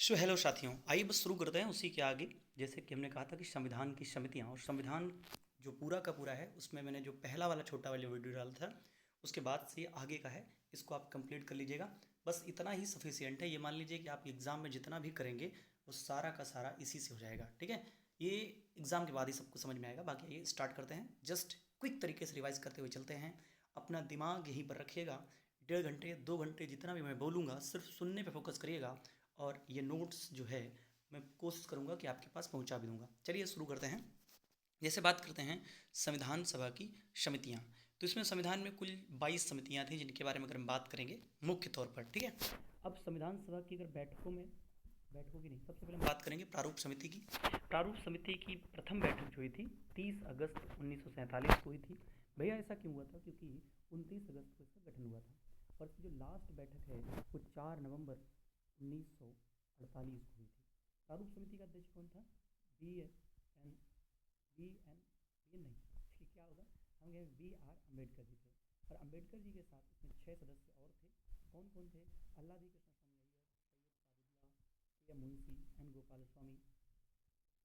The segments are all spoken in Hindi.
हेलो साथियों, आइए बस शुरू करते हैं उसी के आगे। जैसे कि हमने कहा था कि संविधान की समितियां और संविधान जो पूरा का पूरा है उसमें मैंने जो पहला वाला छोटा वाला वीडियो डाला था उसके बाद से ये आगे का है। इसको आप कंप्लीट कर लीजिएगा। बस इतना ही सफिशियंट है। ये मान लीजिए कि आप एग्ज़ाम में जितना भी करेंगे वो सारा का सारा इसी से हो जाएगा। ठीक है, ये एग्ज़ाम के बाद ही सबको समझ में आएगा। बाकी ये स्टार्ट करते हैं। जस्ट क्विक तरीके से रिवाइज करते हुए चलते हैं। अपना दिमाग यहीं पर रखिएगा। 1.5 घंटे 2 घंटे जितना भी मैं बोलूँगा सिर्फ सुनने पे फोकस करिएगा। और ये नोट्स जो है मैं कोशिश करूँगा कि आपके पास पहुँचा भी दूँगा। चलिए शुरू करते हैं। जैसे बात करते हैं संविधान सभा की समितियाँ, तो इसमें संविधान में कुल 22 समितियाँ थीं जिनके बारे में अगर हम बात करेंगे मुख्य तौर पर। ठीक है, अब संविधान सभा की अगर बैठकों की नहीं, सबसे पहले हम बात करेंगे प्रारूप समिति की। प्रारूप समिति की प्रथम बैठक जो हुई थी 30 अगस्त 1947 को हुई थी। भैया ऐसा क्यों हुआ था? क्योंकि 29 अगस्त को इसका गठन हुआ था। और इसकी जो लास्ट बैठक है वो 4 नवंबर 1948 को हुई थी। प्रारूप समिति का अध्यक्ष कौन था? B N B N B नहीं, इसकी क्या होगा, हम कहें बी आर अम्बेडकर जी थे। और अम्बेडकर जी के साथ इसमें 6 सदस्य और थे। कौन कौन थे? अल्लादी कृष्ण स्वामी अय्यर, सैयद सादुल्ला, के मुंशी, एन गोपाल स्वामी,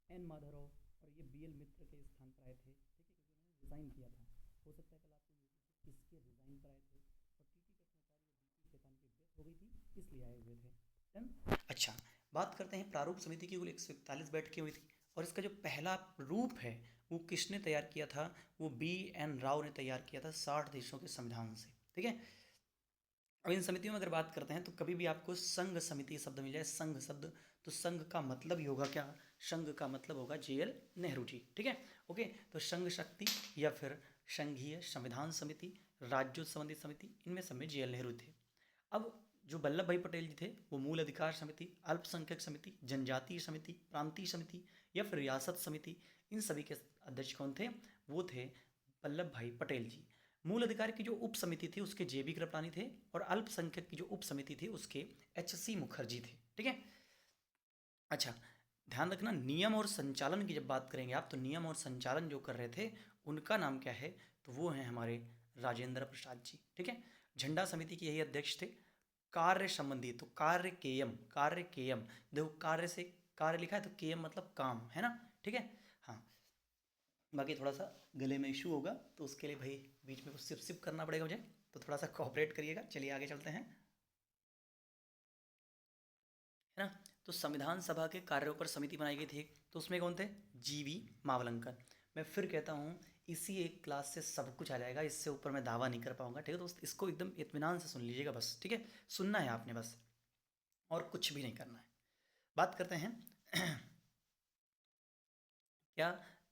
एन माधवराव, और ये बी एल मित्र के स्थान पर आए थे। ठीक है, क्योंकि उन्होंने रिज़ाइन किया था। हो सकता है कल आपको ये पूछे किसके रिज़ाइन पर आए थे। और टी टी कृष्णाचार्य और बी पी खेतान की डेथ हो गई थी, इसलिए आए हुए थे। डन। अच्छा, बात करते हैं प्रारूप समिति की। कुल 141 बैठकें हुई थी। और इसका जो पहला रूप है वो किसने तैयार किया था? वो बी एन राव ने तैयार किया था 60 देशों के संविधान से। ठीक है, अब इन समितियों में अगर बात करते हैं तो कभी भी आपको संघ समिति शब्द मिल जाए, संघ शब्द, तो संघ का मतलब ही होगा क्या? संघ का मतलब होगा JL नेहरू जी। ठीक है, ओके। तो संघ शक्ति या फिर संघीय संविधान समिति, राज्यों संबंधी समिति, इनमें सब में JL नेहरू थे। अब जो वल्लभ भाई पटेल जी थे वो मूल अधिकार समिति, अल्पसंख्यक समिति, जनजातीय समिति, प्रांतीय समिति या फिर रियासत समिति, इन सभी के अध्यक्ष कौन थे? वो थे वल्लभ भाई पटेल जी। मूल अधिकार की जो उप समिति थी उसके JB कृपलानी थे। और अल्पसंख्यक की जो उप समिति थी उसके HC मुखर्जी थे। ठीक है, अच्छा, ध्यान रखना नियम और संचालन की जब बात करेंगे आप, तो नियम और संचालन जो कर रहे थे उनका नाम क्या है? तो वो हैं हमारे राजेंद्र प्रसाद जी। ठीक है, झंडा समिति के यही अध्यक्ष थे। कार्य संबंधी, तो कार्य केयम, देखो कार्य से कार्य लिखा है तो केयम मतलब काम है ना। ठीक है, हाँ। बाकी थोड़ा सा गले में इशू होगा तो उसके लिए भाई बीच में कुछ सिप सिप करना पड़ेगा मुझे, तो थोड़ा सा कोऑपरेट करिएगा। चलिए आगे चलते हैं, है ना। तो संविधान सभा के कार्यों पर समिति बनाई गई थी। तो उसमें कौन थे? GV मावलंकर। मैं फिर कहता हूँ इसी एक क्लास से सब कुछ आ जाएगा, इससे ऊपर मैं दावा नहीं कर पाऊंगा। ठीक है, तो इसको एकदम इत्मीनान से सुन लीजिएगा बस। ठीक है, सुनना है आपने बस, और कुछ भी नहीं करना है। बात करते हैं क्या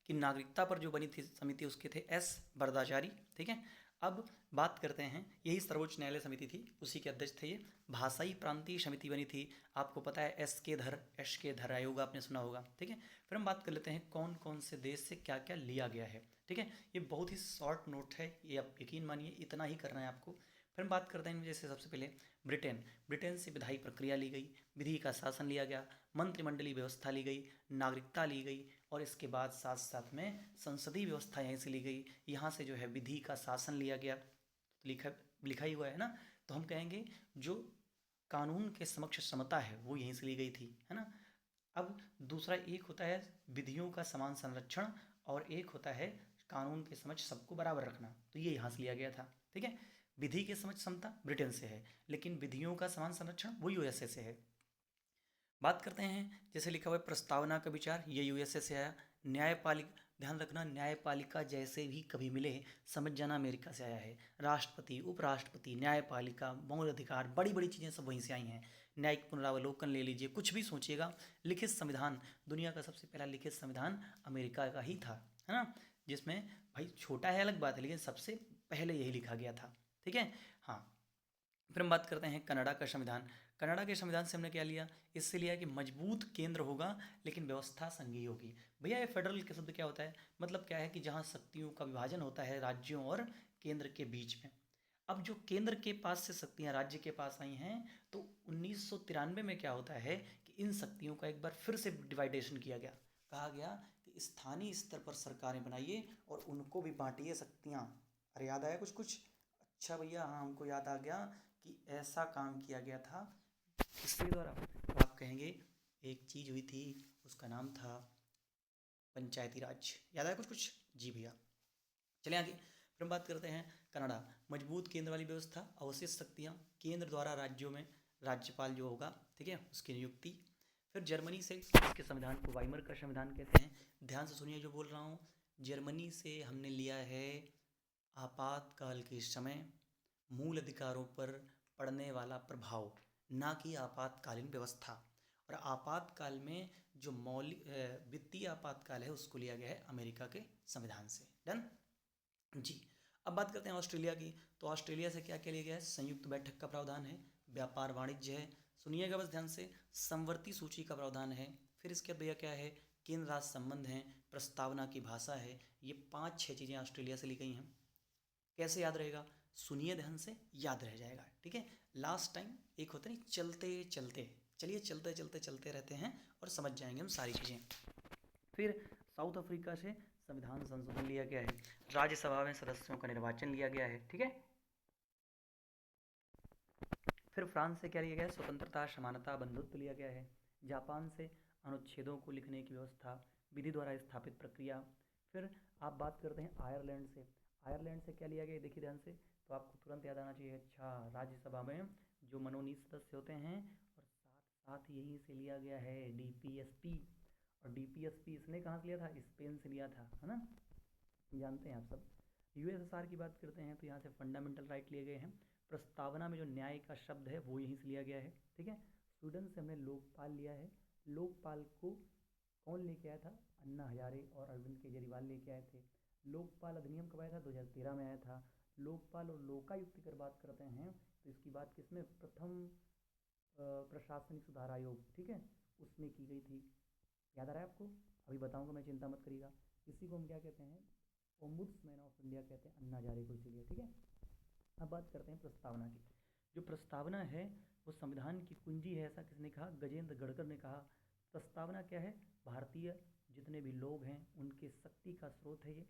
कि नागरिकता पर जो बनी थी समिति उसके थे S वरदाचारी। ठीक है, अब बात करते हैं, यही सर्वोच्च न्यायालय समिति थी, उसी के अध्यक्ष थे ये। भाषाई प्रांतीय समिति बनी थी, आपको पता है एस के धर आयोग आपने सुना होगा। ठीक है, फिर हम बात कर लेते हैं कौन कौन से देश से क्या क्या लिया गया है। ठीक है, ये बहुत ही शॉर्ट नोट है, ये आप यकीन मानिए इतना ही करना है आपको। फिर हम बात करते हैं जैसे सबसे पहले ब्रिटेन से विधायी प्रक्रिया ली गई, विधि का शासन लिया गया, मंत्रिमंडलीय व्यवस्था ली गई, नागरिकता ली गई, और इसके बाद साथ साथ में संसदीय व्यवस्था यहीं से ली गई। यहाँ से जो है विधि का शासन लिया गया, लिखा लिखा ही हुआ है ना। तो हम कहेंगे जो कानून के समक्ष समता है वो यहीं से ली गई थी, है ना। अब दूसरा एक होता है विधियों का समान संरक्षण, और एक होता है कानून के समक्ष सबको बराबर रखना, तो ये यहाँ से लिया गया था। ठीक है, विधि के समक्ष समता ब्रिटेन से है, लेकिन विधियों का समान संरक्षण वो USA से है। बात करते हैं जैसे लिखा हुआ है प्रस्तावना का विचार, ये USA से आया। न्यायपालिका, ध्यान रखना न्यायपालिका जैसे भी कभी मिले समझ जाना अमेरिका से आया है। राष्ट्रपति, उपराष्ट्रपति, न्यायपालिका, मौलिक अधिकार, बड़ी बड़ी चीज़ें सब वहीं से आई हैं। न्यायिक पुनरावलोकन ले लीजिए, कुछ भी सोचिएगा। लिखित संविधान, दुनिया का सबसे पहला लिखित संविधान अमेरिका का ही था, है ना। जिसमें भाई छोटा है अलग बात है, लेकिन सबसे पहले यही लिखा गया था। ठीक है, हाँ। फिर हम बात करते हैं कनाडा का संविधान। कनाडा के संविधान से हमने क्या लिया? इससे लिया कि मजबूत केंद्र होगा लेकिन व्यवस्था संघीय होगी। भैया ये फेडरल के शब्द क्या होता है? मतलब क्या है कि जहाँ शक्तियों का विभाजन होता है राज्यों और केंद्र के बीच में। अब जो केंद्र के पास से शक्तियाँ राज्य के पास आई हैं, तो 1993 में क्या होता है कि इन शक्तियों का एक बार फिर से डिवाइडेशन किया गया। कहा गया कि स्थानीय स्तर पर सरकारें बनाइए और उनको भी बांटिए शक्तियाँ। अरे याद आया कुछ कुछ? अच्छा भैया, हाँ हमको याद आ गया कि ऐसा काम किया गया था किसके द्वारा? तो आप कहेंगे एक चीज़ हुई थी, उसका नाम था पंचायती राज। याद आया कुछ कुछ? जी भैया। चलिए आगे फिर हम बात करते हैं कनाडा। मजबूत केंद्र वाली व्यवस्था, अवशिष्ट शक्तियाँ, केंद्र द्वारा राज्यों में राज्यपाल जो होगा, ठीक है, उसकी नियुक्ति। फिर जर्मनी से इसके संविधान को वाइमर का संविधान कहते हैं। ध्यान से सुनिए जो बोल रहा हूँ। जर्मनी से हमने लिया है आपातकाल के समय मूल अधिकारों पर पड़ने वाला प्रभाव, ना कि आपातकालीन व्यवस्था। और आपातकाल में जो मौलिक वित्तीय आपातकाल है उसको लिया गया है अमेरिका के संविधान से। डन जी। अब बात करते हैं ऑस्ट्रेलिया की। तो ऑस्ट्रेलिया से क्या क्या लिया गया है? संयुक्त बैठक का प्रावधान है, व्यापार वाणिज्य है, सुनिएगा बस ध्यान से, समवर्ती सूची का प्रावधान है। फिर इसके बाद भैया क्या है? केंद्र राज्य संबंध है, प्रस्तावना की भाषा है। ये 5-6 चीज़ें ऑस्ट्रेलिया से ली गई हैं। कैसे याद रहेगा? सुनिए ध्यान से, याद रह जाएगा, ठीक है। लास्ट टाइम एक होता नहीं चलते चलते, चलिए चलते चलते चलते रहते हैं और समझ जाएंगे हम सारी चीज़ें। फिर साउथ अफ्रीका से संविधान संशोधन लिया गया है, राज्यसभा में सदस्यों का निर्वाचन लिया गया है, ठीक है। फिर फ्रांस से क्या लिया गया है? स्वतंत्रता, समानता, बंधुत्व लिया गया है। जापान से अनुच्छेदों को लिखने की व्यवस्था, विधि द्वारा स्थापित प्रक्रिया। फिर आप बात करते हैं आयरलैंड से। आयरलैंड से क्या लिया गया है? देखिए ध्यान से, तो आपको तुरंत याद आना चाहिए, अच्छा, राज्यसभा में जो मनोनीत सदस्य होते हैं, और साथ साथ यहीं से लिया गया है डीपीएसपी। और डीपीएसपी इसने कहाँ से लिया था? स्पेन से लिया था, है ना, जानते हैं आप सब। यूएसएसआर की बात करते हैं तो यहाँ से फंडामेंटल राइट लिए गए हैं। प्रस्तावना में जो न्याय का शब्द है वो यहीं से लिया गया है, ठीक है। स्वीडन से हमने लोकपाल लिया है। लोकपाल को कौन लेके आया था? अन्ना हजारे और अरविंद केजरीवाल लेके आए थे। लोकपाल अधिनियम कब आया था? 2013 में आया था। लोकपाल और लोकायुक्त की अगर बात करते हैं तो इसकी बात किसमें? प्रथम प्रशासनिक सुधार आयोग, ठीक है, उसमें की गई थी। याद आ रहा है आपको? अभी बताऊंगा मैं, चिंता मत करिएगा। इसी को हम क्या कहते हैं? ओम्बुड्समैन ऑफ इंडिया कहते हैं, अन्ना हजारे को, इसीलिए, ठीक है। अब बात करते हैं प्रस्तावना की। जो प्रस्तावना है वो संविधान की कुंजी है, ऐसा किसने कहा? गजेंद्र गढ़कर ने कहा। प्रस्तावना क्या है? भारतीय जितने भी लोग हैं उनके शक्ति का स्रोत है ये।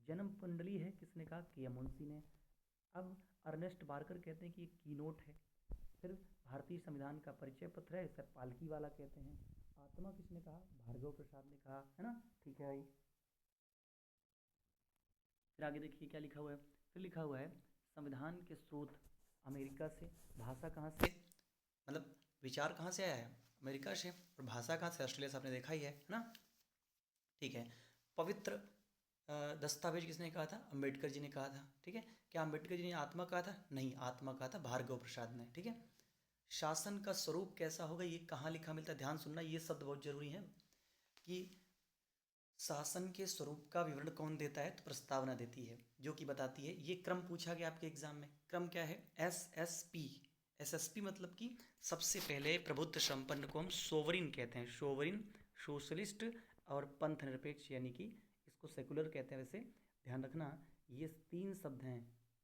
जन्म कुंडली है, किसने कहा? के एम मुंशी ने। अब अर्नेस्ट बार्कर कहते हैं कि ये कीनोट है। फिर भारतीय संविधान का परिचय पत्र है, इसे पालकी वाला कहते हैं। आत्मा किसने कहा? भार्गव प्रसाद ने कहा, है ना, ठीक है भाई। फिर आगे देखिए क्या लिखा हुआ है। फिर लिखा हुआ है संविधान के स्रोत अमेरिका से, भाषा कहाँ से, मतलब विचार कहाँ से आया है? अमेरिका से। और भाषा कहाँ से? ऑस्ट्रेलिया से, आपने देखा ही है ना, ठीक है। पवित्र दस्तावेज किसने कहा था? अंबेडकर जी ने कहा था, ठीक है। क्या अंबेडकर जी ने आत्मा कहा था? नहीं, आत्मा कहा था भार्गव प्रसाद ने, ठीक है। शासन का स्वरूप कैसा होगा, ये कहाँ लिखा मिलता है? ध्यान सुनना, ये शब्द बहुत जरूरी है कि शासन के स्वरूप का विवरण कौन देता है? तो प्रस्तावना देती है, जो कि बताती है। ये क्रम पूछा गया आपके एग्जाम में। क्रम क्या है? SSP। SSP मतलब कि सबसे पहले प्रभुत्व संपन्न को हम सोवरिन कहते हैं, सोवरिन, सोशलिस्ट और पंथ निरपेक्ष, यानी कि इसको सेकुलर कहते हैं वैसे, ध्यान रखना। ये 3 शब्द हैं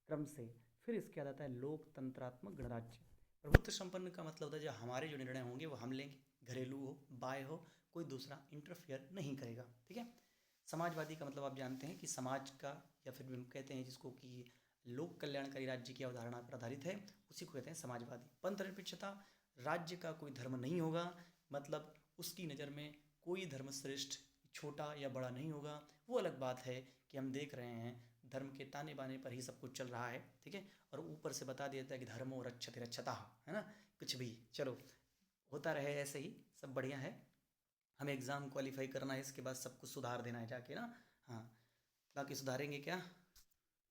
क्रम से। फिर इसके बाद आता है लोकतंत्रात्मक गणराज्य। प्रभुत्व संपन्न का मतलब होता है जो हमारे जो निर्णय होंगे वो हम लेंगे, घरेलू हो, बाय हो, कोई दूसरा इंटरफेयर नहीं करेगा, ठीक है। समाजवादी का मतलब आप जानते हैं कि समाज का, या फिर हम कहते हैं जिसको कि लोक कल्याणकारी राज्य की अवधारणा पर आधारित है, उसी को कहते हैं समाजवादी। पंथ निरपेक्षता, राज्य का कोई धर्म नहीं होगा, मतलब उसकी नज़र में कोई धर्म श्रेष्ठ, छोटा या बड़ा नहीं होगा। वो अलग बात है कि हम देख रहे हैं धर्म के ताने बाने पर ही सब कुछ चल रहा है, ठीक है। और ऊपर से बता दिया जाता है कि धर्मो रक्षति रक्षता, है ना, कुछ भी, चलो होता रहे ऐसे ही, सब बढ़िया है। हमें एग्ज़ाम क्वालिफाई करना है, इसके बाद सब कुछ सुधार देना है जाके ना। हाँ, बाकी सुधारेंगे क्या,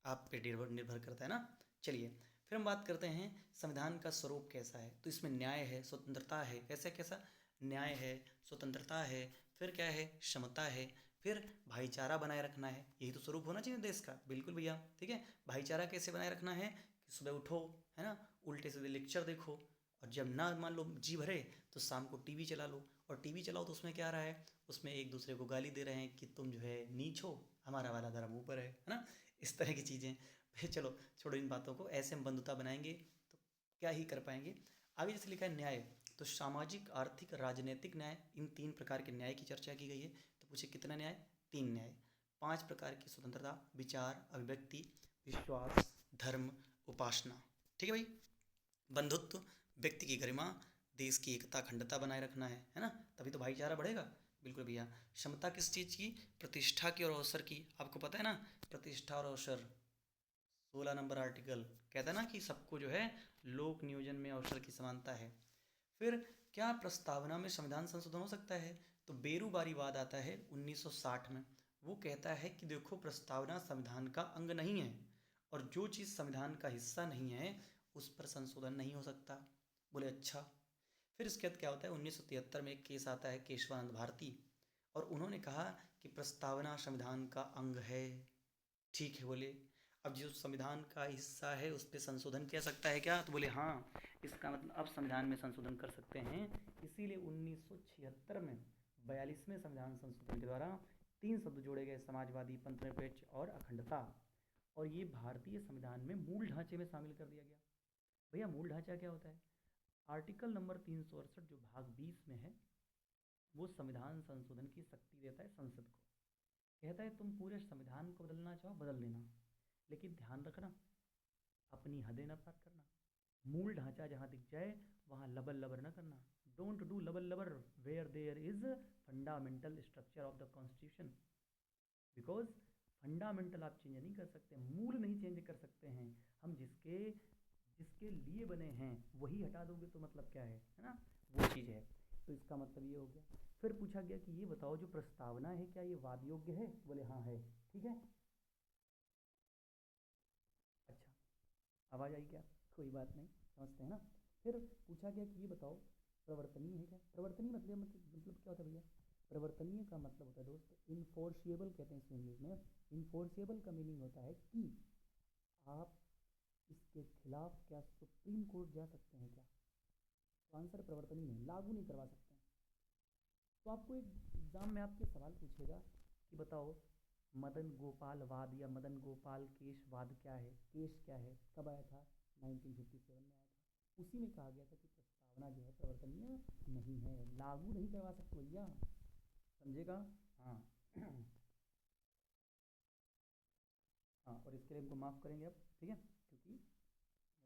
आप पे निर्भर निर्भर करता है ना। चलिए फिर हम बात करते हैं संविधान का स्वरूप कैसा है। तो इसमें न्याय है, स्वतंत्रता है, कैसा कैसा? न्याय है, स्वतंत्रता है, फिर क्या है? समता है, फिर भाईचारा बनाए रखना है। यही तो स्वरूप होना चाहिए देश का, बिल्कुल भैया, ठीक है। भाईचारा कैसे बनाए रखना है? कि सुबह उठो, है ना, उल्टे सीधे लेक्चर देखो, और जब ना मान लो जी भरे तो शाम को टीवी चला लो। और टीवी चलाओ तो उसमें क्या आ रहा है? उसमें एक दूसरे को गाली दे रहे हैं कि तुम जो है नीच हो, हमारा वाला धर्म ऊपर है ना, इस तरह की चीज़ें। फिर चलो छोड़ो इन बातों को, ऐसे हम बंधुता बनाएंगे तो क्या ही कर पाएंगे। आगे जैसे लिखा है न्याय, तो सामाजिक, आर्थिक, राजनीतिक न्याय, इन 3 प्रकार के न्याय की चर्चा की गई है। तो पूछे कितना न्याय? 3 न्याय। 5 प्रकार की स्वतंत्रता, विचार, अभिव्यक्ति, विश्वास, धर्म, उपासना, ठीक है भाई। बंधुत्व, व्यक्ति की गरिमा, देश की एकता अखंडता बनाए रखना है ना, तभी तो भाईचारा बढ़ेगा। बिल्कुल भैया। क्षमता किस चीज़ की? प्रतिष्ठा की और अवसर की। आपको पता है ना, प्रतिष्ठा और अवसर 16 नंबर आर्टिकल कहता है ना कि सबको जो है लोक नियोजन में अवसर की समानता है। फिर क्या प्रस्तावना में संविधान संशोधन हो सकता है? तो बेरूबारीवाद आता है 1960 में। वो कहता है कि देखो, प्रस्तावना संविधान का अंग नहीं है और जो चीज़ संविधान का हिस्सा नहीं है उस पर संशोधन नहीं हो सकता। बोले अच्छा। फिर इसके बाद क्या होता है, 1973 में एक केस आता है केशवानंद भारती, और उन्होंने कहा कि प्रस्तावना संविधान का अंग है। ठीक है बोले। अब जो संविधान का हिस्सा है उस पर संशोधन किया सकता है क्या? तो बोले हाँ, इसका मतलब अब संविधान में संशोधन कर सकते हैं। इसीलिए 1976 में 42वें संविधान संशोधन के द्वारा 3 शब्द जोड़े गए, समाजवादी, पंथनिरपेक्ष और अखंडता, और ये भारतीय संविधान में मूल ढांचे में शामिल कर दिया गया। भैया मूल ढांचा क्या होता है? आर्टिकल नंबर 368 जो भाग 20 में है, वो संविधान संशोधन की शक्ति देता है संसद को। कहता है तुम पूरे संविधान को बदलना चाहो बदल देना, लेकिन ध्यान रखना अपनी हदें न पार करना। मूल ढांचा जहाँ दिख जाए वहाँ लबर लबर न करना। Don't do lubber lubber where there is fundamental structure of the constitution, because fundamental आप चेंज नहीं कर सकते, मूल नहीं चेंज कर सकते हैं हम। जिसके जिसके लिए बने हैं वही हटा दोगे तो मतलब क्या है ना, वो चीज़ है। तो इसका मतलब ये हो गया। फिर पूछा गया कि ये बताओ जो प्रस्तावना है क्या ये वाद योग्य है? बोले हाँ है। ठीक है, अच्छा, आवाज़ आई क्या? कोई बात नहीं, समझते हैं ना। फिर पूछा गया कि ये बताओ प्रवर्तनीय है क्या? प्रवर्तनीय मतलब क्या होता है भैया? प्रवर्तनीय का मतलब होता है दोस्त इनफोर्सिएबल, कहते हैं इसको इंग्लिश में। इनफोर्सिएबल का मीनिंग होता है कि आप इसके खिलाफ क्या सुप्रीम कोर्ट जा सकते हैं क्या? तो आंसर प्रवर्तनीय नहीं, लागू नहीं करवा सकते हैं। तो आपको एक एग्जाम में आपके सवाल पूछेगा कि बताओ मदन गोपाल वाद या मदन गोपाल केश वाद क्या है? केस क्या है? कब आया था? 1957 में आया था। उसी में कहा गया था कि प्रस्तावना जो है प्रवर्तनीय नहीं है, लागू नहीं करवा सकते भैया, समझेगा? हाँ हाँ, और इसके लिए हमको माफ़ करेंगे अब, ठीक है, क्योंकि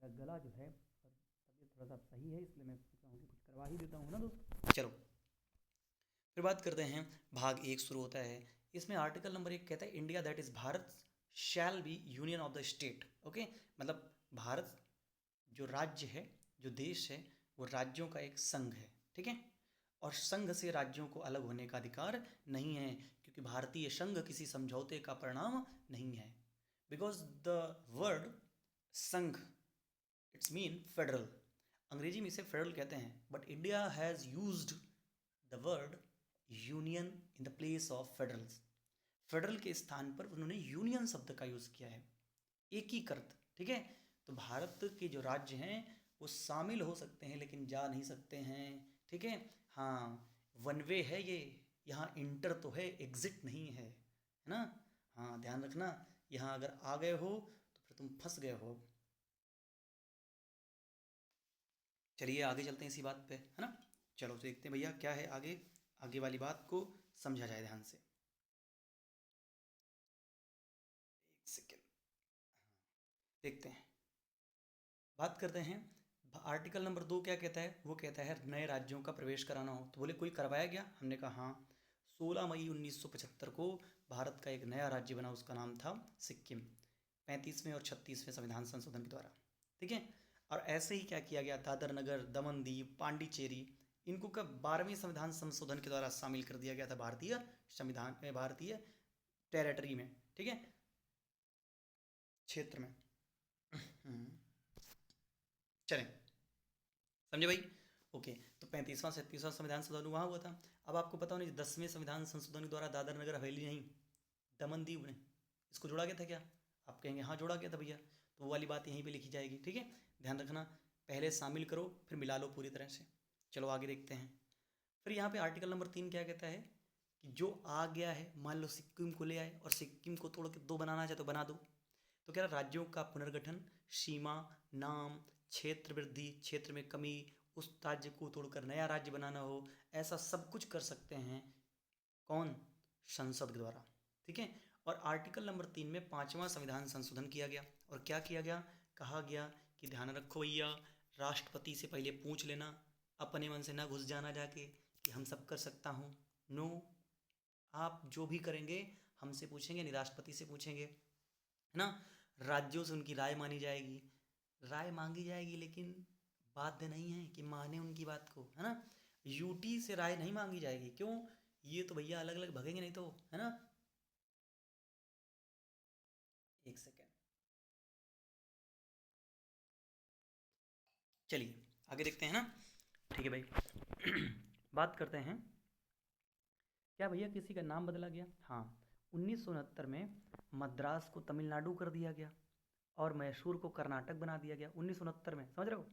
मेरा गला जो है और तबीयत थोड़ा सा सही है, इसलिए मैं सोचा हूँ कि कुछ करवा ही देता हूँ ना दोस्त। चलो फिर बात करते हैं। भाग 1 शुरू होता है। इसमें आर्टिकल नंबर 1 कहता है India that is Bharat shall be union of the state. Okay, मतलब भारत जो राज्य है, जो देश है, वो राज्यों का एक संघ है। ठीक है, और संघ से राज्यों को अलग होने का अधिकार नहीं है, क्योंकि भारतीय संघ किसी समझौते का परिणाम नहीं है। Because the word Sangh it's mean federal, अंग्रेजी में इसे फेडरल कहते हैं, but India has used the word union in the place of federals. Federal के स्थान पर उन्होंने यूनियन शब्द का यूज़ किया है, एकीकृत। ठीक है, तो भारत के जो राज्य हैं वो शामिल हो सकते हैं लेकिन जा नहीं सकते हैं। ठीक है, हाँ, वन वे है ये, यहाँ इंटर तो है, एग्जिट नहीं है, है ना। हाँ ध्यान रखना, यहाँ अगर आ गए हो तो फिर तुम फंस गए हो। चलिए आगे चलते हैं इसी बात पे, है ना। चलो तो देखते हैं भैया क्या है आगे, आगे वाली बात को समझा जाए ध्यान से। एक सेकेंड, देखते हैं, बात करते हैं। आर्टिकल नंबर 2 क्या कहता है? वो कहता है नए राज्यों का प्रवेश कराना हो तो बोले कोई करवाया गया? हमने कहा हाँ, 16 मई 1975 को भारत का एक नया राज्य बना, उसका नाम था सिक्किम, 35वें और 36वें संविधान संशोधन के द्वारा। ठीक है, और ऐसे ही क्या किया गया, दादर नगर, दमन दीव, पांडिचेरी, इनको कब 12वें संविधान संशोधन के द्वारा शामिल कर दिया गया था भारतीय संविधान में, भारतीय टेरिटरी में। ठीक है, क्षेत्र में। चलें, समझे भाई? ओके, तो 35वां 36वां संविधान संशोधन वहाँ हुआ था। अब आपको पता होना 10वें संविधान संशोधन के द्वारा दादर नगर हवेली नहीं, दमन दीव ने, इसको जोड़ा गया था क्या? आप कहेंगे हाँ जोड़ा गया था भैया, तो वो वाली बात यहीं पे लिखी जाएगी। ठीक है, ध्यान रखना, पहले शामिल करो फिर मिला लो पूरी तरह से। चलो आगे देखते हैं। फिर यहाँ पे आर्टिकल नंबर 3 क्या कहता है कि जो आ गया है, मान लो सिक्किम को ले आए और सिक्किम को तोड़ के 2 बनाना चाहे तो बना दो। तो कह रहा राज्यों का पुनर्गठन, सीमा, नाम, क्षेत्र वृद्धि, क्षेत्र में कमी, उस राज्य को तोड़कर नया राज्य बनाना हो, ऐसा सब कुछ कर सकते हैं। कौन? संसद के द्वारा। ठीक है, और आर्टिकल नंबर 3 में 5वां संविधान संशोधन किया गया, और क्या किया गया? कहा गया कि ध्यान रखो भैया, राष्ट्रपति से पहले पूछ लेना अपने मन से ना घुस जाना जाके कि हम सब कर सकता हूँ। नो, आप जो भी करेंगे हमसे पूछेंगे, नहीं राष्ट्रपति से पूछेंगे, है ना। राज्यों से उनकी राय मानी जाएगी, राय मांगी जाएगी, लेकिन बाध्य नहीं है कि माने उनकी बात को, है ना। यूटी से राय नहीं मांगी जाएगी, क्यों? ये तो भैया अलग अलग भगेंगे नहीं तो, है ना। एक सेकेंड, चलिए आगे देखते हैं ना। ठीक है भाई। बात करते हैं, क्या भैया किसी का नाम बदला गया? हाँ, 1969 में मद्रास को तमिलनाडु कर दिया गया और मैसूर को कर्नाटक बना दिया गया 1969 में, समझ रहे हो।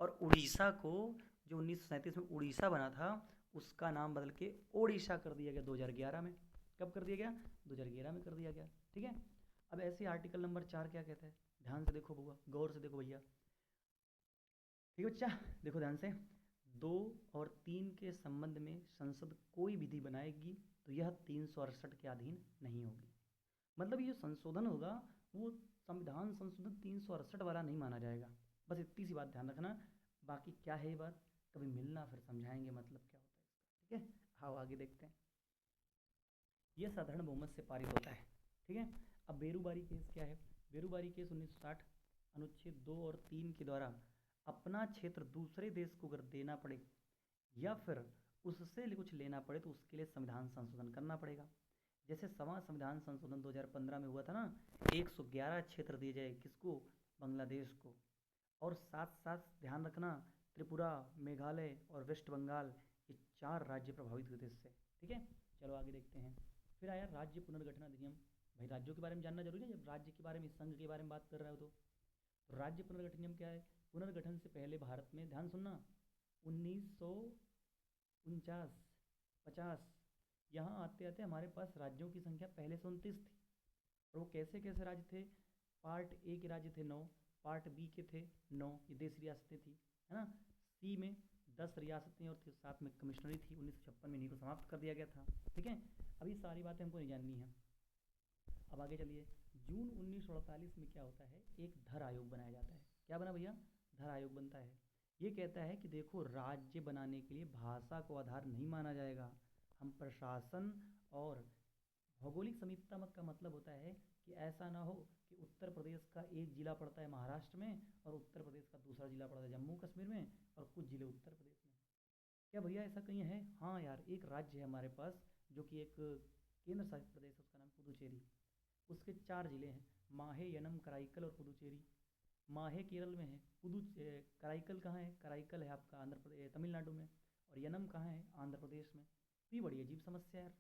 और उड़ीसा को, जो 1937 में उड़ीसा बना था, उसका नाम बदल के ओडिशा कर दिया गया 2011 में। कब कर दिया गया? 2011 में कर दिया गया, ठीक है। अब ऐसे आर्टिकल नंबर 4 क्या कहता है, ध्यान से देखो बुआ, गौर से देखो भैया, ठीक है बच्चा, देखो ध्यान से। 2 और 3 के संबंध में संसद कोई विधि बनाएगी तो यह 368 के अधीन नहीं होगी। मतलब ये संशोधन होगा वो संविधान संशोधन 368 वाला नहीं माना जाएगा। बस इतनी सी बात ध्यान रखना। बाकी क्या है ये बात, कभी मिलना फिर समझाएंगे मतलब क्या होता है इसका, ठीक है। आओ आगे देखते हैं। ये साधारण बहुमत से पारित होता है, ठीक है। अब बेरूबारी केस क्या है? बेरूबारी केस 1960 अनुच्छेद 2 और 3 के द्वारा अपना क्षेत्र दूसरे देश को अगर देना पड़े या फिर उससे कुछ लेना पड़े तो उसके लिए संविधान संशोधन करना पड़ेगा। जैसे संविधान संशोधन 2015 में हुआ था ना, 111 क्षेत्र दिए जाए किसको? बांग्लादेश को। और साथ साथ ध्यान रखना, त्रिपुरा, मेघालय और वेस्ट बंगाल, ये 4 राज्य प्रभावित हुए थे इससे, ठीक है। चलो आगे देखते हैं। फिर आया राज्य पुनर्गठन अधिनियम। भाई राज्यों के बारे में जानना जरूरी है, जब राज्य के बारे में, संघ के बारे में बात कर रहे हो तो राज्य पुनर्गठन अधिनियम क्या है? पुनर्गठन से पहले भारत में, ध्यान सुनना, 1949-50, यहाँ आते आते हमारे पास राज्यों की संख्या पहले से 29 थी। और वो कैसे कैसे राज्य थे? पार्ट ए के राज्य थे 9, पार्ट बी के थे 9, ये देश रियासतें थी, है ना। सी में 10 रियासतें और साथ में कमिश्नरी थी। 1956 में इन्हीं को समाप्त कर दिया गया था, ठीक है। अब ये सारी बातें हमको नहीं जाननी है। अब आगे चलिए। जून 1948 में क्या होता है, एक धर आयोग बनाया जाता है। क्या बना भैया? धर आयोग बनता है। ये कहता है कि देखो, राज्य बनाने के लिए भाषा को आधार नहीं माना जाएगा। हम प्रशासन और भौगोलिक समीपता मत का मतलब होता है कि ऐसा ना हो कि उत्तर प्रदेश का एक जिला पड़ता है महाराष्ट्र में और उत्तर प्रदेश का दूसरा जिला पड़ता है जम्मू कश्मीर में और कुछ जिले उत्तर प्रदेश में। क्या भैया ऐसा कहीं है? हाँ यार, एक राज्य है हमारे पास जो कि एक केंद्र शासित प्रदेश है, उसका नाम पुदुचेरी। उसके 4 जिले हैं, माहे, यनम, कराईकल और पुदुचेरी। माहे केरल में है, कराईकल कहाँ है? कराईकल है आपका आंध्र प्रदेश, तमिलनाडु में। और यनम कहाँ है? आंध्र प्रदेश में। तो ये बड़ी अजीब समस्या है यार,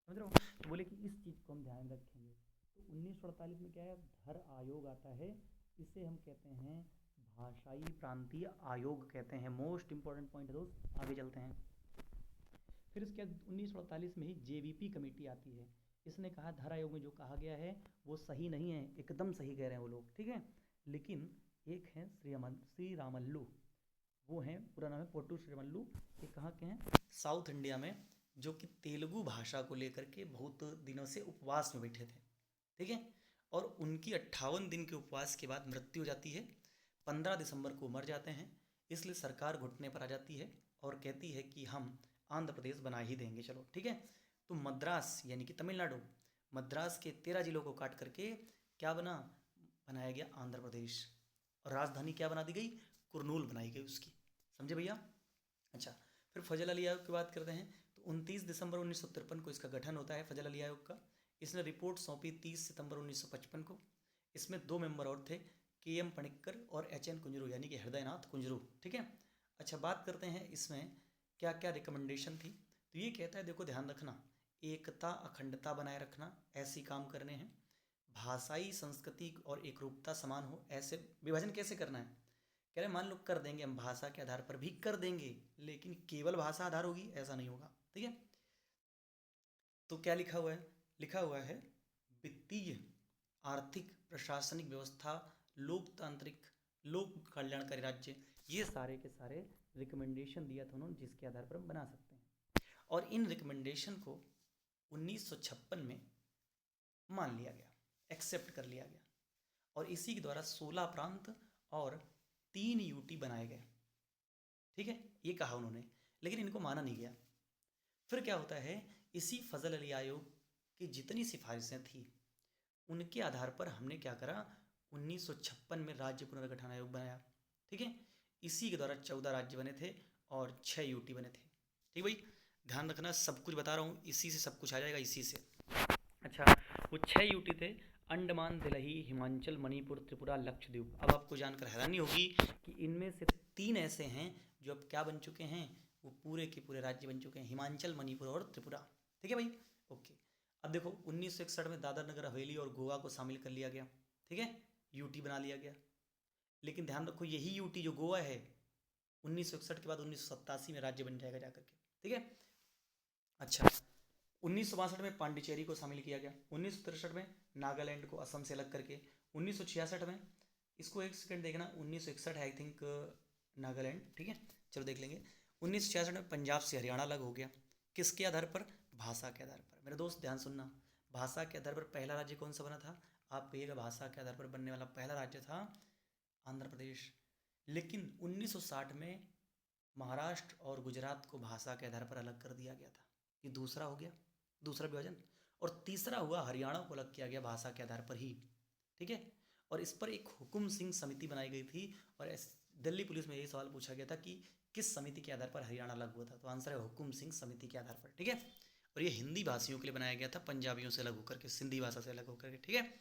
समझ रहे हो। तो बोले कि इस चीज़ को हम ध्यान रखेंगे। तो 1948 में क्या है, धर आयोग आता है। इसे हम कहते हैं भाषाई प्रांतीय आयोग कहते हैं। मोस्ट इंपॉर्टेंट पॉइंट है दोस्त, आगे चलते हैं। फिर इसके बाद 1948 में ही जेवीपी कमेटी आती है। इसने कहा धर आयोग में जो कहा गया है वो सही नहीं है, एकदम सही कह रहे हैं वो लोग, ठीक है। लेकिन एक है श्री रामल्लू, वो हैं, पूरा नाम है पोटू श्रीरामल्लू। ये कहाँ के हैं? साउथ इंडिया में, जो कि तेलुगु भाषा को लेकर के बहुत दिनों से उपवास में बैठे थे, ठीक है। और उनकी 58 दिन के उपवास के बाद मृत्यु हो जाती है। 15 दिसंबर को मर जाते हैं। इसलिए सरकार घुटने पर आ जाती है और कहती है कि हम आंध्र प्रदेश बना ही देंगे, चलो ठीक है। तो मद्रास यानी कि तमिलनाडु, मद्रास के 13 जिलों को काट करके क्या बनाया गया आंध्र प्रदेश। और राजधानी क्या बना दी गई? कुरनूल बनाई गई उसकी, समझे भैया। अच्छा, फिर फजल अली आयोग की बात करते हैं। तो 29 दिसंबर 1953 को इसका गठन होता है, फजल अली आयोग का। इसने रिपोर्ट सौंपी 30 सितंबर 1955 को। इसमें 2 मेंबर और थे, KM पणिक्कर और HN कुंजरू, यानी कि हृदयनाथ कुंजरू, ठीक है। अच्छा, बात करते हैं इसमें क्या क्या रिकमेंडेशन थी। तो ये कहता है, देखो ध्यान रखना, एकता अखंडता बनाए रखना, ऐसी काम करने हैं। भाषाई संस्कृति और एकरूपता समान हो, ऐसे विभाजन कैसे करना है। कह रहे मान लो कर देंगे हम, भाषा के आधार पर भी कर देंगे, लेकिन केवल भाषा आधार होगी ऐसा नहीं होगा, ठीक है। तो क्या लिखा हुआ है? लिखा हुआ है वित्तीय, आर्थिक, प्रशासनिक व्यवस्था, लोकतांत्रिक, लोक कल्याणकारी राज्य, ये सारे के सारे रिकमेंडेशन दिया था उन्होंने, जिसके आधार पर हम बना सकते हैं। और इन रिकमेंडेशन को 1956 में मान लिया गया, एक्सेप्ट कर लिया गया। और इसी के द्वारा 16 प्रांत और 3 UT बनाए गए, ठीक है, ये कहा उन्होंने, लेकिन इनको माना नहीं गया। फिर क्या होता है, इसी फजल अली आयोग की जितनी सिफारिशें थी उनके आधार पर हमने क्या करा, 1956 में राज्य पुनर्गठन आयोग बनाया। ठीक है, इसी के द्वारा 14 राज्य बने थे और 6 यूटी बने थे। ठीक भाई, ध्यान रखना, सब कुछ बता रहा हूँ, इसी से सब कुछ आ जाएगा, इसी से। अच्छा, वो 6 यूटी थे, अंडमान, दिल्ली, हिमाचल, मणिपुर, त्रिपुरा, लक्षद्वीप। अब आपको जानकर हैरानी होगी कि इनमें से 3 ऐसे हैं जो अब क्या बन चुके हैं, वो पूरे के पूरे राज्य बन चुके हैं, हिमाचल, मणिपुर और त्रिपुरा। ठीक है भाई, ओके। अब देखो 1961 में दादर नगर हवेली और गोवा को शामिल कर लिया गया। ठीक है, यूटी बना लिया गया। लेकिन ध्यान रखो, यही यूटी जो गोवा है 1961 के बाद 1987 में राज्य बन जाएगा जाकर के। ठीक है, अच्छा, 1962 में पांडिचेरी को शामिल किया गया, 1963 में नागालैंड को असम से अलग करके, 1966 में, इसको एक सेकंड देखना, 1961 है आई थिंक नागालैंड। ठीक है, चलो देख लेंगे। 1966 में पंजाब से हरियाणा अलग हो गया, किसके आधार पर, भाषा के आधार पर। मेरे दोस्त ध्यान सुनना, भाषा के आधार पर पहला राज्य कौन सा बना था, आप कहिएगा भाषा के आधार पर बनने वाला पहला राज्य था आंध्र प्रदेश। लेकिन 1960 में महाराष्ट्र और गुजरात को भाषा के आधार पर अलग कर दिया गया था, ये दूसरा हो गया, दूसरा विभाजन। और तीसरा हुआ, हरियाणा को अलग किया गया भाषा के आधार पर ही। ठीक है, और इस पर एक हुकुम सिंह समिति बनाई गई थी, और दिल्ली पुलिस में यही सवाल पूछा गया था कि किस समिति के आधार पर हरियाणा अलग हुआ था, तो आंसर है हुकुम सिंह समिति के आधार पर। ठीक है, और ये हिंदी भाषियों के लिए बनाया गया था, पंजाबियों से अलग होकर के, सिंधी भाषा से अलग होकर के। ठीक है,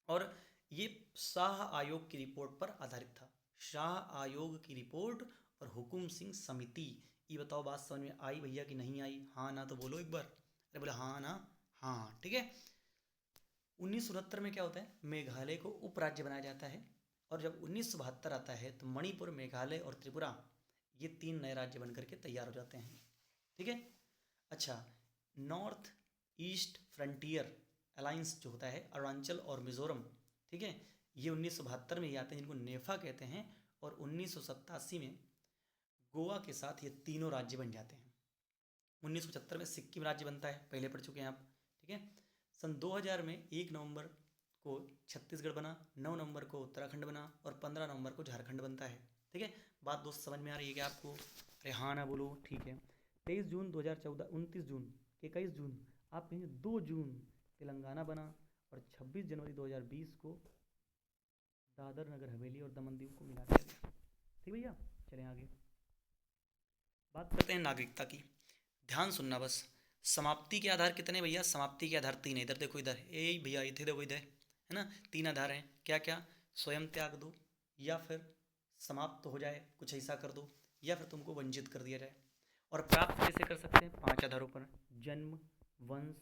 और ये शाह आयोग की रिपोर्ट पर आधारित था, शाह आयोग की रिपोर्ट और हुकुम सिंह समिति। ये बताओ बात समझ में आई भैया कि नहीं आई, हाँ ना तो बोलो एक बार, अरे बोले हाँ ना, हाँ। ठीक है, 1969 में क्या होता है, मेघालय को उपराज्य बनाया जाता है, और जब 1972 आता है तो मणिपुर, मेघालय और त्रिपुरा, ये 3 नए राज्य बनकर के तैयार हो जाते हैं। ठीक है, अच्छा, नॉर्थ ईस्ट फ्रंटियर अलायंस जो होता है, अरुणाचल और मिजोरम, ठीक है, ये 1972 में ही आते हैं, जिनको नेफा कहते हैं, और 1987 में गोवा के साथ ये तीनों राज्य बन जाते हैं। 1975 में सिक्किम राज्य बनता है, पहले पढ़ चुके हैं आप। ठीक है, सन 2000 में 1 नवंबर को छत्तीसगढ़ बना, 9 नवंबर को उत्तराखंड बना, और 15 नवंबर को झारखंड बनता है। ठीक है, बात दोस्त समझ में आ रही है क्या आपको, अरे हाँ ना बोलो, ठीक है। 23 जून 2014, 29 जून, 21 जून, आप कहेंगे 2 जून तेलंगाना बना, और 26 जनवरी 2020 को दादर नगर हवेली और दमन दीव को मिला दिया गया। ठीक भैया, चलें आगे, बात करते हैं नागरिकता की। ध्यान सुनना बस, समाप्ति के आधार कितने भैया, समाप्ति के आधार 3 है, इधर देखो, इधर ए भैया, इधर देखो, इधर है ना, 3 आधार हैं, क्या क्या, स्वयं त्याग दो, या फिर समाप्त हो जाए, कुछ ऐसा कर दो, या फिर तुमको वंचित कर दिया जाए। और प्राप्त कैसे कर सकते हैं, 5 आधारों पर, जन्म, वंश,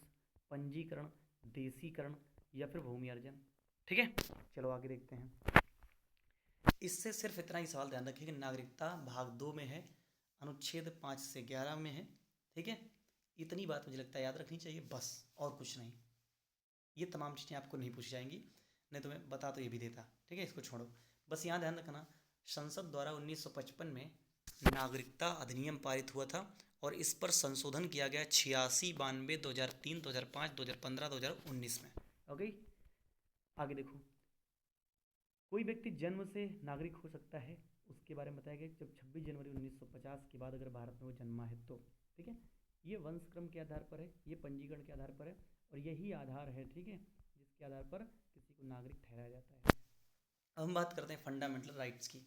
पंजीकरण, देशीकरण, या फिर भूमि अर्जन। ठीक है, चलो आगे देखते हैं। इससे सिर्फ इतना ही सवाल ध्यान रखिए कि नागरिकता भाग 2 में है, अनुच्छेद 5 से 11 में है। ठीक है, इतनी बात मुझे लगता है याद रखनी चाहिए, बस और कुछ नहीं। ये तमाम चीज़ें आपको नहीं पूछी जाएंगी, नहीं तो मैं बता तो ये भी देता। ठीक है, इसको छोड़ो, बस यहाँ ध्यान रखना, संसद द्वारा 1955 में नागरिकता अधिनियम पारित हुआ था, और इस पर संशोधन किया गया 86, 92, 2003, 2005, 2015, 2019 में। ओके, आगे देखो, कोई व्यक्ति जन्म से नागरिक हो सकता है, उसके बारे में बताया गया जब 26 जनवरी 1950 के बाद अगर भारत में वो जन्मा है तो। ठीक है, ये वंशक्रम के आधार पर है, ये पंजीकरण के आधार पर है, और यही आधार है, ठीक है, जिसके आधार पर किसी को नागरिक ठहराया जाता है। अब हम बात करते हैं फंडामेंटल राइट्स की।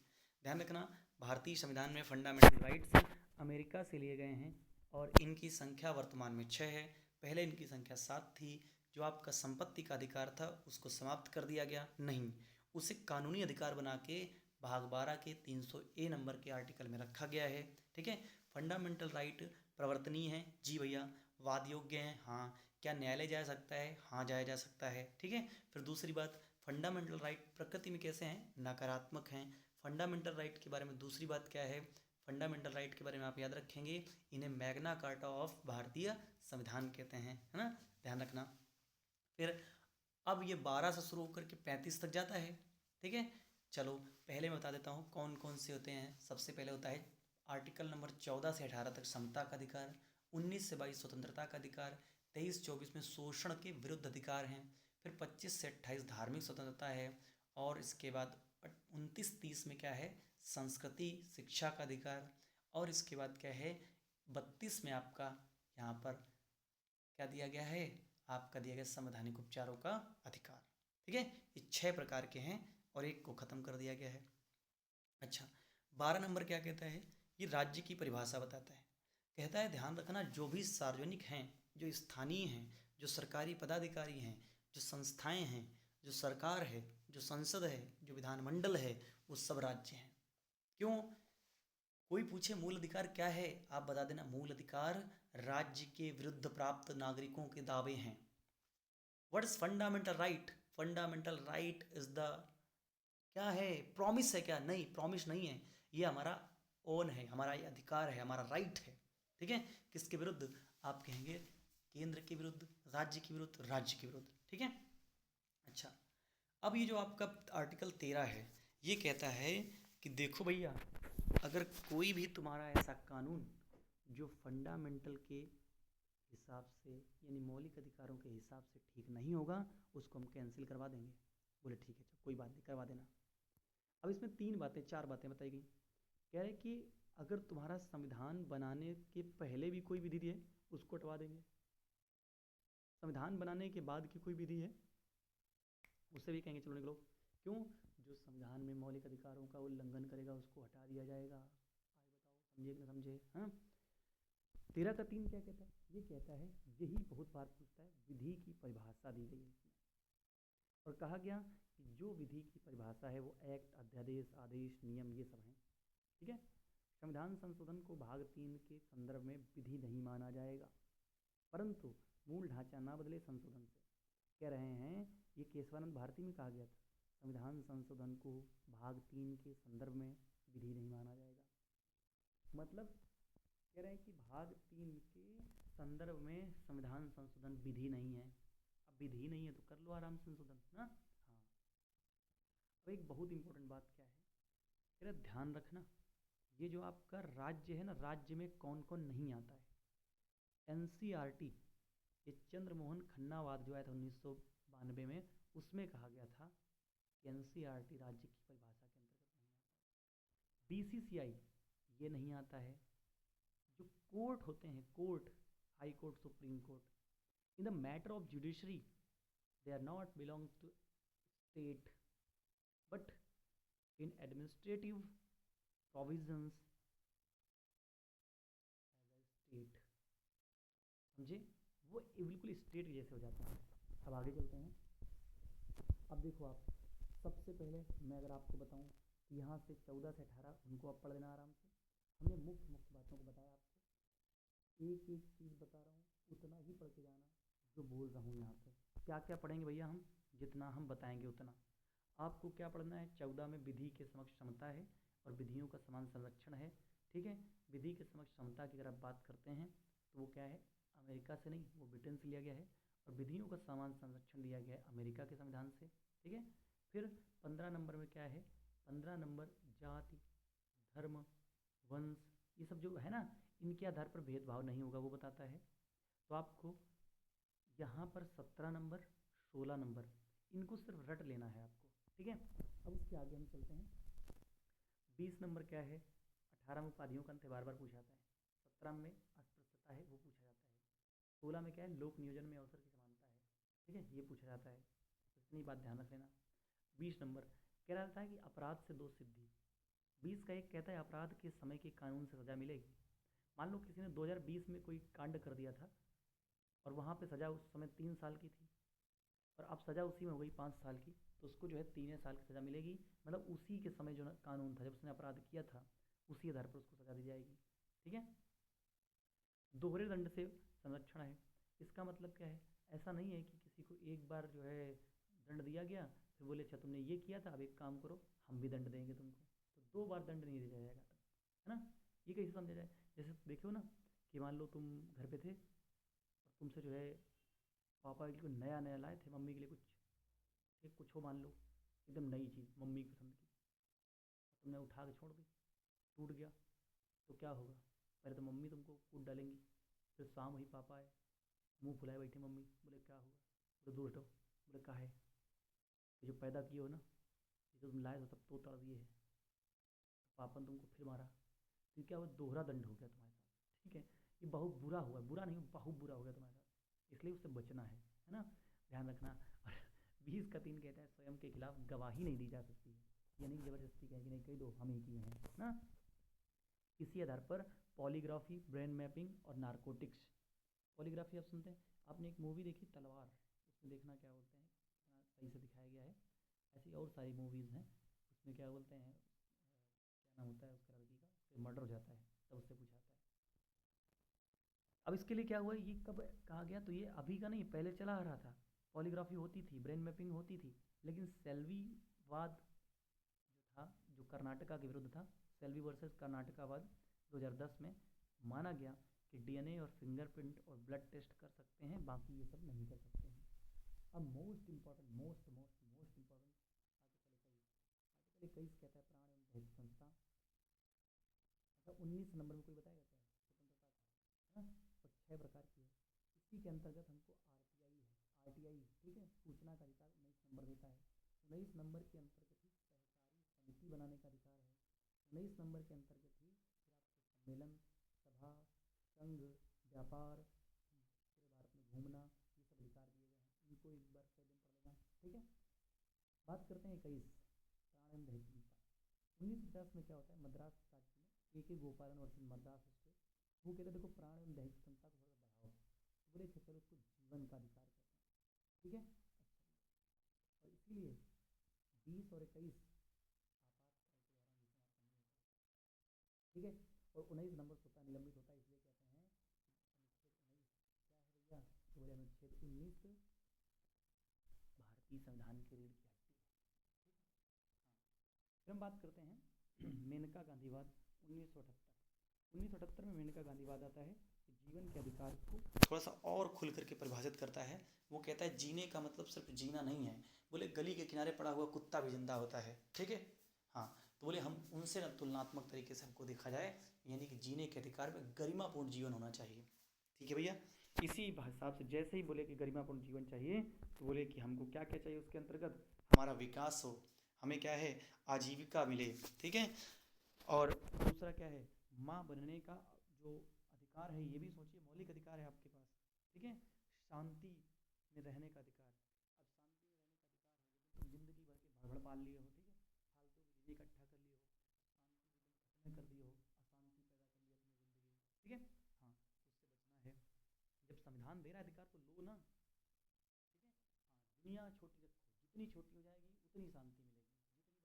ध्यान रखना, भारतीय संविधान में फंडामेंटल राइट्स अमेरिका से लिए गए हैं, और इनकी संख्या वर्तमान में 6 है। पहले इनकी संख्या 7 थी। जो आपका संपत्ति का अधिकार था उसको समाप्त कर दिया गया, नहीं, उसे कानूनी अधिकार बना के भाग 12 के 300A नंबर के आर्टिकल में रखा गया है। ठीक है, फंडामेंटल राइट प्रवर्तनीय है, जी भैया, वाद योग्य है, हाँ, क्या न्यायालय जा सकता है, हाँ जाया जा सकता है। ठीक है, फिर दूसरी बात, फंडामेंटल राइट प्रकृति में कैसे हैं, नकारात्मक हैं। फंडामेंटल राइट के बारे में दूसरी बात क्या है, फंडामेंटल राइट के बारे में आप याद रखेंगे, इन्हें मैग्ना कार्टा ऑफ भारतीय संविधान कहते हैं, है ना, ध्यान रखना। फिर अब ये 12 से शुरू होकर के 35 तक जाता है। ठीक है, चलो पहले मैं बता देता हूँ कौन कौन से होते हैं। सबसे पहले होता है आर्टिकल नंबर 14 से 18 तक समता का अधिकार, 19 से 22 स्वतंत्रता का अधिकार, 23-24 में शोषण के विरुद्ध अधिकार हैं, फिर 25 से 28 धार्मिक स्वतंत्रता है, और इसके बाद 29-30 में क्या है, संस्कृति शिक्षा का अधिकार, और इसके बाद क्या है 32 में आपका यहाँ पर क्या दिया गया है, आपका दिया गया संवैधानिक उपचारों का अधिकार। ठीक है, ये 6 प्रकार के हैं और एक को ख़त्म कर दिया गया है। अच्छा, 12 नंबर क्या कहता है, ये राज्य की परिभाषा बताता है। कहता है ध्यान रखना, जो भी सार्वजनिक हैं, जो स्थानीय हैं, जो सरकारी पदाधिकारी हैं, जो संस्थाएं हैं, जो सरकार है, जो संसद है, जो विधानमंडल है, वो सब राज्य हैं। क्यों? कोई पूछे मूल अधिकार क्या है, आप बता देना मूल अधिकार राज्य के विरुद्ध प्राप्त नागरिकों के दावे हैं। What is fundamental right? Fundamental right is the क्या है, प्रॉमिस है क्या? नहीं, प्रॉमिस नहीं है, ये हमारा ओन है, हमारा ये अधिकार है, हमारा राइट है। ठीक है, किसके विरुद्ध? आप कहेंगे केंद्र के विरुद्ध, राज्य के विरुद्ध, राज्य के विरुद्ध। ठीक है। अच्छा, अब ये जो आपका आर्टिकल 13 है, ये कहता है कि देखो भैया, अगर कोई भी तुम्हारा ऐसा कानून जो फंडामेंटल के हिसाब से यानी मौलिक अधिकारों के हिसाब से ठीक नहीं होगा, उसको हम कैंसिल करवा देंगे। बोले ठीक है, कोई बात नहीं, करवा देना। अब इसमें 4 बातें बताई गई। कह रहे कि अगर तुम्हारा संविधान बनाने के पहले भी कोई विधि है, उसको हटवा देंगे। संविधान बनाने के बाद की कोई विधि है, उससे भी कहेंगे चलो निकलो। क्यों? जो संविधान में मौलिक अधिकारों का उल्लंघन करेगा उसको हटा दिया जाएगा। आगे बताओ, समझे कि ना समझे? हाँ, 13 का 3 क्या कहता है? ये कहता है, यही बहुत बार पूछता है, विधि की परिभाषा दी गई है इसमें, और कहा गया कि जो विधि की परिभाषा है वो एक्ट, अध्यादेश, आदेश, नियम, ये सब हैं। ठीक है। संविधान संशोधन को भाग 3 के संदर्भ में विधि नहीं माना जाएगा, परंतु मूल ढांचा ना बदले संशोधन से। कह रहे हैं, ये केशवानंद भारती में कहा गया था, संविधान संशोधन को भाग 3 के संदर्भ में विधि नहीं माना जाएगा। मतलब कह रहे हैं कि भाग 3 के संदर्भ में संविधान संशोधन विधि नहीं है। अब विधि नहीं है तो कर लो आराम से संशोधन ना। हाँ, अब एक बहुत इंपॉर्टेंट बात क्या है, कह रहे ध्यान रखना, ये जो आपका राज्य है ना, राज्य में कौन कौन नहीं आता है। एनसीईआरटी, ये चंद्रमोहन खन्नावाद जो आया था 1992 में, उसमें कहा गया था कि एनसीईआरटी राज्य की परिभाषा के अंतर्गत नहीं आता है। बीसीसीआई ये नहीं आता है। जो कोर्ट होते हैं, court, high court, Supreme Court, in the matter of judiciary they are not belong to state but in administrative provisions as state. समझे? वो बिल्कुल स्टेट जैसे हो जाता है। अब आगे चलते हैं। अब देखो आप, सबसे पहले मैं अगर आपको बताऊं कि यहाँ से 14 से 18 उनको आप पढ़ लेना आराम से। हमने मुख्य मुख्य बातों को बताया आपको, एक एक चीज़ बता रहा हूँ, उतना ही पढ़ के जाना जो बोल रहा हूँ यहाँ पे। क्या क्या पढ़ेंगे भैया हम? जितना हम बताएंगे उतना। आपको क्या पढ़ना है? 14 में विधि के समक्ष समता है और विधियों का समान संरक्षण है। ठीक है, विधि के समक्ष समता की अगर आप बात करते हैं तो वो क्या है, अमेरिका से नहीं, वो ब्रिटेन से लिया गया है, और विधियों का समान संरक्षण लिया गया है अमेरिका के संविधान से। ठीक है, फिर 15 नंबर में क्या है, 15 नंबर जाति, धर्म, वंश, ये सब जो है ना, इनके आधार पर भेदभाव नहीं होगा, वो बताता है। तो आपको यहाँ पर 17 नंबर, 16 नंबर, इनको सिर्फ रट लेना है आपको। ठीक है, अब उसके आगे हम चलते हैं। 20 नंबर क्या है, 18 में उपाधियों का अंत बार बार पूछा जाता है, 17 में अस्पृश्यता है वो पूछा जाता है, 16 में क्या है, लोक नियोजन में अवसर की समानता है। ठीक है, ये पूछा जाता है, तो इतनी बात ध्यान रख लेना। 20 नंबर कह रहा था कि अपराध से 2 सिद्धि। 20 का एक कहता है अपराध के समय के कानून से सजा मिलेगी। मान लो किसी ने 2020 में कोई कांड कर दिया था और वहाँ पे सज़ा उस समय 3 साल की थी, और अब सज़ा उसी में हो गई 5 साल की, तो उसको जो है 3 साल की सज़ा मिलेगी। मतलब उसी के समय जो कानून था, जब उसने अपराध किया था, उसी आधार पर उसको सज़ा दी जाएगी। ठीक है, दोहरे दंड से संरक्षण है। इसका मतलब क्या है, ऐसा नहीं है कि किसी को एक बार जो है दंड दिया गया, फिर बोले अच्छा तुमने ये किया था, अब एक काम करो हम भी दंड देंगे तुमको, तो 2 बार दंड नहीं दिया जाएगा तब, है ना। ये कैसे समझा जाए? जैसे देखो ना कि मान लो तुम घर पे थे और तुमसे जो है पापा के लिए नया नया लाए थे, मम्मी के लिए कुछ, एक कुछ हो मान लो एकदम नई चीज़ मम्मी की पसंद की, और तुमने उठा के छोड़ दी, टूट गया, तो क्या होगा? पहले तो मम्मी तुमको कूट डालेंगी, फिर शाम हुई, पापा आए, मुंह फुलाए बैठे मम्मी, बोले क्या हुआ? बोले दूर हटो। बोले कहा है, ये जो पैदा किए हो ना, ये जो तुम लाए हो सब तो तोड़ दिए है, पापा ने तुमको फिर मारा, तो क्या हुआ, दोहरा दंड हो गया तुम्हारे साथ, ठीक है। ये बहुत बुरा हुआ, बुरा नहीं, बहुत बुरा हो गया तुम्हारे साथ, इसलिए उससे बचना है ना, ध्यान रखना। और 20 का 3 कहता है स्वयं के खिलाफ गवाही नहीं दी जा सकती है, यानी कि जबरदस्ती कहे कि नहीं कही दो हम ही किए हैं ना। इसी आधार पर पॉलीग्राफी, ब्रेन मैपिंग और नारकोटिक्स। पॉलीग्राफी आप सुनते हैं, आपने एक मूवी देखी तलवार, उसमें देखना क्या बोलते हैं, कितना सही से दिखाया गया है। ऐसी और सारी मूवीज़ हैं, उसमें क्या बोलते हैं, क्या नाम होता है उसका लड़की का, उसका मर्डर हो जाता है, तब उससे पूछा जाता है। अब इसके लिए क्या हुआ, ये कब कहा गया, तो ये अभी का नहीं, पहले चला आ रहा था। पॉलीग्राफी होती थी, ब्रेन मैपिंग होती थी, लेकिन सेल्वीवाद जो था, जो कर्नाटका के विरुद्ध था, सेल्वी वर्सेस कर्नाटकावाद 2010 में माना गया कि डीएनए और फिंगरप्रिंट और ब्लड टेस्ट कर सकते हैं, बाकी ये सब नहीं कर सकते हैं। अब most important, most important article 21 कहता है प्राण एवं दहेज संस्था, मतलब 19 नंबर में कोई बताएगा क्या है, स्वतंत्रता है ना, और 6 प्रकार की है। इसी के अंतर्गत हमको आरटीआई है, आरटीआई ठीक है, सूचना का अधिकार 19 नंबर देता है। 19 नंबर के अंतर्गत ही सहकारी समिति बनाने का अधिकार है। 19 नंबर के अंतर्गत ही फिर आपको सम्मेलन, सभा, संघ, व्यापार, पूरे भारत में घूमना, ये सब अधिकार दिए गए हैं। इनको एक बार पहले पढ़ लेना, ठीक है। बात करते हैं 21 प्राण एवं दहेज संस्था। 1950 में क्या होता है, मद्रास राज्य में ए के गोपालन वर्षन मद्रास स्टेट, वो कहते हैं देखो प्राण एवं दहेज संस्था को थोड़ा बढ़ाओ, तो बोले चलो उसको जीवन का अधिकार कहते हैं, ठीक है। अच्छा, और इसीलिए 20 और 21 आपातकाल के दौरान ठीक है, और 19 नंबर स्वतः निलंबित होता है, इसलिए कहते हैं अनुच्छेद 19 क्या है भैया, तो बोले अनुच्छेद 19 भारतीय संविधान की रीढ़ की हड्डी है। फिर हम बात करते हैं मेनका गांधीवाद 1978। 1978 में मेनका गांधीवाद आता है कि जीवन के अधिकार को थोड़ा सा और खुल करके परिभाषित करता है। वो कहता है जीने का मतलब सिर्फ जीना नहीं है, बोले गली के किनारे पड़ा हुआ कुत्ता भी जिंदा होता है, ठीक है। हाँ, तो बोले हम उनसे न तुलनात्मक तरीके से हमको देखा जाए, यानी कि जीने के अधिकार में गरिमापूर्ण जीवन होना चाहिए, ठीक है भैया। इसी हिसाब से जैसे ही बोले कि गरिमापूर्ण जीवन चाहिए, तो बोले कि हमको क्या क्या चाहिए उसके अंतर्गत, हमारा विकास हो, हमें क्या है, आजीविका मिले, ठीक है। और दूसरा क्या है, माँ बनने का जो अधिकार है, ये भी सोचिए मौलिक अधिकार है आपके पास, ठीक है। शांति में रहने का अधिकार, अब शांति में रहने का अधिकार है, तुम जिंदगी भर के भड़बड़ पाल लिए हो, ठीक है, फालतू की चीज़ें इकट्ठा कर लिए हो, शांति को तुम खत्म कर दिए हो, अशांति पैदा कर लिया तुमने जिंदगी में, ठीक है। हाँ, उससे बचना है, जब संविधान दे रहा है अधिकार तो लो ना, ठीक है। हाँ, दुनिया छोटी रखो, जितनी छोटी हो जाएगी उतनी शांति मिलेगी, जितनी बढ़ाओगे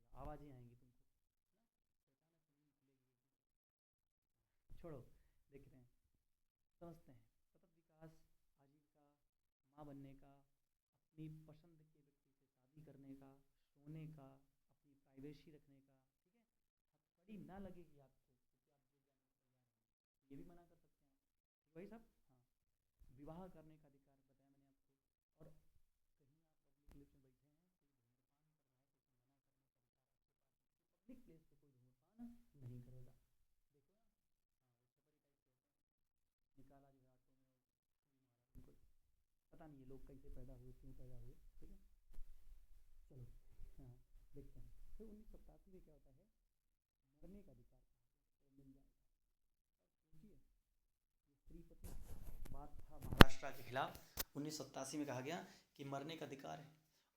उतना आवाज़ें आएंगी तुमको, छोड़ो, देखते हैं, समझते हैं। सतत विकास, आजीविका, माँ बनने का, अपनी पसंद के व्यक्ति से शादी करने का, सोने का, अपनी प्राइवेसी रखने का, ठीक है, हथकड़ी ना लगेगी आपको क्योंकि आप जेल जाने को तैयार हैं, ये भी मना कर सकते हैं आप, ठीक भाई साहब। हाँ, विवाह करने का अधिकार बताया मैंने आपको, और कहीं आप पब्लिक प्लेस में बैठे हैं, कोई धूम्रपान कर रहा है तो उसे मना करने का अधिकार आपके पास है, पब्लिक प्लेस पे कोई धूम्रपान नहीं करेगा, देखो ना। हाँ, वो छपरी टाइप के होते हैं, निकाला जो है ऑटो में, और भी मारा उनको, पता नहीं ये लोग कैसे पैदा हुए, क्यों पैदा हुए, ठीक है। चलो, हाँ, देखते हैं। फिर 1987 में क्या होता है, मरने का अधिकार कहा गया, तो मिल जाएगा। अब सोचिए, ये स्त्रीपति बात था महाराष्ट्र के खिलाफ 1987 में कहा गया कि मरने का अधिकार है,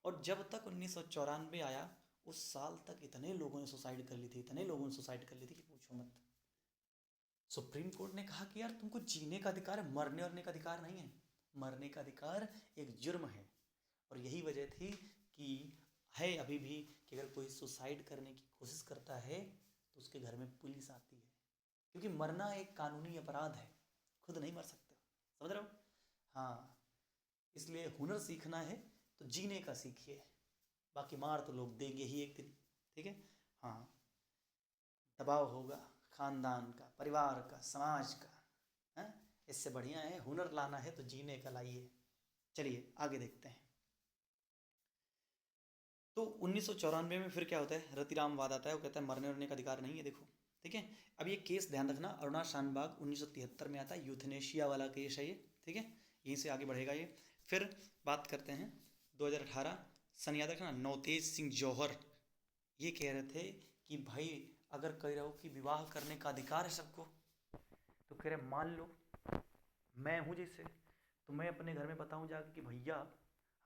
और जब तक 1994 आया उस साल तक इतने लोगों ने सुसाइड कर ली थी, इतने लोगों ने सुसाइड कर ली थी कि पूछो मत। सुप्रीम कोर्ट ने कहा कि यार तुमको जीने का अधिकार है, मरने वरने का अधिकार नहीं है, मरने का अधिकार एक जुर्म है। और यही वजह थी कि है अभी भी कि अगर कोई सुसाइड करने की कोशिश करता है तो उसके घर में पुलिस आती है, क्योंकि मरना एक कानूनी अपराध है, खुद नहीं मर सकते, समझ रहे हो। हाँ, इसलिए हुनर सीखना है तो जीने का सीखिए, बाकी मार तो लोग देंगे ही एक दिन, ठीक है। हाँ, दबाव होगा खानदान का, परिवार का, समाज का, है, इससे बढ़िया है हुनर लाना है तो जीने का लाइए। चलिए आगे देखते हैं। तो 1994 में फिर क्या होता है, रतिराम वाद आता है, वो कहता है मरने वरने का अधिकार नहीं है, देखो, ठीक है। अब ये केस ध्यान रखना, अरुणा शानबाग 1973 में आता है, यूथनेशिया वाला केस है ये, ठीक है, यहीं से आगे बढ़ेगा ये। फिर बात करते हैं 2018, सन याद रखना, नवतेज सिंह जौहर, ये कह रहे थे कि भाई अगर कह रहे हो कि विवाह करने का अधिकार है सबको, तो कह रहे मान लो मैं हूँ जैसे, तो मैं अपने घर में बताऊँ जाके कि भैया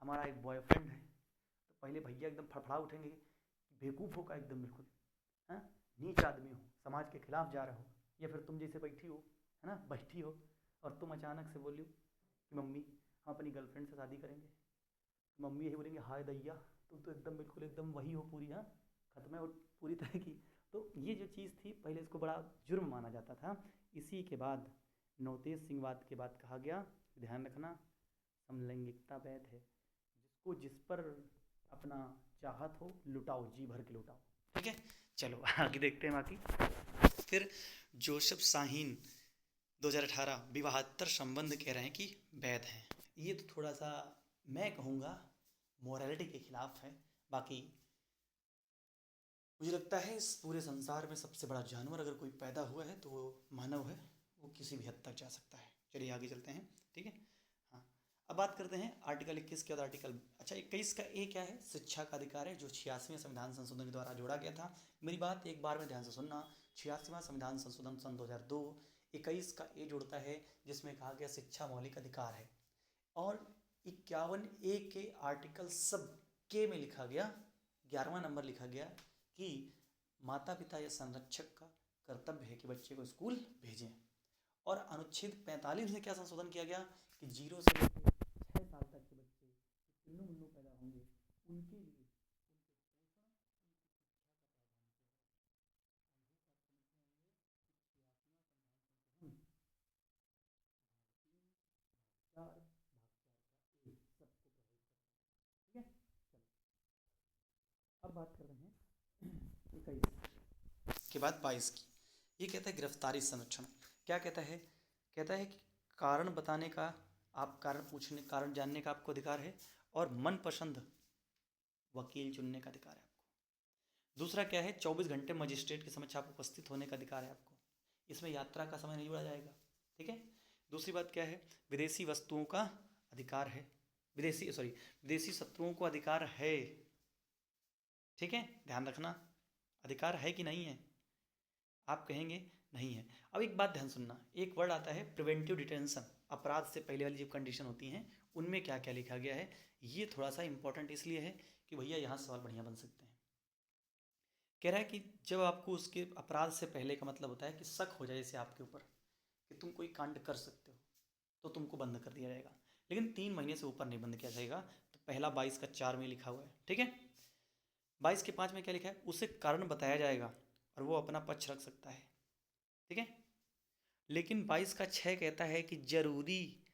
हमारा एक बॉयफ्रेंड है, तो पहले भैया एकदम फड़फड़ा उठेंगे कि बेवकूफ़ हो का एकदम बिल्कुल, हाँ, नीच आदमी हो, समाज के खिलाफ जा रहे हो। या फिर तुम जैसे बैठी हो, है ना, बैठी हो और तुम अचानक से बोलियो कि मम्मी हम अपनी गर्लफ्रेंड से शादी करेंगे, तो मम्मी यही बोलेंगे हाय दैया तुम तो एकदम बिल्कुल एकदम वही हो पूरी, हाँ, खत्म है वो पूरी तरह की। तो ये जो चीज़ थी पहले इसको बड़ा जुर्म माना जाता था। इसी के बाद नवतेज सिंहवाद के बाद कहा गया, ध्यान रखना, समलैंगिकता वैध है, जिसको जिस पर अपना चाहत हो लुटाओ, जी भर के लुटाओ। ठीक है, चलो आगे देखते हैं बाकी। फिर जोसेफ शाहीन 2018 विवाहेतर संबंध कह रहे हैं कि वैध हैं। ये तो थोड़ा सा मैं कहूँगा मोरालिटी के खिलाफ है। बाकी मुझे लगता है इस पूरे संसार में सबसे बड़ा जानवर अगर कोई पैदा हुआ है तो वो मानव है, वो किसी भी हद तक जा सकता है। चलिए आगे चलते हैं, ठीक है। हाँ, अब बात करते हैं आर्टिकल 21 के बाद आर्टिकल, अच्छा 21 का ए क्या है, शिक्षा का अधिकार है, जो 86वें संविधान संशोधन के द्वारा जोड़ा गया था। मेरी बात एक बार में ध्यान से सुनना, 86वां संविधान संशोधन सन 2002 21 का ए जोड़ता है, जिसमें कहा गया शिक्षा मौलिक अधिकार है। और 51 ए के आर्टिकल सब के में लिखा गया, 11वां नंबर लिखा गया कि माता पिता या संरक्षक का कर्तव्य है कि बच्चे को स्कूल भेजें। और अनुच्छेद 45 में क्या संशोधन किया गया कि 0 से लेकर 6 साल तक के बच्चे जो पिन्नू मुन्नू पैदा होंगे उनके लिए चार भाग 4 का ए सबको प्रभावित करता है। ठीक है, चलो अब बात कर रहे हैं 21 के बाद 22 की। ये कहता है गिरफ्तारी संरक्षण। क्या कहता है, कहता है कि कारण बताने का, आप कारण पूछने, कारण जानने का आपको अधिकार है, और मनपसंद वकील चुनने का अधिकार है आपको। दूसरा क्या है, 24 घंटे मजिस्ट्रेट के समक्ष आप उपस्थित होने का अधिकार है आपको, इसमें यात्रा का समय नहीं जोड़ा जाएगा। ठीक है। दूसरी बात क्या है, विदेशी वस्तुओं का अधिकार है, विदेशी शत्रुओं को अधिकार है। ठीक है, ध्यान रखना, अधिकार है कि नहीं है, आप कहेंगे नहीं है। अब एक बात ध्यान सुनना, एक वर्ड आता है प्रिवेंटिव डिटेंशन, अपराध से पहले वाली जो कंडीशन होती हैं उनमें क्या क्या लिखा गया है। ये थोड़ा सा इंपॉर्टेंट इसलिए है कि भैया यहाँ सवाल बढ़िया बन सकते हैं। कह रहा है कि जब आपको उसके अपराध से पहले का मतलब होता है कि शक हो जाए जैसे आपके ऊपर कि तुम कोई कांड कर सकते हो, तो तुमको बंद कर दिया जाएगा, लेकिन 3 महीने से ऊपर नहीं बंद किया जाएगा। तो पहला 22 का 4 में लिखा हुआ है। ठीक है, 22 के 5 में क्या लिखा है, उसे कारण बताया जाएगा और वो अपना पक्ष रख सकता है। ठीक है, लेकिन 22 का 6 कहता है कि जरूरी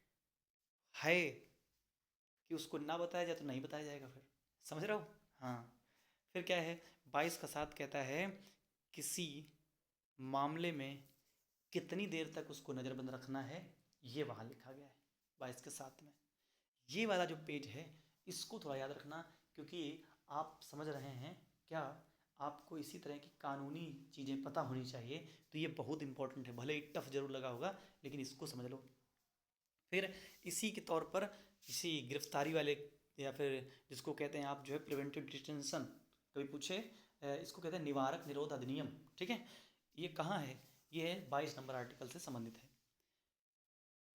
है कि उसको ना बताया जाए तो नहीं बताया जाएगा। फिर समझ रहे हो, हाँ। फिर क्या है, 22 का 7 कहता है किसी मामले में कितनी देर तक उसको नज़रबंद रखना है, ये वहाँ लिखा गया है 22 के 7 में। ये वाला जो पेज है इसको थोड़ा याद रखना, क्योंकि आप समझ रहे हैं क्या, आपको इसी तरह की कानूनी चीज़ें पता होनी चाहिए, तो ये बहुत इंपॉर्टेंट है, भले ही टफ जरूर लगा होगा लेकिन इसको समझ लो। फिर इसी के तौर पर इसी गिरफ्तारी वाले, या फिर जिसको कहते हैं आप जो है प्रिवेंटिव डिटेंशन, कभी पूछे, इसको कहते हैं निवारक निरोध अधिनियम। ठीक है, ये कहाँ है, ये है 22 नंबर आर्टिकल से संबंधित है।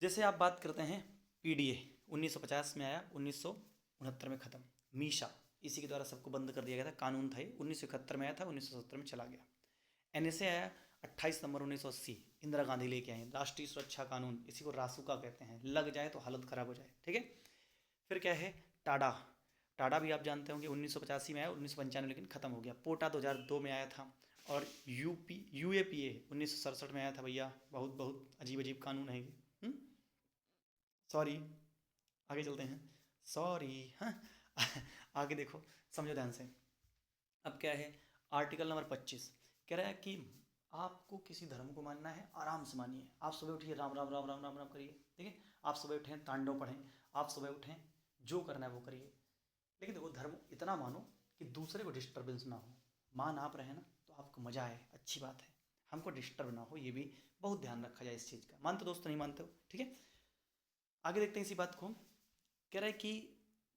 जैसे आप बात करते हैं पीडीए 1950 में आया, 1969 में ख़त्म। मीशा इसी के द्वारा सबको बंद कर दिया गया था, कानून था ये, 1971 में आया था, 1970 में चला गया। एनएसए आया 28 नंबर 1980, इंदिरा गांधी लेके आए, राष्ट्रीय सुरक्षा कानून, इसी को रासुका कहते हैं, लग जाए तो हालत ख़राब हो जाए। ठीक है, फिर क्या है टाडा, टाडा भी आप जानते होंगे 1985 में आया, 1995 लेकिन ख़त्म हो गया। पोटा 2002 में आया था, और यूएपीए 1967 में आया था। भैया बहुत बहुत अजीब अजीब कानून है ये। सॉरी, आगे चलते हैं, सॉरी, हाँ। आगे देखो, समझो ध्यान से। अब क्या है, आर्टिकल नंबर 25 कह रहा है कि आपको किसी धर्म को मानना है, आराम से मानिए। आप सुबह उठिए, राम राम राम राम राम राम करिए। ठीक है, आप सुबह उठें तांडव पढ़ें, आप सुबह उठें जो करना है वो करिए, लेकिन देखो धर्म इतना मानो कि दूसरे को डिस्टर्बेंस ना हो। मान आप रहे ना तो आपको मज़ा आए, अच्छी बात है, हमको डिस्टर्ब ना हो, ये भी बहुत ध्यान रखा जाए इस चीज़ का। मानते हो दोस्तों, नहीं मानते हो? ठीक है, आगे देखते हैं इसी बात को। कह रहा है कि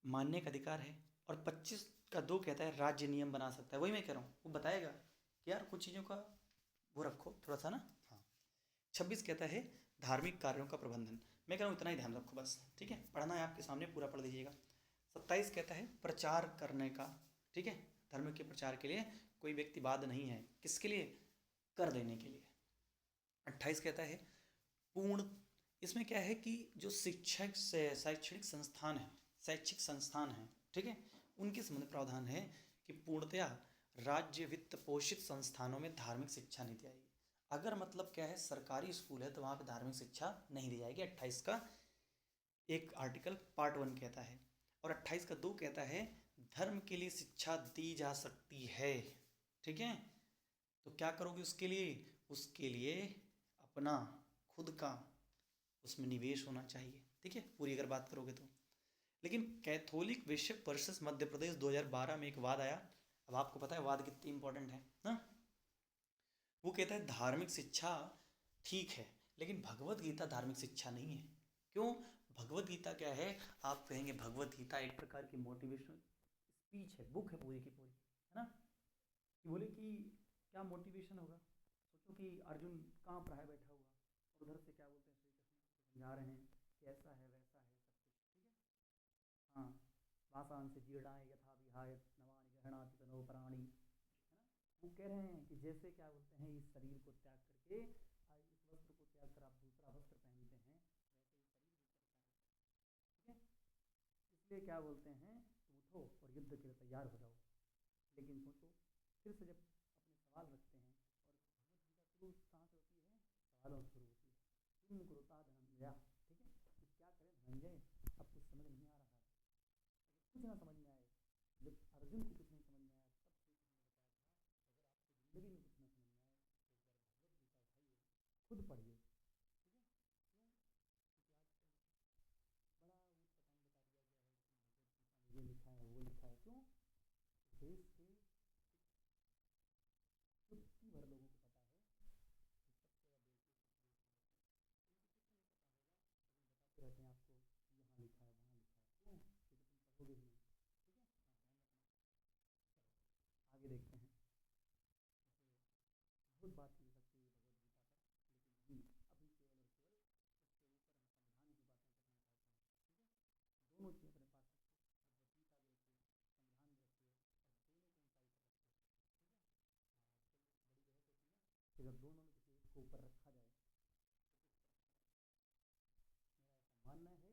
मानने का अधिकार है, और 25 का 2 कहता है राज्य नियम बना सकता है, वही मैं कह रहा हूँ, वो बताएगा कि यार कुछ चीज़ों का वो रखो थोड़ा सा ना। हाँ। 26 कहता है धार्मिक कार्यों का प्रबंधन। मैं कह रहा हूँ इतना ही ध्यान रखो बस, ठीक है, पढ़ना है आपके सामने, पूरा पढ़ लीजिएगा। 27 कहता है प्रचार करने का, ठीक है, धर्म के प्रचार के लिए कोई व्यक्ति बाध्य नहीं है, किसके लिए, कर देने के लिए। 28 कहता है पूर्ण, इसमें क्या है कि जो शिक्षक से शैक्षणिक संस्थान है, शैक्षिक संस्थान है, ठीक है, उनके संबंध प्रावधान है कि पूर्णतया राज्य वित्त पोषित संस्थानों में धार्मिक शिक्षा नहीं दी जाएगी। अगर मतलब क्या है सरकारी स्कूल है तो वहाँ पे धार्मिक शिक्षा नहीं दी जाएगी, 28 का एक आर्टिकल पार्ट 1 कहता है। और 28 का 2 कहता है धर्म के लिए शिक्षा दी जा सकती है, ठीक है, तो क्या करोगे उसके लिए, उसके लिए अपना खुद का उसमें निवेश होना चाहिए, ठीक है, पूरी अगर बात करोगे तो। लेकिन कैथोलिक विश्व परिषद मध्य प्रदेश 2012 में एक वाद आया। अब आपको पता है वाद कितनी इंपॉर्टेंट है ना। वो कहता है धार्मिक शिक्षा ठीक है लेकिन भगवत गीता धार्मिक शिक्षा नहीं है। क्यों? भगवत गीता क्या है, आप कहेंगे भगवत गीता एक प्रकार की मोटिवेशनल स्पीच है, बुक है पूरी की पूरी, है ना, कि बोले कि क्या मोटिवेशन होगा। सोचो कि अर्जुन कहाँ पर है बैठा हुआ और उधर से क्या बोलते हैं श्री कृष्ण को समझा रहे हैं कि ऐसा है वैसा है सब कुछ, ठीक है। हाँ, वासांस जीर्णाय यथा विहाय नवानि गृह्णाति तनो प्राणी, है ना। वो कह रहे हैं कि जैसे क्या बोलते हैं इस शरीर को त्याग करके इस वस्त्र को त्याग कर आप दूसरा वस्त्र पहनते हैं, वैसे ही शरीर भी क्या, ठीक है। इसलिए क्या बोलते हैं तुम उठो और युद्ध के लिए तैयार हो जाओ। लेकिन सोचो फिर से जब अपने सवाल रखते हैं, और भगवत गीता शुरू कहाँ से होती है, सवालों से शुरू होती है। किम कुरुता धनंजया, ठीक है, कि क्या करें धनंजय, अब कुछ समझ नहीं आ रहा है। अगर कुछ ना समझ में आए, जब अर्जुन को कुछ नहीं समझ में आया तब श्री कृष्ण ने बताया था अगर आपकी ज़िंदगी में कुछ ना समझ में आए तो एक बार भगवत गीता उठाइए, खुद पढ़िए, ठीक है। क्यों? क्योंकि आजकल बड़ा ऊट पटांग बता दिया गया है कि भगवत गीता में ये लिखा है वो लिखा है। क्यों? देश के चुटकी भर लोगों को पता है कि सबसे ज़्यादा बेवकूफ़ देश के लोग हैं। उनको कुछ नहीं पता होगा लेकिन बताते रहते हैं आपको कि यहाँ लिखा है वहाँ लिखा है। क्यों? क्योंकि तुम पढ़ोगे ही नहीं, ठीक है। हाँ, ध्यान रखना। चलो आगे देखते हैं। जैसे बहुत बात की जा सकती है भगवत गीता पर, लेकिन अभी केवल और केवल उसके ऊपर हम संविधान की बातें करना चाहते हैं, ठीक है। दोनों चीज़ें अपने पास रखिए, भगवत गीता भी रखिए, संविधान भी रखिए, और दोनों को ऊंचाई पर रखिए, ठीक है। हाँ, आजकल बड़ी बहस होती है ना कि अगर दोनों में किसी एक को ऊपर रखा जाए तो किस पर रखा जाए। मेरा ऐसा मानना है कि दोनों बहुत बहुत पवित्र पुस्तकें हैं, और दोनों में से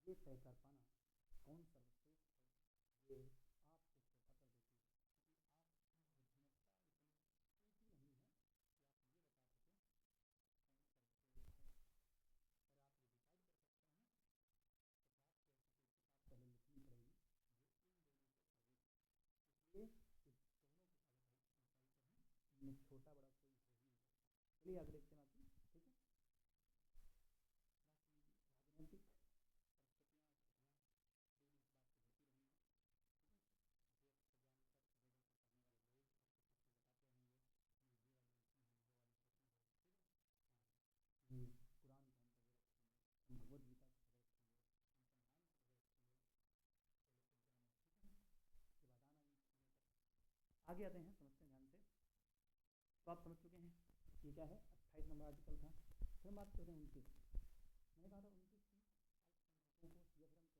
ये तय कर पाना कौन सर्वश्रेष्ठ है ये आपको स्वतः कर देती है, क्योंकि आपकी बुद्धिमत्ता इतनी ऊँची नहीं है कि आप ये बता सकें कौन सर्वश्रेष्ठ है। पर आप ये डिसाइड कर सकते हैं कि आपको ऐसी कोई किताब पहले लिखनी पड़ेगी जो इन दोनों से सर्वोच्च है। इसलिए ये दोनों किताबें बहुत ऊंचाई पर हैं, इनमें छोटा बड़ा कोई हो ही नहीं सकता। चलिए आगे देखते हैं बाकी, ठीक है। बाकी राजनीतिक परिस्थितियाँ स्थितियाँ दोनों इस बात पे होती रहेंगी, ठीक है। देश का ज़्यादातर वेदों को पढ़ने वाले लोग आपको कुछ भी बताते रहेंगे कि ये वाली नीति है वो वाली होती है, ठीक है। हाँ, हम कुरान को हम पढ़े रखेंगे, हम भगवत गीता को पढ़े रखेंगे, हम संविधान को पढ़े रखेंगे, पहले खुद जानो, ठीक है, उसके बाद आना इन चीज़ों पर। आगे आते हैं, समझते हैं ध्यान से। तो आप समझ चुके हैं ये क्या है, 28 नंबर आर्टिकल था। फिर हम बात करते हैं 29। मैंने कहा था 29 की अल्पसंख्यकों को या फिर हम कह सकते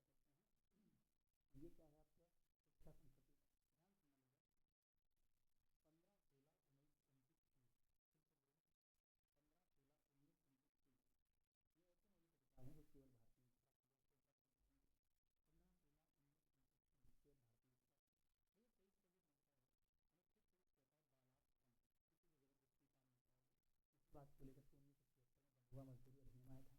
हैं ये क्या है आपका शिक्षा संस्कृति। ध्यान सुनना मेरा, 15, 16, 19, 29, 30, फिर से बोल रहा हूँ, 15, 16, 19, 29, 30 ये ऐसे मौलिक अधिकार हैं जो केवल भारतीयों के प्राप्त होंगे, उसको एक बार फिर देखेंगे। 15, 16, 19, 29, 30 केवल भारतीयों को प्राप्त होंगे। भैया 23 24 में बताया है, अनुच्छेद 23 कहता है बालात श्रम, किसी को जबरदस्ती काम नहीं कराओगे। इसी बात को लेकर के 1976 में बंधुआ मजदूरी अधिनियम आया था, क्योंकि सुनना है दोस्त, सुनना है, ठीक है। हाँ, अगर मेरी आवाज़ वहाँ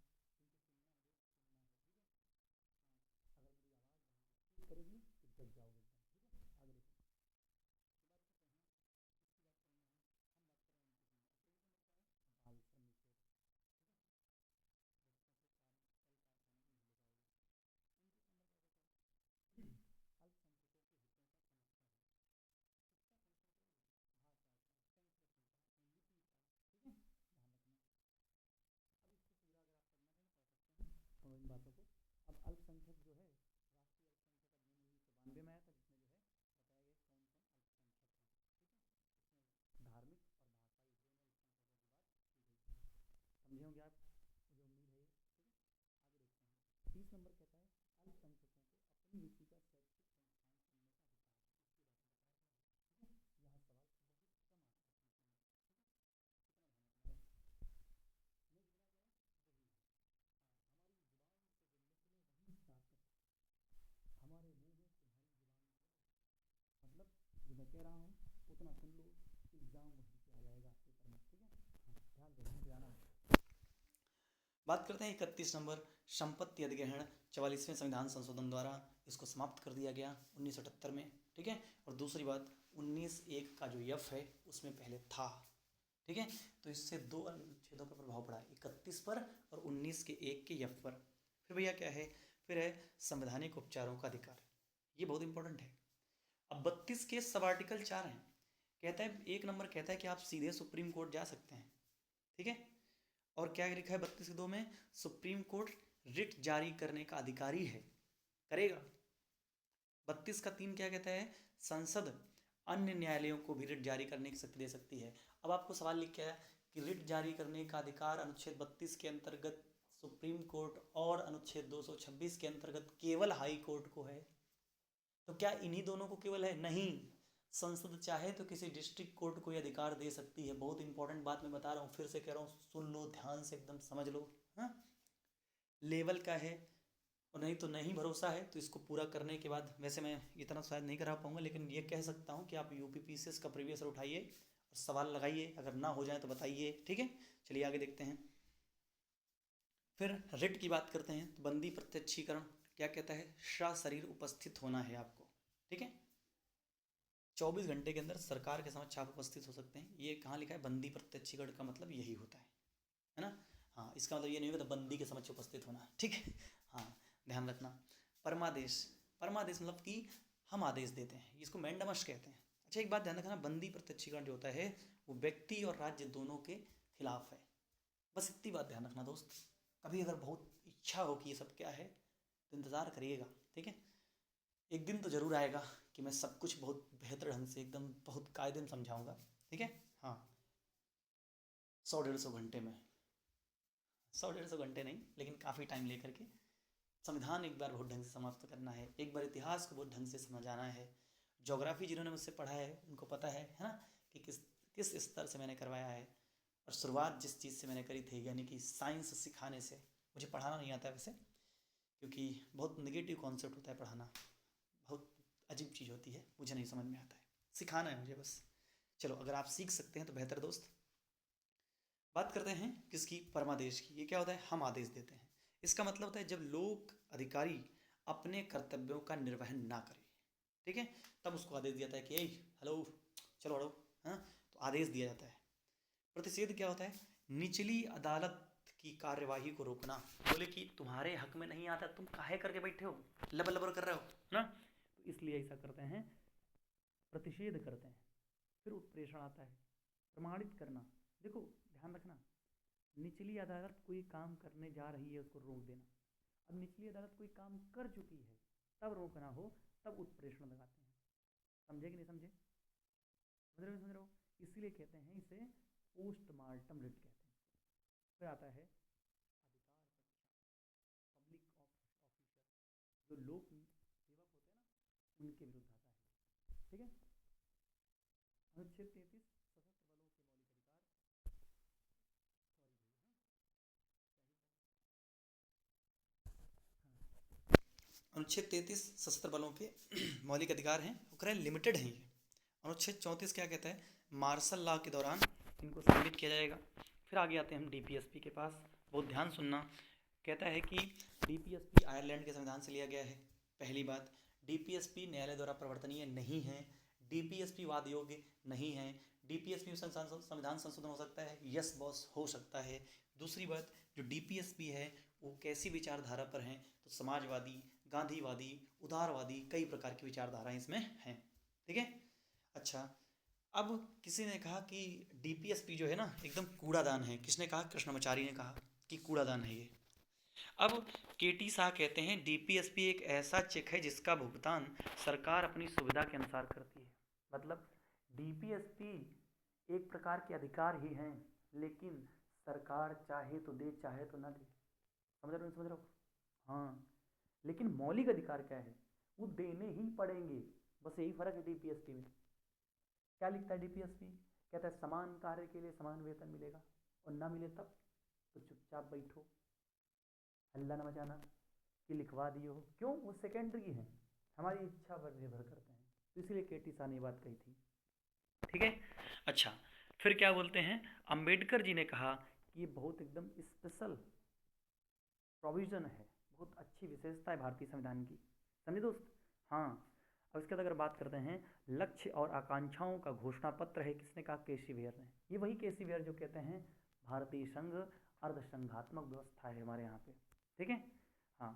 ठीक करेगी तो जग जाओगे एकदम, ठीक है। आगे देखो, इसकी बात कर रहे हैं, इसकी बात करेंगे हम बात कर रहे हैं 29 नंबर। 23 नंबर क्या है, बाल श्रम निषेध, ठीक है, बच्चों को कार्य कल कारखाने में नहीं ले जाओगे। 29 नंबर क्या कहता है, अल्पसंख्यकों के हितों का संरक्षण है। किसका संरक्षण करोगे, भाषा का, संस्कृति का, लिपि का, ठीक है, ध्यान रखना। अब इसके किसी व्यक्ति का शैक्षिक संस्थान चुनने का अधिकार है। ठीक है, यहाँ सवाल बहुत कम आता है, सुनने में। मतलब जो मैं कह रहा हूँ उतना सुन लो, एग्जाम वहीं पे आ जाएगा पेपर में। ठीक है, हाँ, ध्यान से ध्यान से आना। बात करते हैं 31 नंबर, संपत्ति अधिग्रहण 44वें संविधान संशोधन द्वारा इसको समाप्त कर दिया गया 1978 में। ठीक है, और दूसरी बात 19(1) का जो यफ है उसमें पहले था। ठीक है, तो इससे दो अनुच्छेदों पर प्रभाव पड़ा, 31 पर और 19(1) के यफ पर। फिर भैया क्या है, फिर है संवैधानिक उपचारों का अधिकार, ये बहुत इंपॉर्टेंट है। अब 32 के सब आर्टिकल 4 हैं, कहता है 1 नंबर कहता है कि आप सीधे सुप्रीम कोर्ट जा सकते हैं। ठीक है, और क्या लिखा है 32 के 2 में, सुप्रीम कोर्ट रिट जारी करने का अधिकारी है, करेगा। 32 का 3 क्या कहता है, संसद अन्य न्यायालयों को भी रिट जारी करने की शक्ति दे सकती है। अब आपको सवाल लिखा है कि रिट जारी करने का अधिकार अनुच्छेद 32 के अंतर्गत सुप्रीम कोर्ट और अनुच्छेद 226 के अंतर्गत केवल हाई कोर्ट को है, तो क्या इन्हीं दोनों को केवल है? नहीं, संसद चाहे तो किसी डिस्ट्रिक्ट कोर्ट को ये अधिकार दे सकती है। बहुत इंपॉर्टेंट बात मैं बता रहा हूँ, फिर से कह रहा हूँ, सुन लो ध्यान से, एकदम समझ लो। हाँ, लेवल का है, और नहीं तो नहीं भरोसा है तो इसको पूरा करने के बाद, वैसे मैं इतना शायद नहीं करा पाऊंगा, लेकिन ये कह सकता हूँ कि आप यूपीपीसीएस का प्रीवियस उठाइए और सवाल लगाइए, अगर ना हो जाए तो बताइए। ठीक है, चलिए आगे देखते हैं। फिर रिट की बात करते हैं, तो बंदी प्रत्यक्षीकरण क्या कहता है, सशरीर उपस्थित होना है आपको। ठीक है, 24 घंटे के अंदर सरकार के समक्ष आप उपस्थित हो सकते हैं। ये कहाँ लिखा है, बंदी प्रत्यक्षीकरण का मतलब यही होता है ना। हाँ, इसका मतलब ये नहीं होता बंदी के समक्ष उपस्थित होना। ठीक है, हाँ, ध्यान रखना। परमादेश, परमादेश मतलब कि हम आदेश देते हैं, इसको मैंडमस कहते हैं। अच्छा, एक बात ध्यान रखना, बंदी प्रत्यक्षीकरण जो होता है वो व्यक्ति और राज्य दोनों के खिलाफ है। बस इतनी बात ध्यान रखना दोस्त। कभी अगर बहुत इच्छा हो कि ये सब क्या है तो इंतज़ार करिएगा। ठीक है, एक दिन तो ज़रूर आएगा कि मैं सब कुछ बहुत बेहतर ढंग से, एकदम बहुत कायदे में समझाऊंगा। ठीक है, हाँ, 100-150 घंटे में, 100-150 घंटे नहीं, लेकिन काफ़ी टाइम लेकर के संविधान एक बार बहुत ढंग से समाप्त करना है, एक बार इतिहास को बहुत ढंग से समझाना है। ज्योग्राफी जिन्होंने मुझसे पढ़ा है उनको पता है ना, कि किस किस स्तर से मैंने करवाया है। और शुरुआत जिस चीज़ से मैंने करी थी, यानी कि साइंस सिखाने से। मुझे पढ़ाना नहीं आता है वैसे, क्योंकि बहुत निगेटिव कॉन्सेप्ट होता है पढ़ाना, बहुत अजीब चीज़ होती है, मुझे नहीं समझ में आता है, सिखाना है मुझे बस। चलो, अगर आप सीख सकते हैं तो बेहतर दोस्त। बात करते हैं किसकी, परमादेश की। ये क्या होता है, हम आदेश देते हैं। इसका मतलब होता है जब लोक अधिकारी अपने कर्तव्यों का निर्वहन ना करें। ठीक है, तब उसको आदेश दिया जाता है कि ए हेलो, चलो हटो। हाँ, तो आदेश दिया जाता है। प्रतिषेध क्या होता है, निचली अदालत की कार्यवाही को रोकना। बोले कि तुम्हारे हक में नहीं आता, तुम काहे करके बैठे हो, लबर लबर कर रहे हो ना, तो इसलिए ऐसा करते हैं, प्रतिषेध करते हैं। फिर उत्प्रेषण आता है, प्रमाणित करना। देखो ध्यान रखना, निचली अदालत कोई काम करने जा रही है उसको रोक देना। अब निचली अदालत कोई काम कर चुकी है तब रोकना हो, तब उत्प्रेषण लगाते हैं। समझे कि नहीं समझे, समझ रहे हो। इसीलिए कहते हैं इसे पोस्टमार्टम रिट कहते हैं। फिर आता है अधिकार परीक्षा, पब्लिक ऑफिसर, जो लोक सेवक होते हैं ना, उनके विरुद्ध आता है। ठीक है, अनुच्छेद 33 सशस्त्र बलों के मौलिक अधिकार, सॉरी भैया, अनुच्छेद 33 सशस्त्र बलों के मौलिक अधिकार हैं, वो लिमिटेड हैं ये। अनुच्छेद 34 क्या कहता है, मार्शल लॉ के दौरान इनको सम्मिलित किया जाएगा। फिर आगे आते हैं हम डीपीएसपी के पास, बहुत ध्यान सुनना। कहता है कि डीपीएसपी आयरलैंड के संविधान से लिया गया है। पहली बात, डीपीएसपी न्यायालय द्वारा प्रवर्तनीय नहीं है, डीपीएसपी वाद योग्य नहीं है। डीपीएसपी में संविधान संशोधन हो सकता है, यस बॉस, हो सकता है। दूसरी बात, जो डीपीएसपी है वो कैसी विचारधारा पर हैं, तो समाजवादी, गांधीवादी, उदारवादी, कई प्रकार की विचारधाराएं इसमें हैं। ठीक है, अच्छा, अब किसी ने कहा कि डीपीएसपी जो है ना एकदम कूड़ादान है। किसने कहा, कृष्णमाचारी ने कहा कि कूड़ादान है ये। अब केटी शाह कहते हैं डीपीएसपी एक ऐसा चेक है जिसका भुगतान सरकार अपनी सुविधा के अनुसार करती है। मतलब डीपीएसपी एक प्रकार के अधिकार ही हैं, लेकिन सरकार चाहे तो दे चाहे तो ना दे। समझ रहे हो, हाँ, लेकिन मौलिक अधिकार क्या है, वो देने ही पड़ेंगे। बस यही फर्क है डीपीएसपी में। क्या लिखता है डीपीएसपी? कहता है समान कार्य के लिए समान वेतन मिलेगा, और ना मिले तब तो चुपचाप बैठो, हल्ला न मचाना कि लिखवा दियो हो। क्यों? वो सेकेंडरी है, हमारी इच्छा पर निर्भर करते हैं। तो इसीलिए केटी शाह ने ये बात कही थी। ठीक है। अच्छा, फिर क्या बोलते हैं, अंबेडकर जी ने कहा कि ये बहुत एकदम स्पेशल प्रोविजन है, बहुत अच्छी विशेषता है भारतीय संविधान की। समझे दोस्त? हाँ। अब इसके बाद अगर बात करते हैं, लक्ष्य और आकांक्षाओं का घोषणा पत्र है, किसने कहा? केसी वेयर ने। ये वही केसी वेयर जो कहते हैं भारतीय संघ अर्धसंघात्मक व्यवस्था है हमारे यहाँ पे। ठीक है। हाँ।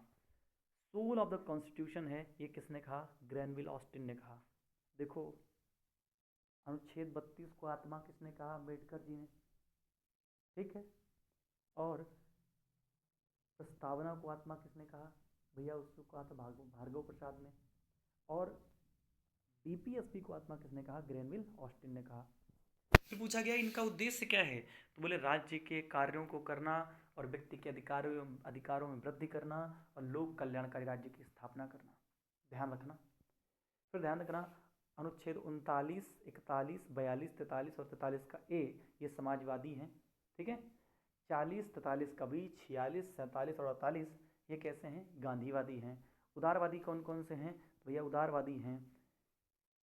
सोल ऑफ द कॉन्स्टिट्यूशन है, ये किसने कहा? ग्रैनविल ऑस्टिन ने कहा। देखो, अनुच्छेद 32 को आत्मा किसने कहा? अम्बेडकर जी ने। ठीक है। और प्रस्तावना को आत्मा किसने कहा? भैया उसको कहा था भार्गव प्रसाद ने। और डीपीएसपी को आत्मा किसने कहा? ग्रैनविल ऑस्टिन ने कहा। फिर पूछा गया इनका उद्देश्य क्या है, तो बोले राज्य के कार्यों को करना और व्यक्ति के अधिकारों में वृद्धि करना और लोक कल्याणकारी राज्य की स्थापना करना। ध्यान रखना। फिर ध्यान रखना, अनुच्छेद 39, 41, 42, 43 और 43 का ए, ये समाजवादी हैं। ठीक है। 40, 43 का बी, 46, 47 और 48 ये कैसे हैं? गांधीवादी हैं। उदारवादी कौन कौन से हैं? तो भैया उदारवादी हैं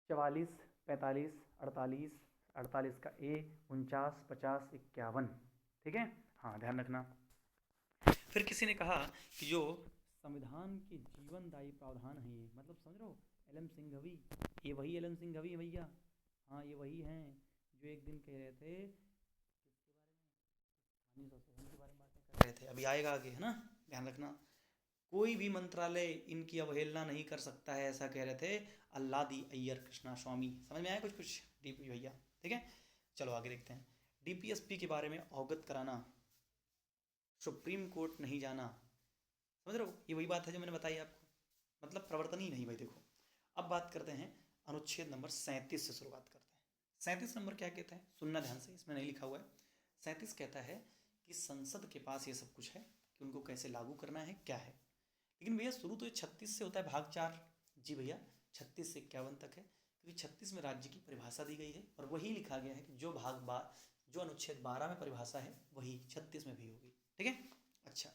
44, 45, 48, 48 का ए, 49, 50, 51। ठीक है। हाँ, ध्यान रखना। फिर किसी ने कहा कि जो संविधान के जीवनदायी प्रावधान है, ये मतलब समझ रहे हो, एल एम सिंघवी, ये वही एल एम सिंघवी है भैया। हाँ, ये वही हैं जो एक दिन कह रहे थे किसके बारे में, स्थानीय संशोधन के बारे में बातें कर रहे थे। अभी आएगा आगे, है ना, ध्यान रखना। कोई भी मंत्रालय इनकी अवहेलना नहीं कर सकता है, ऐसा कह रहे थे अल्लादी अय्यर कृष्णा स्वामी। समझ में आया कुछ कुछ डीपी भैया? ठीक है। चलो आगे देखते हैं। डीपीएसपी के बारे में अवगत कराना, सुप्रीम कोर्ट नहीं जाना। समझ रहे हो, ये वही बात है जो मैंने बताई आपको, मतलब प्रवर्तन ही नहीं भाई। देखो, अब बात करते हैं अनुच्छेद नंबर 37 से शुरुआत करते हैं। 37 नंबर क्या कहता है, सुनना ध्यान से, इसमें नहीं लिखा हुआ है। 37 कहता है कि संसद के पास ये सब कुछ है कि उनको कैसे लागू करना है, क्या है। लेकिन भैया शुरू तो ये 36 से होता है, भाग 4। जी भैया, 36 से 51 तक है, क्योंकि 36 में राज्य की परिभाषा दी गई है और वही लिखा गया है कि जो अनुच्छेद 12 में परिभाषा है वही 36 में भी होगी। ठीक है। अच्छा,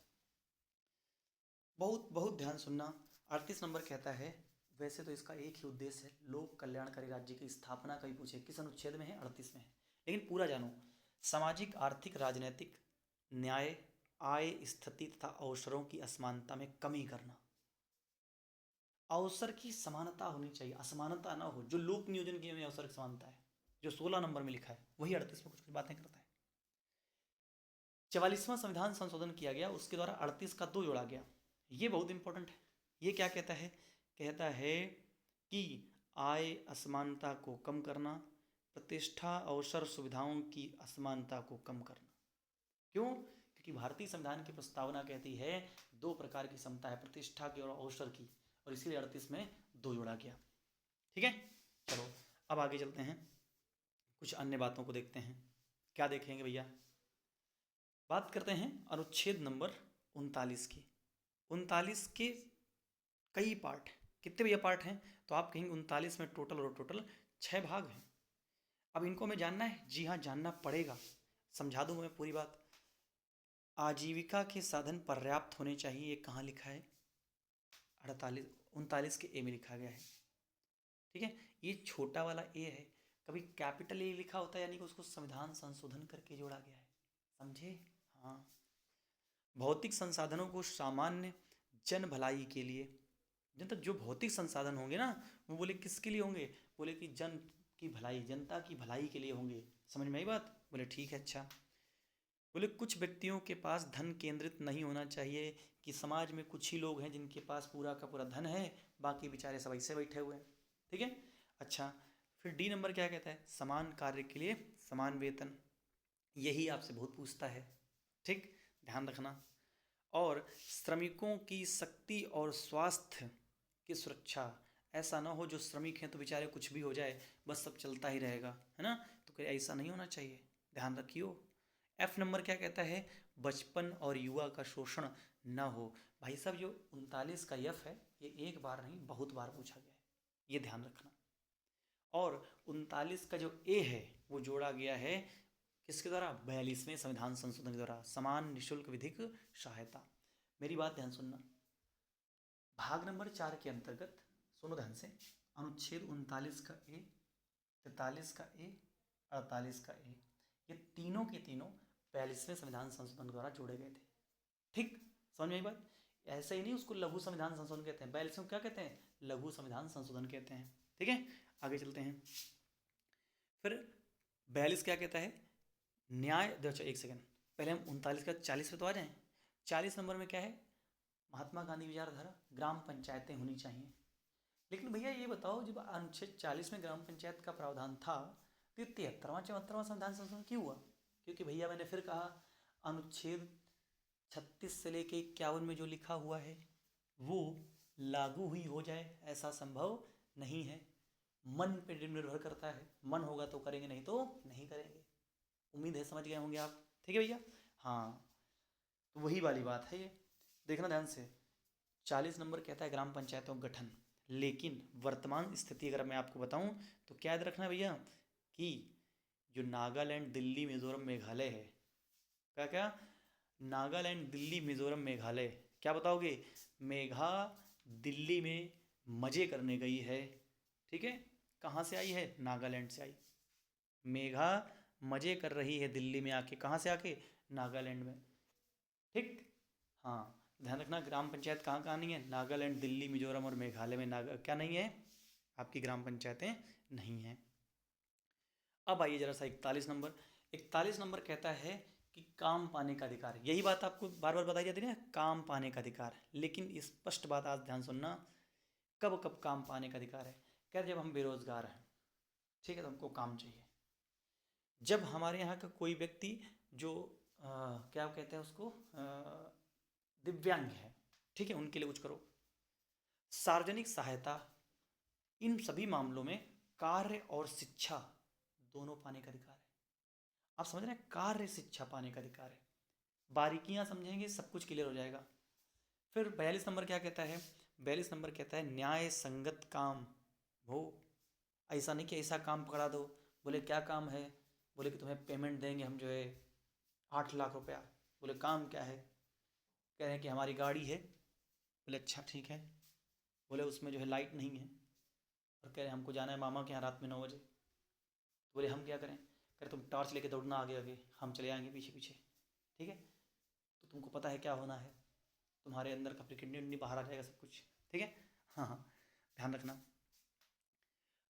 बहुत बहुत ध्यान सुनना। 38 नंबर कहता है, वैसे तो इसका एक ही उद्देश्य है, लोक कल्याणकारी राज्य की स्थापना का ही पूछे किस अनुच्छेद में है, 38 में है। लेकिन पूरा जानो, सामाजिक, आर्थिक, राजनीतिक न्याय, आय, स्थिति तथा अवसरों की असमानता में कमी करना। अवसर की समानता होनी चाहिए, असमानता ना हो। जो लोक नियोजन की में अवसर की समानता है, जो 16 नंबर में लिखा है, वही 38 में कुछ कुछ बातें करता है। 44वां संविधान संशोधन किया गया, उसके द्वारा 38 का 2 जोड़ा गया। ये बहुत इंपॉर्टेंट है। ये क्या कहता है? कहता है कि आय असमानता को कम करना, प्रतिष्ठा, अवसर, सुविधाओं की असमानता को कम करना। क्यों? क्योंकि भारतीय संविधान की प्रस्तावना कहती है 2 प्रकार की समता है, प्रतिष्ठा की और अवसर की, और इसीलिए 38 में 2 जोड़ा गया। ठीक है। चलो अब आगे चलते हैं, कुछ अन्य बातों को देखते हैं। क्या देखेंगे भैया? बात करते हैं अनुच्छेद नंबर 39 की। 39 के कई पार्ट, कितने भैया पार्ट हैं? तो आप कहेंगे 39 में टोटल 6 भाग हैं। अब इनको हमें जानना है? जी हाँ, जानना पड़ेगा। समझा दूँ मैं पूरी बात। आजीविका के साधन पर्याप्त होने चाहिए, ये कहाँ लिखा है? 39 के ए में लिखा गया है। ठीक है। ये छोटा वाला ए है, कभी कैपिटल ए लिखा होता है, यानी कि उसको संविधान संशोधन करके जोड़ा गया है। समझे? हाँ। भौतिक संसाधनों को सामान्य जन भलाई के लिए, जनता, जो भौतिक संसाधन होंगे ना, वो बोले किसके लिए होंगे? बोले कि जन की भलाई, जनता की भलाई के लिए होंगे। समझ में आई बात? बोले ठीक है। अच्छा, बोले कुछ व्यक्तियों के पास धन केंद्रित नहीं होना चाहिए, कि समाज में कुछ ही लोग हैं जिनके पास पूरा का पूरा धन है, बाकी बेचारे सब ऐसे बैठे हुए हैं। ठीक है। अच्छा, फिर डी नंबर क्या कहता है? समान कार्य के लिए समान वेतन। यही आपसे बहुत पूछता है। ठीक, ध्यान रखना। और श्रमिकों की शक्ति और स्वास्थ्य की सुरक्षा, ऐसा ना हो जो श्रमिक हैं तो बेचारे कुछ भी हो जाए, बस सब चलता ही रहेगा, है ना, तो ऐसा नहीं होना चाहिए, ध्यान रखियो। एफ नंबर क्या कहता है? बचपन और युवा का शोषण न हो। भाई साहब जो 39 का यफ है ये एक बार नहीं बहुत बार पूछा गया है, ये ध्यान रखना। और 39 का जो ए है वो जोड़ा गया है किसके द्वारा? 42वें संविधान संशोधन के द्वारा, समान निशुल्क विधिक सहायता। मेरी बात ध्यान सुनना, भाग नंबर 4 के अंतर्गत सुनो ध्यान से, अनुच्छेद 39 का ए, 43 का ए, 48 का ए, ये तीनों के तीनों 42वें संविधान संशोधन द्वारा जोड़े गए थे। ठीक, समझ में आई बात? ऐसे ही नहीं उसको लघु संविधान संशोधन कहते हैं, 42 को क्या कहते हैं? लघु संविधान संशोधन कहते हैं। ठीक है, आगे चलते हैं। फिर 42 क्या कहता है? न्याय, अच्छा एक सेकंड, पहले हम 39 का 40 पे तो आ जाएं। 40 नंबर में क्या है? महात्मा गांधी विचारधारा, ग्राम पंचायतें होनी चाहिए। लेकिन भैया ये बताओ, जब अनुच्छेद 40 में ग्राम पंचायत का प्रावधान था तो ये 73वां 74वां संविधान संशोधन क्यों हुआ? क्योंकि भैया मैंने फिर कहा, अनुच्छेद 36 से लेके 51 में जो लिखा हुआ है वो लागू ही हो जाए ऐसा संभव नहीं है, मन पे निर्भर करता है, मन होगा तो करेंगे नहीं तो नहीं करेंगे। उम्मीद है समझ गए होंगे आप। ठीक है भैया, हाँ, तो वही वाली बात है ये, देखना ध्यान से। 40 नंबर कहता है ग्राम पंचायतों का गठन, लेकिन वर्तमान स्थिति अगर मैं आपको बताऊं तो क्या याद रखना भैया कि जो नागालैंड, दिल्ली, मिजोरम, मेघालय है, क्या क्या? नागालैंड, दिल्ली, मिजोरम, मेघालय, क्या बताओगे? मेघा दिल्ली में मजे करने गई है। ठीक है, कहाँ से आई है? नागालैंड से आई। मेघा मजे कर रही है दिल्ली में आके, कहाँ से आके? नागालैंड में। ठीक, हाँ, ध्यान रखना, ग्राम पंचायत कहाँ कहाँ नहीं है? नागालैंड, दिल्ली, मिजोरम और मेघालय में क्या नहीं है? आपकी ग्राम पंचायतें नहीं हैं। अब आइए जरा सा 41 नंबर। 41 नंबर कहता है कि काम पाने का अधिकार, यही बात आपको बार बार बताई जाती है ना, काम पाने का अधिकार। लेकिन स्पष्ट बात आज ध्यान सुनना, कब कब काम पाने का अधिकार है? कह रहे जब हम बेरोजगार हैं, ठीक है, तो हमको काम चाहिए। जब हमारे यहाँ का कोई व्यक्ति जो क्या कहते हैं उसको, दिव्यांग है, ठीक है, उनके लिए कुछ करो। सार्वजनिक सहायता, इन सभी मामलों में कार्य और शिक्षा दोनों पाने का अधिकार है। आप समझ रहे हैं, कार्य शिक्षा पाने का अधिकार है। बारीकियां समझेंगे सब कुछ क्लियर हो जाएगा। फिर 42 नंबर क्या कहता है? 42 नंबर कहता है न्याय संगत काम हो। ऐसा नहीं कि ऐसा काम पकड़ा दो, बोले क्या काम है, बोले कि तुम्हें पेमेंट देंगे हम जो है 8 लाख रुपया। बोले काम क्या है? कह रहे हैं कि हमारी गाड़ी है। बोले अच्छा ठीक है। बोले उसमें जो है लाइट नहीं है, और कह रहे हैं हमको जाना है मामा के यहाँ रात में 9 बजे। तो बोले हम क्या करें? कह रहे तुम टॉर्च लेके दौड़ना आगे आगे, हम चले आएंगे पीछे पीछे। ठीक है, तो तुमको पता है क्या होना है, तुम्हारे अंदर का किडनी उडनी बाहर आ जाएगा सब कुछ। ठीक है, हाँ हाँ, ध्यान रखना।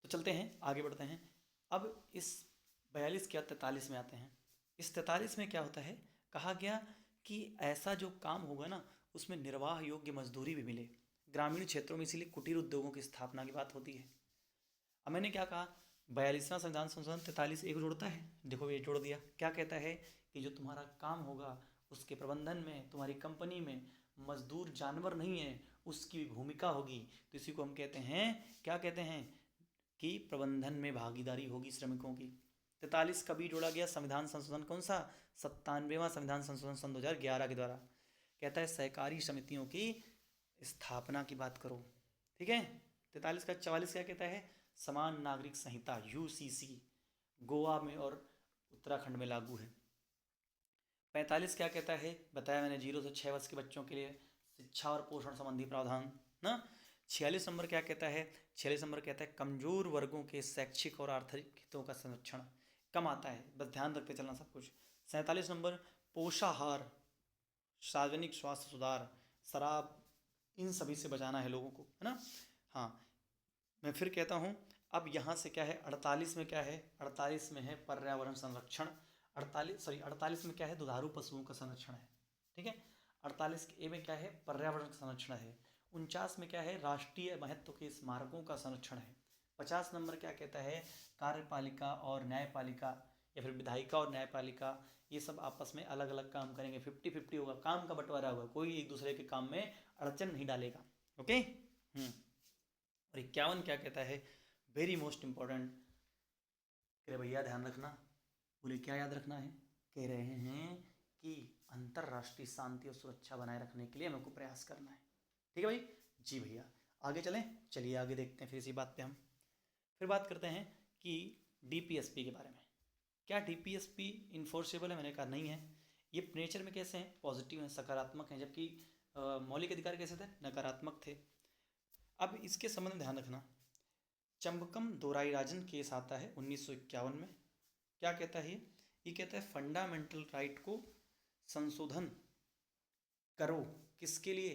तो चलते हैं आगे बढ़ते हैं। अब इस 42 के 43 में आते हैं। इस 43 में क्या होता है? कहा गया कि ऐसा जो काम होगा ना उसमें निर्वाह योग्य मजदूरी भी मिले ग्रामीण क्षेत्रों में, इसीलिए कुटीर उद्योगों की स्थापना की बात होती है। अब मैंने क्या कहा, 42वां संविधान संशोधन 43 एक जोड़ता है, देखो ये जोड़ दिया। क्या कहता है कि जो तुम्हारा काम होगा उसके प्रबंधन में, तुम्हारी कंपनी में मजदूर जानवर नहीं है, उसकी भी भूमिका होगी। तो इसी को हम कहते हैं, क्या कहते हैं कि प्रबंधन में भागीदारी होगी श्रमिकों की। 43 कभी जोड़ा गया? संविधान संशोधन कौन सा? 97वां संविधान संशोधन सन 2011 के द्वारा। कहता है सहकारी समितियों की स्थापना की बात करो। ठीक है, 43 का 44 क्या कहता है? समान नागरिक संहिता यूसीसी गोवा में और उत्तराखंड में लागू है। 45 क्या कहता है? बताया मैंने, 0 से 6 वर्ष के बच्चों के लिए शिक्षा और पोषण संबंधी प्रावधान ना। 46 नंबर क्या कहता है? 46 नंबर कहता है कमजोर वर्गों के शैक्षिक और आर्थिक हितों का संरक्षण। कम आता है, बस ध्यान रखते चलना सब कुछ। 47 नंबर पोषाहार, सार्वजनिक स्वास्थ्य सुधार, शराब, इन सभी से बचाना है लोगों को, है ना। हाँ, मैं फिर कहता हूँ, अब यहाँ से क्या है? 48 में क्या है? 48 में है पर्यावरण संरक्षण। 48 में क्या है? दुधारू पशुओं का संरक्षण है। ठीक है, 48 के ए में क्या है? पर्यावरण का संरक्षण है। 49 में क्या है? राष्ट्रीय महत्व के स्मारकों का संरक्षण है। 50 नंबर क्या कहता है? कार्यपालिका और न्यायपालिका, या फिर विधायिका और न्यायपालिका ये सब आपस में अलग अलग काम करेंगे, 50-50 होगा, काम का बंटवारा होगा, कोई एक दूसरे के काम में अड़चन नहीं डालेगा। ओके। और 51 क्या कहता है? वेरी मोस्ट इंपॉर्टेंट, कह रहे भैया ध्यान रखना। बोले क्या याद रखना है? कह रहे हैं कि अंतर्राष्ट्रीय शांति और सुरक्षा बनाए रखने के लिए हमको प्रयास करना है। ठीक है भाई? जी भैया, आगे चलें। चलिए आगे देखते हैं फिर इसी बात पे हम फिर बात करते हैं कि डीपीएसपी के बारे में। क्या डीपीएसपी इन्फोर्सेबल है? मैंने कहा नहीं है। ये नेचर में कैसे हैं? पॉजिटिव हैं, सकारात्मक हैं, जबकि मौलिक अधिकार कैसे थे? नकारात्मक थे। अब इसके संबंध में ध्यान रखना, चंबकम दोराईराजन केस आता है 1951 में। क्या कहता है ये कहता है फंडामेंटल राइट को संशोधन करो, किसके लिए?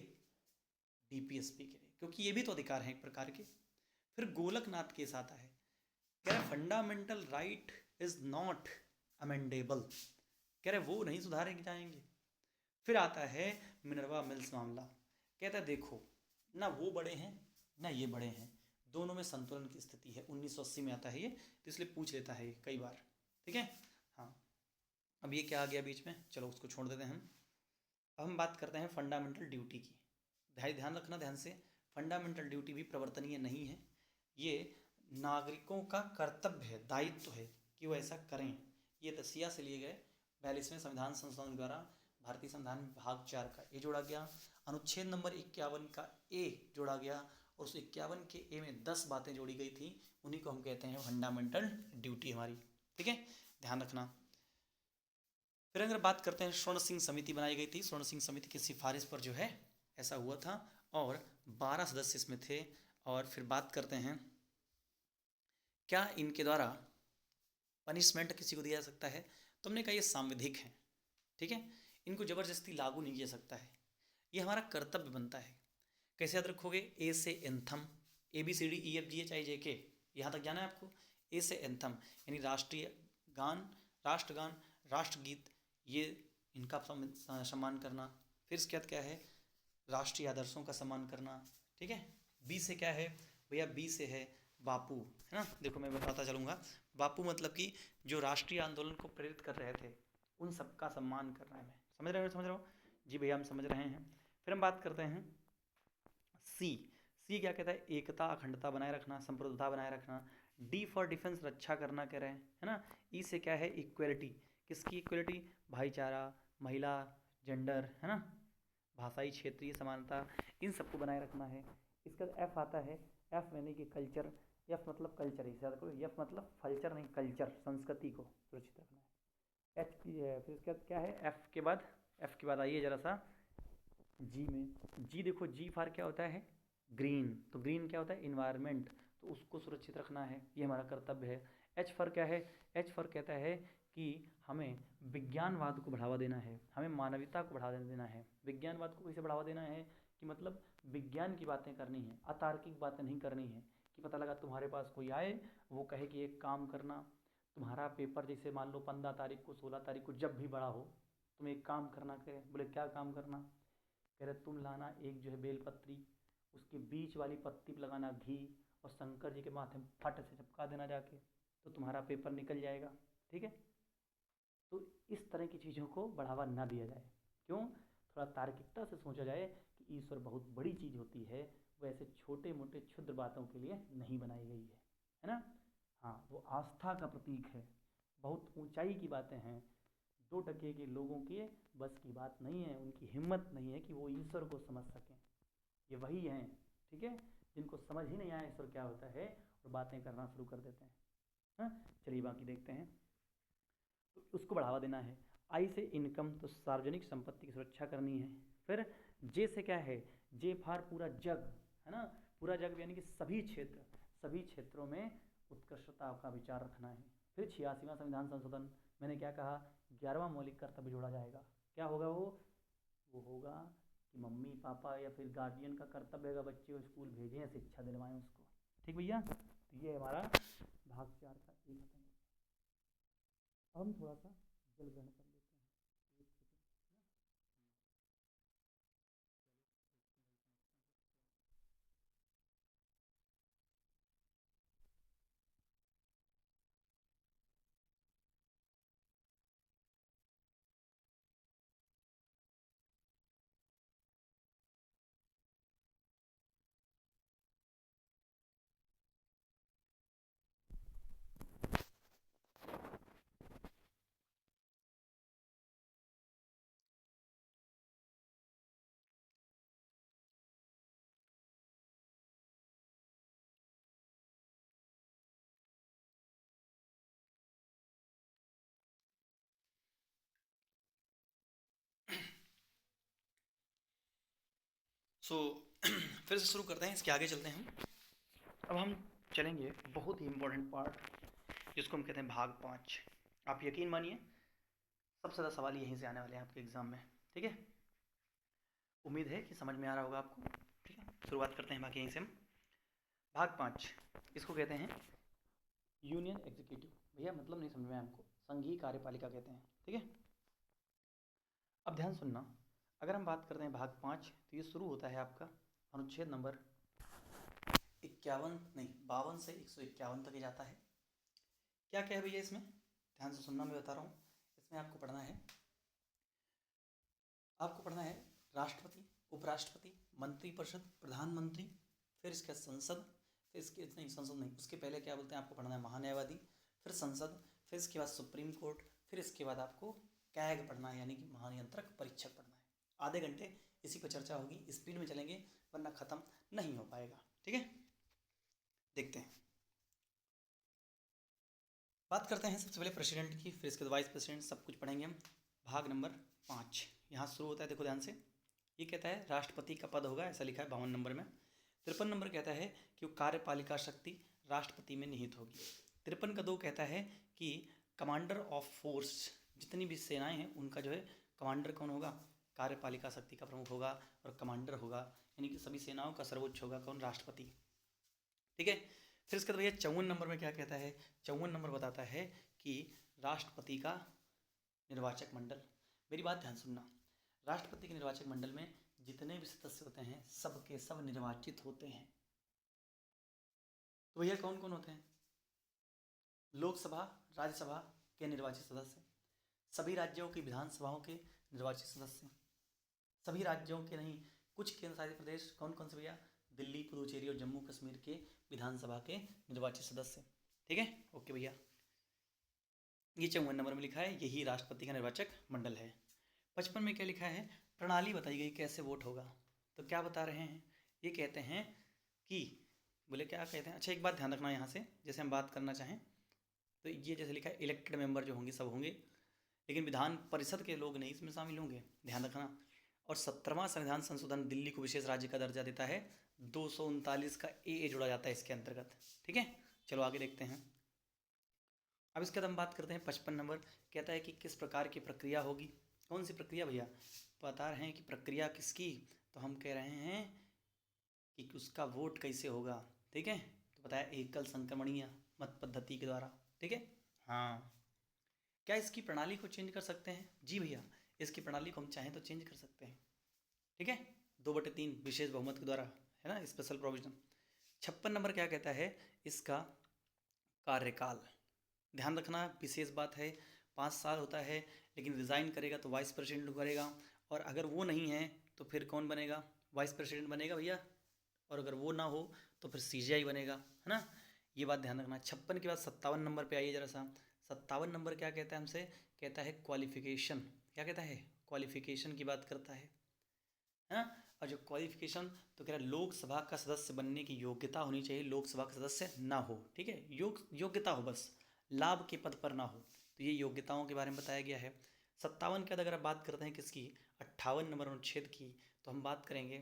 डीपीएसपी के लिए, क्योंकि ये भी तो अधिकार हैं एक प्रकार के। फिर गोलकनाथ केस आता है, कह रहा है fundamental right is not amendable, कह रहे वो नहीं सुधारे जाएंगे। फिर आता है मिनर्वा मिल्स मामला, कहता है देखो ना वो बड़े हैं ना ये बड़े हैं, दोनों में संतुलन की स्थिति है। 1980 में आता है ये, तो इसलिए पूछ लेता है कई बार। ठीक है, हाँ। अब ये क्या आ गया बीच में, चलो उसको छोड़ देते हैं हम। अब हम बात करते हैं फंडामेंटल ड्यूटी की। ध्यान रखना ध्यान से, फंडामेंटल ड्यूटी भी प्रवर्तनीय नहीं है, ये नागरिकों का कर्तव्य है, दायित्व है कि वो ऐसा करें। ये रसिया से लिए गए 42वें संविधान संशोधन द्वारा भारतीय संविधान भाग 4 का ए जोड़ा गया, अनुच्छेद नंबर 51 का ए जोड़ा गया, और उस 51 के ए में 10 बातें जोड़ी गई थी, उन्हीं को हम कहते हैं फंडामेंटल ड्यूटी हमारी। ठीक है, ध्यान रखना। फिर अगर बात करते हैं, स्वर्ण सिंह समिति बनाई गई थी। स्वर्ण सिंह समिति की सिफारिश पर जो है ऐसा हुआ था, और 12 सदस्य इसमें थे। और फिर बात करते हैं, क्या इनके द्वारा पनिशमेंट किसी को दिया जा सकता है? तो हमने कहा ये सांविधिक है। ठीक है, इनको ज़बरदस्ती लागू नहीं किया सकता है, ये हमारा कर्तव्य बनता है। कैसे याद रखोगे? ए से एंथम, ABCDEFGHIJK, यहाँ तक जाना है आपको। ए से एंथम यानी राष्ट्रीय गान, राष्ट्रगान, राष्ट्रगीत, ये इनका सम्मान करना। फिर इसके बाद क्या है? राष्ट्रीय आदर्शों का सम्मान करना। ठीक है, बी से क्या है भैया? बी से है बापू, है ना। देखो मैं बताता चलूँगा, बापू मतलब कि जो राष्ट्रीय आंदोलन को प्रेरित कर रहे थे, उन सबका सम्मान करना है। मैं समझ रहे हो? समझ रहे हो? जी भैया हम समझ रहे हैं। फिर हम बात करते हैं सी। सी क्या कहता है? एकता, अखंडता बनाए रखना, संप्रभुता बनाए रखना। डी फॉर डिफेंस, रक्षा करना कह रहे हैं, है ना। ई से क्या है? इक्वलिटी। किसकी इक्वलिटी? भाईचारा, महिला, जेंडर, है ना, भाषाई क्षेत्रीय समानता, इन सबको बनाए रखना है। इसका एफ आता है, एफ यानी कि कल्चर। एफ मतलब कल्चर, इसे याद रखो। एफ मतलब फल्चर नहीं, कल्चर, संस्कृति को सुरक्षित रखना है। एच की है, फिर इसके बाद क्या है? एफ के बाद आइए जरा सा जी में। जी देखो, जी फार क्या होता है? ग्रीन। तो ग्रीन क्या होता है? इन्वायरमेंट, तो उसको सुरक्षित रखना है, ये हमारा कर्तव्य है। एच फॉर क्या है? एच फॉर कहता है कि हमें विज्ञानवाद को बढ़ावा देना है, हमें मानवता को बढ़ावा देना है। विज्ञानवाद को कैसे बढ़ावा देना है? कि मतलब विज्ञान की बातें करनी है, अतार्किक बातें नहीं करनी है। कि पता लगा तुम्हारे पास कोई आए, वो कहे कि एक काम करना, तुम्हारा पेपर जैसे मान लो 15 तारीख को, 16 तारीख को, जब भी बड़ा हो, तुम एक काम करना। कहे, बोले क्या काम करना? कह रहे तुम लाना एक जो है बेलपत्री, उसके बीच वाली पत्ती पर लगाना घी, और शंकर जी के माथे में फट से चिपका देना जाके, तो तुम्हारा पेपर निकल जाएगा। ठीक है, तो इस तरह की चीज़ों को बढ़ावा ना दिया जाए। क्यों? थोड़ा तार्किकता से सोचा जाए कि ईश्वर बहुत बड़ी चीज़ होती है, वो ऐसे छोटे मोटे क्षुद्र बातों के लिए नहीं बनाई गई है ना। हाँ, वो आस्था का प्रतीक है, बहुत ऊंचाई की बातें हैं। 2% के लोगों के बस की बात नहीं है, उनकी हिम्मत नहीं है कि वो ईश्वर को समझ सकें। ये वही हैं, ठीक है, जिनको समझ ही नहीं आया ईश्वर क्या होता है, और बातें करना शुरू कर देते हैं। हाँ, चलिए बाकी देखते हैं। तो उसको बढ़ावा देना है। आई से इनकम, तो सार्वजनिक संपत्ति की सुरक्षा करनी है। फिर जे से क्या है? जे फार पूरा जग, है ना, पूरा जग यानी कि सभी क्षेत्र, सभी क्षेत्रों में उत्कृष्टता का विचार रखना है। फिर 86वां संविधान संशोधन, मैंने क्या कहा? 11वां मौलिक कर्तव्य जोड़ा जाएगा। क्या होगा वो होगा कि मम्मी पापा या फिर गार्जियन का कर्तव्य होगा बच्चे को स्कूल भेजें, शिक्षा दिलवाएं उसको। ठीक भैया, तो ये हमारा भाग 4 का एक खत्म। हम थोड़ा सा जल ग्रहण कर लेते हैं। सो फिर से शुरू करते हैं, इसके आगे चलते हैं हम। अब हम चलेंगे बहुत ही इम्पोर्टेंट पार्ट जिसको हम कहते हैं भाग 5। आप यकीन मानिए सबसे ज़्यादा सवाल यहीं से आने वाले हैं आपके एग्ज़ाम में, ठीक है। उम्मीद है कि समझ में आ रहा होगा आपको, ठीक है। शुरुआत करते हैं बाकी यहीं से हम। भाग 5 इसको कहते हैं यूनियन एग्जीक्यूटिव। भैया मतलब नहीं समझ में आया हमको, संघीय कार्यपालिका कहते हैं, ठीक है। अब ध्यान सुनना, अगर हम बात करते हैं भाग 5 तो ये शुरू होता है आपका अनुच्छेद नंबर 52 से 151 तक ही जाता है। क्या क्या है भैया इसमें, ध्यान से सुनना, मैं बता रहा हूँ। इसमें आपको पढ़ना है राष्ट्रपति, उपराष्ट्रपति, मंत्रिपरिषद, प्रधानमंत्री, फिर इसके बाद संसद, फिर इसके नहीं संसद नहीं, उसके पहले क्या बोलते हैं, आपको पढ़ना है महान्यायवादी, फिर संसद, फिर इसके बाद सुप्रीम कोर्ट, फिर इसके बाद आपको कैग पढ़ना है यानी कि महानियंत्रक परीक्षक पढ़ना है। आधे घंटे इसी पर चर्चा होगी, स्पीड में चलेंगे वरना ख़त्म नहीं हो पाएगा, ठीक है। देखते हैं, बात करते हैं सबसे पहले प्रेसिडेंट की, फिर इसके बाद वाइस प्रेसिडेंट, सब कुछ पढ़ेंगे हम। भाग नंबर 5 यहाँ शुरू होता है, देखो ध्यान से। ये कहता है राष्ट्रपति का पद होगा, ऐसा लिखा है 52 नंबर में। 53 नंबर कहता है कि वो कार्यपालिका शक्ति राष्ट्रपति में निहित होगी। 53 का 2 कहता है कि कमांडर ऑफ फोर्स, जितनी भी सेनाएं हैं उनका जो है कमांडर कौन होगा, कार्यपालिका शक्ति का प्रमुख होगा और कमांडर होगा, यानी कि सभी सेनाओं का सर्वोच्च होगा कौन, राष्ट्रपति, ठीक है। फिर इसके बाद भैया 54 नंबर में क्या कहता है, 54 नंबर बताता है कि राष्ट्रपति का निर्वाचक मंडल, मेरी बात ध्यान सुनना, राष्ट्रपति के निर्वाचक मंडल में जितने भी सदस्य होते हैं सब के सब निर्वाचित होते हैं। तो भैया कौन कौन होते हैं, लोकसभा राज्यसभा के निर्वाचित सदस्य, सभी राज्यों की विधानसभाओं के निर्वाचित सदस्य, सभी राज्यों के नहीं, कुछ केंद्र शासित प्रदेश कौन कौन से भैया, दिल्ली, पुदुचेरी और जम्मू कश्मीर के विधानसभा के निर्वाचित सदस्य, ठीक है। ओके भैया, ये 54 नंबर में लिखा है, यही राष्ट्रपति का निर्वाचक मंडल है। 55 में क्या लिखा है, प्रणाली बताई गई कैसे वोट होगा। तो क्या बता रहे हैं, ये कहते हैं कि, बोले क्या कहते हैं, अच्छा एक बात ध्यान रखना यहाँ से, जैसे हम बात करना चाहें तो ये जैसे लिखा है इलेक्टेड मेंबर जो होंगे सब होंगे, लेकिन विधान परिषद के लोग नहीं इसमें शामिल होंगे, ध्यान रखना। और 17वां संविधान संशोधन दिल्ली को विशेष राज्य का दर्जा देता है, 239 का ए जुड़ा जाता है इसके अंतर्गत, ठीक है। चलो आगे देखते हैं। अब इसके बाद हम बात करते हैं 55 नंबर, कहता है कि किस प्रकार की प्रक्रिया होगी, कौन सी प्रक्रिया भैया, बता रहे हैं कि प्रक्रिया किसकी, तो हम कह रहे हैं कि उसका वोट कैसे होगा, ठीक है। तो बताया एकल संक्रमणीय मत पद्धति के द्वारा, ठीक है। हाँ, क्या इसकी प्रणाली को चेंज कर सकते हैं, जी भैया, इसकी प्रणाली को हम चाहें तो चेंज कर सकते हैं, ठीक है, 2/3 विशेष बहुमत के द्वारा, है ना, स्पेशल प्रोविजन। 56 नंबर क्या कहता है, इसका कार्यकाल, ध्यान रखना विशेष बात है, 5 साल होता है, लेकिन रिज़ाइन करेगा तो वाइस प्रेसिडेंट करेगा, और अगर वो नहीं है तो फिर कौन बनेगा, वाइस प्रेसिडेंट बनेगा भैया, और अगर वो ना हो तो फिर सीजीआई बनेगा, है ना, ये बात ध्यान रखना। 56 के बाद 57 नंबर पे आइए जरा सा। 57 नंबर क्या कहता है हमसे, कहता है क्वालिफिकेशन, क्या कहता है, क्वालिफिकेशन की बात करता है ना। और जो क्वालिफिकेशन तो कह रहा है लोकसभा का सदस्य बनने की योग्यता होनी चाहिए, लोकसभा का सदस्य ना हो, ठीक है, योग्यता हो बस, लाभ के पद पर ना हो, तो ये योग्यताओं के बारे में बताया गया है। 57 के बाद अगर आप बात करते हैं किसकी, 58 नंबर अनुच्छेद की, तो हम बात करेंगे,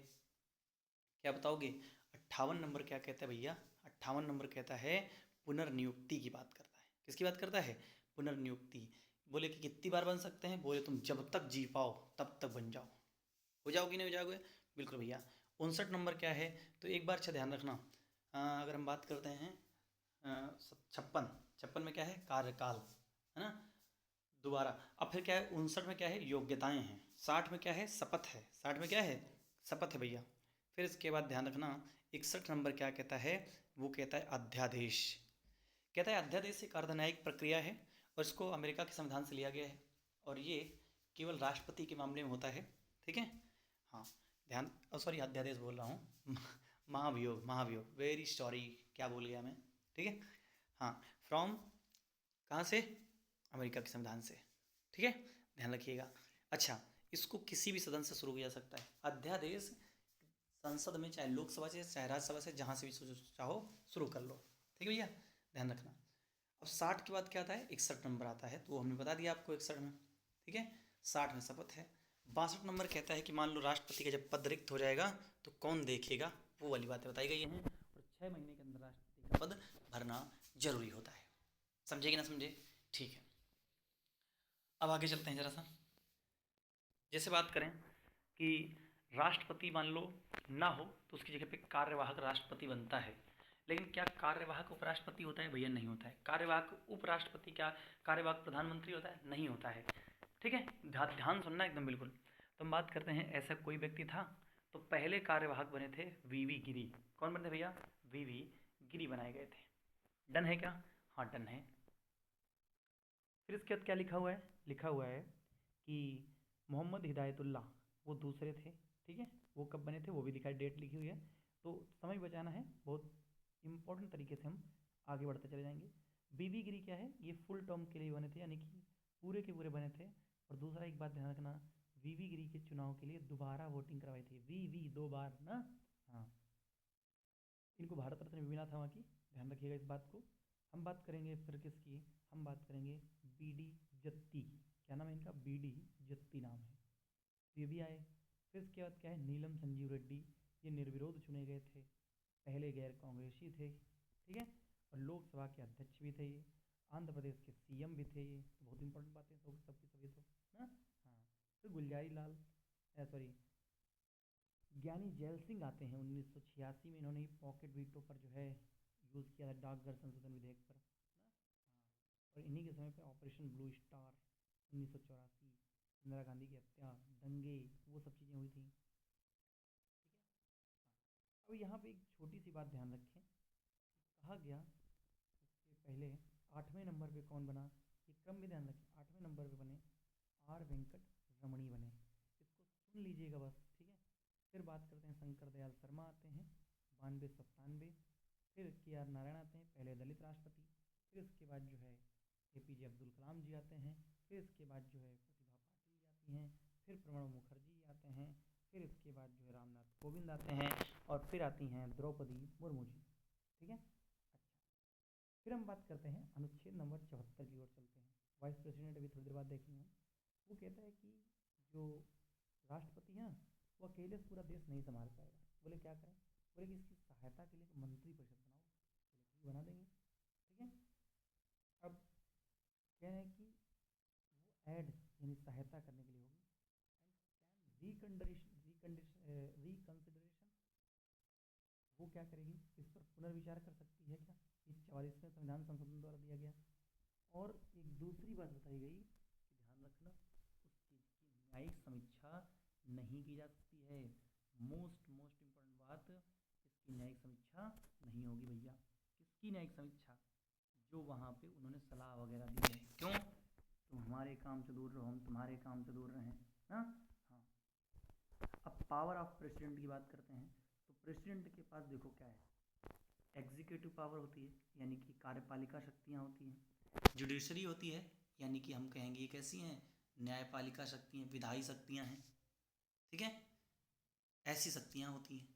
क्या बताओगे, 58 नंबर क्या कहता है भैया, 58 नंबर कहता है पुनर्नियुक्ति की बात करता है, किसकी बात करता है, पुनर्नियुक्ति। बोले कि कितनी बार बन सकते हैं, बोले तुम जब तक जी पाओ तब तक बन जाओ, हो जाओगी नहीं हो जाओगे, बिल्कुल भैया। 59 नंबर क्या है, तो एक बार अच्छा ध्यान रखना, अगर हम बात करते हैं 56 में क्या है, कार्यकाल, है ना, दोबारा। अब फिर क्या है, 59 में क्या है, योग्यताएं हैं, 60 में क्या है, शपथ है, 60 में क्या है, शपथ है भैया। फिर इसके बाद ध्यान रखना 61 नंबर क्या कहता है, वो कहता है अध्यादेश, कहता है अध्यादेश एक अर्धन्यायिक प्रक्रिया है और इसको अमेरिका के संविधान से लिया गया है, और ये केवल राष्ट्रपति के मामले में होता है, ठीक है। हाँ, ध्यान, सॉरी अध्यादेश बोल रहा हूँ महाभियोग, महाभियोग, वेरी सॉरी, क्या बोल गया मैं, ठीक है। हाँ, फ्रॉम कहाँ से, अमेरिका के संविधान से, ठीक है, ध्यान रखिएगा। अच्छा, इसको किसी भी सदन से शुरू किया जा सकता है, अध्यादेश संसद में, चाहे लोकसभा से चाहे राज्यसभा से, जहाँ से भी चाहो शुरू कर लो, ठीक है भैया, ध्यान रखना। अब 60 के बाद क्या आता है, 61 नंबर आता है, तो वो हमने बता दिया आपको 61 में, ठीक है। 60 में शपथ है, 62 नंबर कहता है कि मान लो राष्ट्रपति का जब पद रिक्त हो जाएगा तो कौन देखेगा, वो वाली बातें बताई गई हैं। और 6 महीने के अंदर राष्ट्रपति का पद भरना जरूरी होता है। समझे कि ना समझे? ठीक है, अब आगे चलते हैं जरा सा। जैसे बात करें कि राष्ट्रपति मान लो ना हो तो उसकी जगह पे कार्यवाहक राष्ट्रपति बनता है, लेकिन क्या कार्यवाहक उपराष्ट्रपति होता है? भैया नहीं होता है। कार्यवाहक उपराष्ट्रपति क्या कार्यवाहक प्रधानमंत्री होता है? नहीं होता है। ठीक है, ध्यान सुनना एकदम बिल्कुल। तो हम बात करते हैं ऐसा कोई व्यक्ति था, तो पहले कार्यवाहक बने थे वीवी गिरी। कौन बने थे भैया? वीवी गिरी बनाए गए थे। डन है क्या? हाँ डन है। फिर इसके बाद क्या लिखा हुआ है? लिखा हुआ है कि मोहम्मद हिदायतुल्लाह वो दूसरे थे। ठीक है, वो कब बने थे वो भी लिखा है, डेट लिखी हुई है। तो समय बचाना है, बहुत इंपॉर्टेंट तरीके से हम आगे बढ़ते चले जाएंगे। बीवी गिरी क्या है? ये फुल टर्म के लिए बने थे, यानी कि पूरे के पूरे बने थे। और दूसरा एक बात ध्यान रखना, वीवी गिरी के चुनाव के लिए दोबारा वोटिंग करवाई थी। वी 2 बार ना। हाँ, इनको भारत रत्न भी मिला था वहाँ की, ध्यान रखिएगा इस बात को। हम बात करेंगे फिर किसकी? हम बात करेंगे बीडी जत्ती की। क्या नाम है इनका? बीडी जत्ती नाम है। तो ये भी आए। फिर इसके बाद क्या है? नीलम संजीव रेड्डी, ये निर्विरोध चुने गए थे, पहले गैर कांग्रेसी थे। ठीक है, और लोकसभा के अध्यक्ष भी थे ये, आंध्र प्रदेश के सीएम भी थे ये। तो बहुत इंपॉर्टेंट बातें सब सबकी सभी तो ना। हाँ, फिर गुलजारी लाल सॉरी ज्ञानी जैल सिंह आते हैं 1986 में। इन्होंने पॉकेट वीटो पर जो है यूज़ किया था, डाकघर संशोधन विधेयक पर ना। हाँ, और इन्हीं के समय पे operation blue star 1984, Indira Gandhi की हत्या, दंगे, वो सब चीज़ें हुई थी। ठीक है, अब यहाँ पे एक छोटी सी बात ध्यान रखें। कहा गया इसके पहले 8वें नंबर पे कौन बना? ये क्रम भी ध्यान रखें। 8वें नंबर पे बने आर वेंकट रमणी बने। इसको सुन लीजिएगा बस। ठीक है, फिर बात करते हैं शंकर दयाल शर्मा आते हैं 92 97। फिर के आर नारायण आते हैं, पहले दलित राष्ट्रपति। फिर इसके बाद जो है एपीजे अब्दुल कलाम जी आते हैं। फिर इसके बाद जो है प्रतिभा पाटिल जी आती हैं। फिर प्रणब मुखर्जी जी आते हैं। फिर इसके बाद जो है रामनाथ कोविंद आते हैं। और फिर आती हैं द्रौपदी मुर्मू जी। ठीक है, अच्छा, फिर हम बात करते हैं अनुच्छेद नंबर 74 की ओर चलते हैं। वाइस प्रेसिडेंट अभी थोड़ी देर बाद देखेंगे हम। वो कहता है कि जो राष्ट्रपति हैं वो अकेले से पूरा देश नहीं संभाल पाएगा। बोले क्या करें? बोले कि इसकी सहायता के लिए एक मंत्री परिषद बनाओ। बोले ठीक बना देंगे। ठीक है, अब क्या है कि वो ऐड यानी सहायता करने के लिए होगी। एंड कैन रिकंसिडरेशन, वो क्या करेगी? इस पर पुनर्विचार कर सकती है क्या? इस 44वें संविधान संशोधन द्वारा दिया गया। और एक दूसरी बात बताई गई कि ध्यान रखना, उस चीज़ की न्यायिक समीक्षा नहीं की जा सकती है। मोस्ट इम्पोर्टेंट बात, इसकी न्यायिक समीक्षा नहीं होगी भैया। किसकी न्यायिक समीक्षा? जो वहाँ पे उन्होंने सलाह वगैरह दी है। क्यों? तुम हमारे काम से दूर रहो, हम तुम्हारे काम से दूर रहें ना। हाँ, अब पावर ऑफ प्रेसिडेंट की बात करते हैं। तो प्रेसिडेंट के पास देखो क्या है, एग्जीक्यूटिव पावर होती है, यानी कि कार्यपालिका शक्तियाँ होती हैं। जुडिशरी होती है, यानी कि हम कहेंगे ये कैसी हैं? न्यायपालिका शक्तियाँ, विधायी शक्तियाँ हैं। ठीक है, ऐसी शक्तियाँ होती हैं।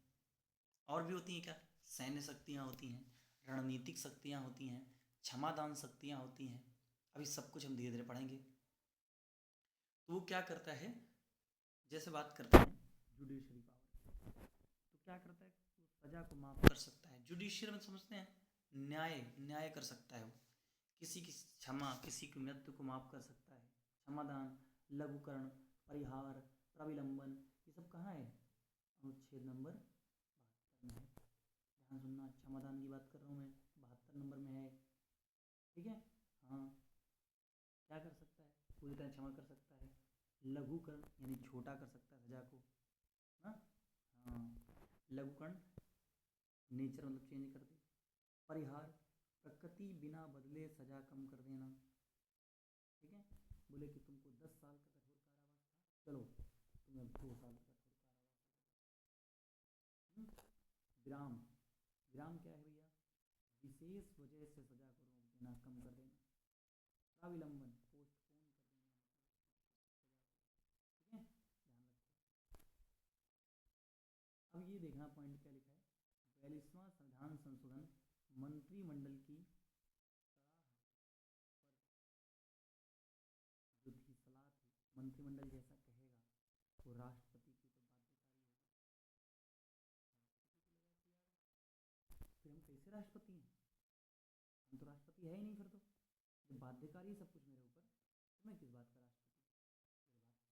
और भी होती हैं क्या? सैन्य शक्तियाँ होती हैं, रणनीतिक शक्तियाँ होती हैं, क्षमादान शक्तियाँ होती हैं। अभी सब कुछ हम धीरे धीरे पढ़ेंगे। तो वो क्या करता है? जैसे बात करते हैं जुडिशरी पावर, तो क्या करता है? वो सजा को माफ कर सकता है। जुडिशियल में समझते हैं न्याय कर सकता है वो। किसी की क्षमा, किसी की मृत्यु को माफ कर सकता है। क्षमादान, लघुकरण, परिहार, प्रविलंबन, ये सब कहाँ है? अनुच्छेद नंबर 72 में है। ध्यान सुनना, क्षमादान की बात कर रहा हूँ मैं, 72 नंबर में है। ठीक है, हाँ, क्या कर सकता है? पूरी तरह क्षमा कर सकता है। लघुकरण यानी छोटा कर सकता है सजा को ना। हाँ, लघुकरण नेचर मतलब चेंज कर दे। परिहार प्रकृति बिना बदले सजा कम कर देना। ठीक है, बोले कि तुमको 10 साल का कठोर कारावास था, चलो तुम्हें 2 साल का कठोर कारावास। विराम, विराम क्या है भैया? विशेष वजह से सजा को रोक देना, कम कर देना। प्राविलंबन पोस्टपोन कर देना सजा को। ठीक है, ध्यान रखो। अब ये देखना पॉइंट क्या लिखा है। 42वां संविधान संशोधन मंत्रिमंडल की सलाह पर जो थी, सलाह थी, मंत्रिमंडल जैसा कहेगा तो राष्ट्रपति की तो बाध्यकारी होगी। फिर हम कैसे राष्ट्रपति हैं? हम तो राष्ट्रपति है ही नहीं। फिर तो जब बाध्यकारी है सब कुछ मेरे ऊपर, तो मैं किस बात का राष्ट्रपति?